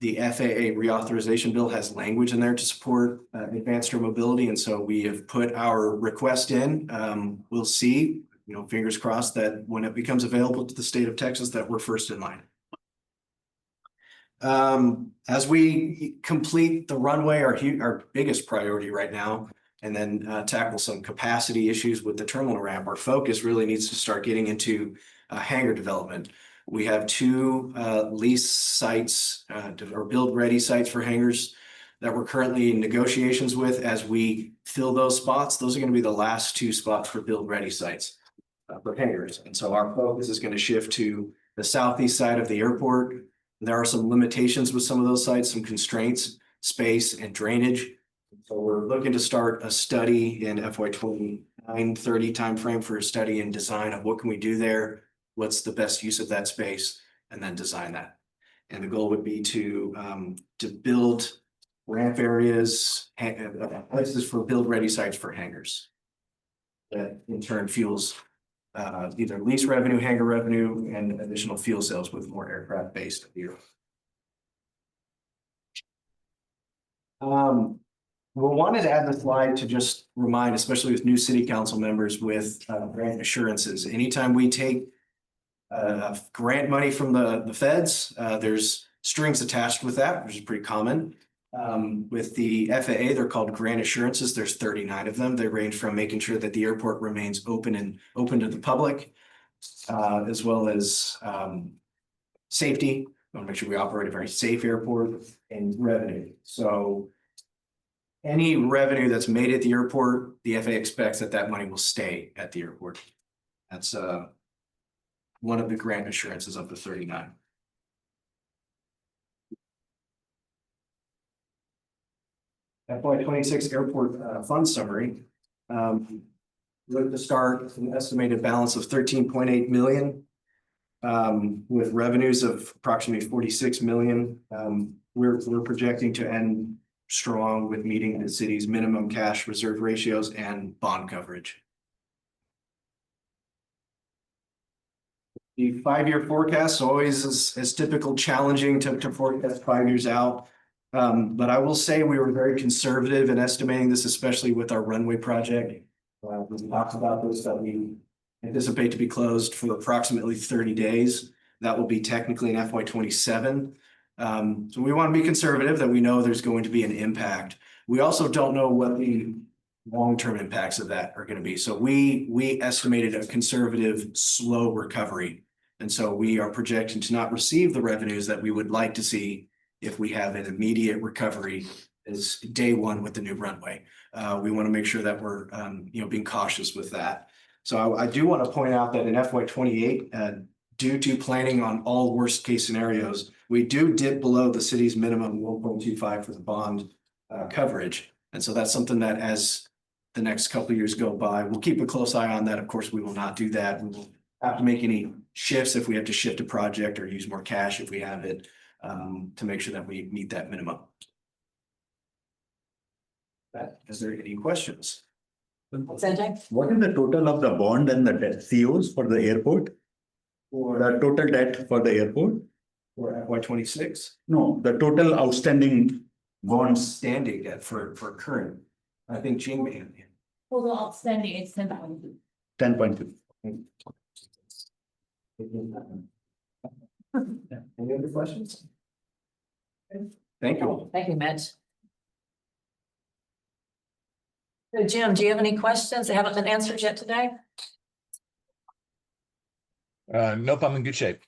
The FAA reauthorization bill has language in there to support advanced air mobility. And so we have put our request in. We'll see, fingers crossed that when it becomes available to the state of Texas, that we're first in line. As we complete the runway, our biggest priority right now, and then tackle some capacity issues with the terminal ramp, our focus really needs to start getting into hangar development. We have 2 lease sites or build-ready sites for hangars that we're currently in negotiations with. As we fill those spots, those are going to be the last 2 spots for build-ready sites for hangars. And so our focus is going to shift to the southeast side of the airport. There are some limitations with some of those sites, some constraints, space and drainage. So we're looking to start a study in FY 29-30 timeframe for a study and design of what can we do there, what's the best use of that space, and then design that. And the goal would be to build ramp areas, places for build-ready sites for hangars. That in turn fuels either lease revenue, hangar revenue, and additional fuel sales with more aircraft based here. We wanted to add the slide to just remind, especially with new city council members, with grant assurances. Anytime we take grant money from the feds, there's strings attached with that, which is pretty common. With the FAA, they're called grant assurances. There's 39 of them. They range from making sure that the airport remains open to the public, as well as safety. We want to make sure we operate a very safe airport, and revenue. So any revenue that's made at the airport, the FAA expects that money will stay at the airport. That's one of the grant assurances of the 39. FY 26 airport fund summary. Look to start an estimated balance of 13.8 million. With revenues of approximately 46 million. We're projecting to end strong with meeting the city's minimum cash reserve ratios and bond coverage. The 5-year forecast always is typical challenging to forecast 5 years out. But I will say we were very conservative in estimating this, especially with our runway project. We talked about this, that we anticipate to be closed for approximately 30 days. That will be technically in FY 27. So we want to be conservative, that we know there's going to be an impact. We also don't know what the long-term impacts of that are going to be. So we estimated a conservative, slow recovery. And so we are projecting to not receive the revenues that we would like to see if we have an immediate recovery as day one with the new runway. We want to make sure that we're being cautious with that. So I do want to point out that in FY 28, due to planning on all worst case scenarios, we do dip below the city's minimum 1.25 for the bond coverage. And so that's something that as the next couple of years go by, we'll keep a close eye on that. Of course, we will not do that. We will have to make any shifts if we have to shift a project or use more cash if we have it, to make sure that we meet that minimum. Is there any questions? Sanjay? What is the total of the bond and the debt COs for the airport? For The total debt for the airport? for FY 26, No, the total outstanding bonds. standing debt for current. I think Gene may have. Total outstanding is 10,000. 10.2. Any other questions? Thank you. Thank you, Mitch. So Jim, do you have any questions that haven't been answered yet today? Nope, I'm in good shape.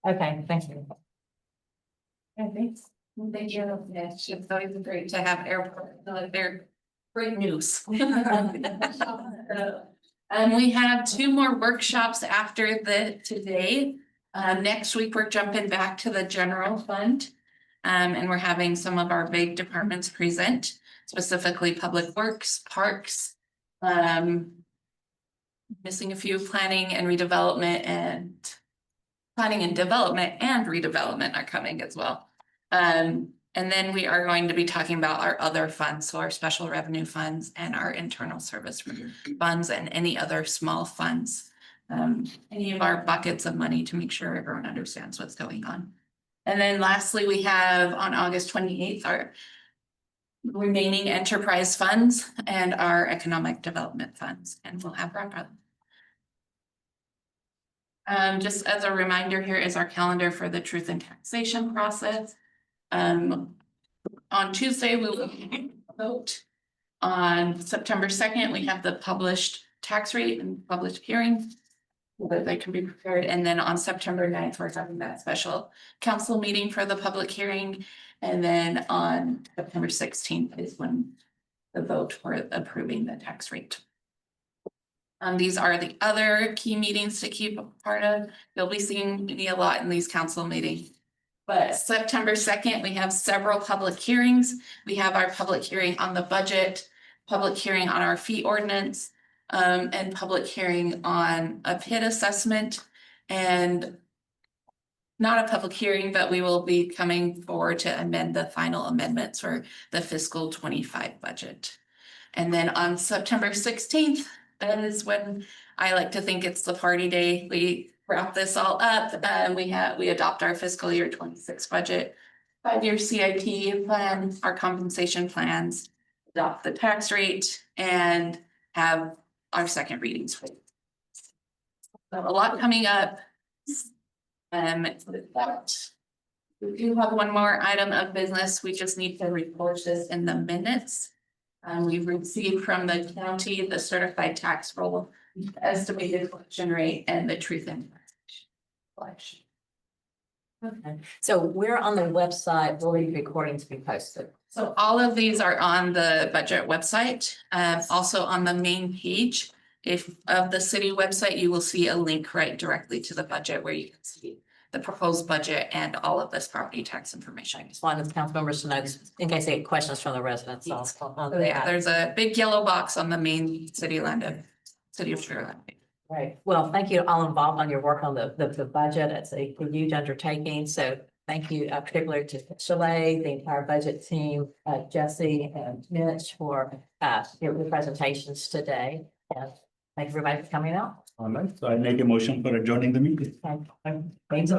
Okay, thank you. Thank you. It's always great to have airport, they're great news. We have 2 more workshops after today. Next week, we're jumping back to the general fund. And we're having some of our big departments present, specifically Public Works, Parks, missing a few planning and development and redevelopment are coming as well. And then we are going to be talking about our other funds, so our special revenue funds and our internal service funds and any other small funds. Any of our buckets of money to make sure everyone understands what's going on. And then lastly, we have on August 28th, our remaining enterprise funds and our economic development funds, and we'll have wrap up. Just as a reminder, here is our calendar for the truth and taxation process. On Tuesday, we will vote. On September 2nd, we have the published tax rate and published hearing. That they can be prepared, and then on September 9th, we're having that special council meeting for the public hearing. And then on September 16th is when the vote for approving the tax rate. These are the other key meetings to keep a part of. You'll be seeing me a lot in these council meetings. But September 2nd, we have several public hearings. We have our public hearing on the budget, public hearing on our fee ordinance, and public hearing on a PID assessment, and not a public hearing, but we will be coming forward to amend the final amendments for the fiscal 25 budget. And then on September 16th, that is when I like to think it's the party day. We wrap this all up. We adopt our fiscal year 26 budget, 5-year CIP plan, our compensation plans, adopt the tax rate, and have our second readings. So a lot coming up. With that, we do have one more item of business. We just need to report this in the minutes. We've received from the county the certified tax roll, estimated collection rate, and the truth and collection. Okay, so we're on the website, will be recording to be posted. So all of these are on the budget website, also on the main page. If of the city website, you will see a link right directly to the budget where you can see the proposed budget and all of this property tax information. I just wanted council members to know, in case they get questions from the residents. Yes. Yeah, there's a big yellow box on the main city of Sugarland. Right. Well, thank you to all involved on your work on the budget. It's a huge undertaking. So thank you particularly to Chalet, the entire budget team, Jesse and Mitch for your presentations today. And thank you everybody for coming out. All right, so I make a motion for adjourning the meeting. Thanks. Thanks.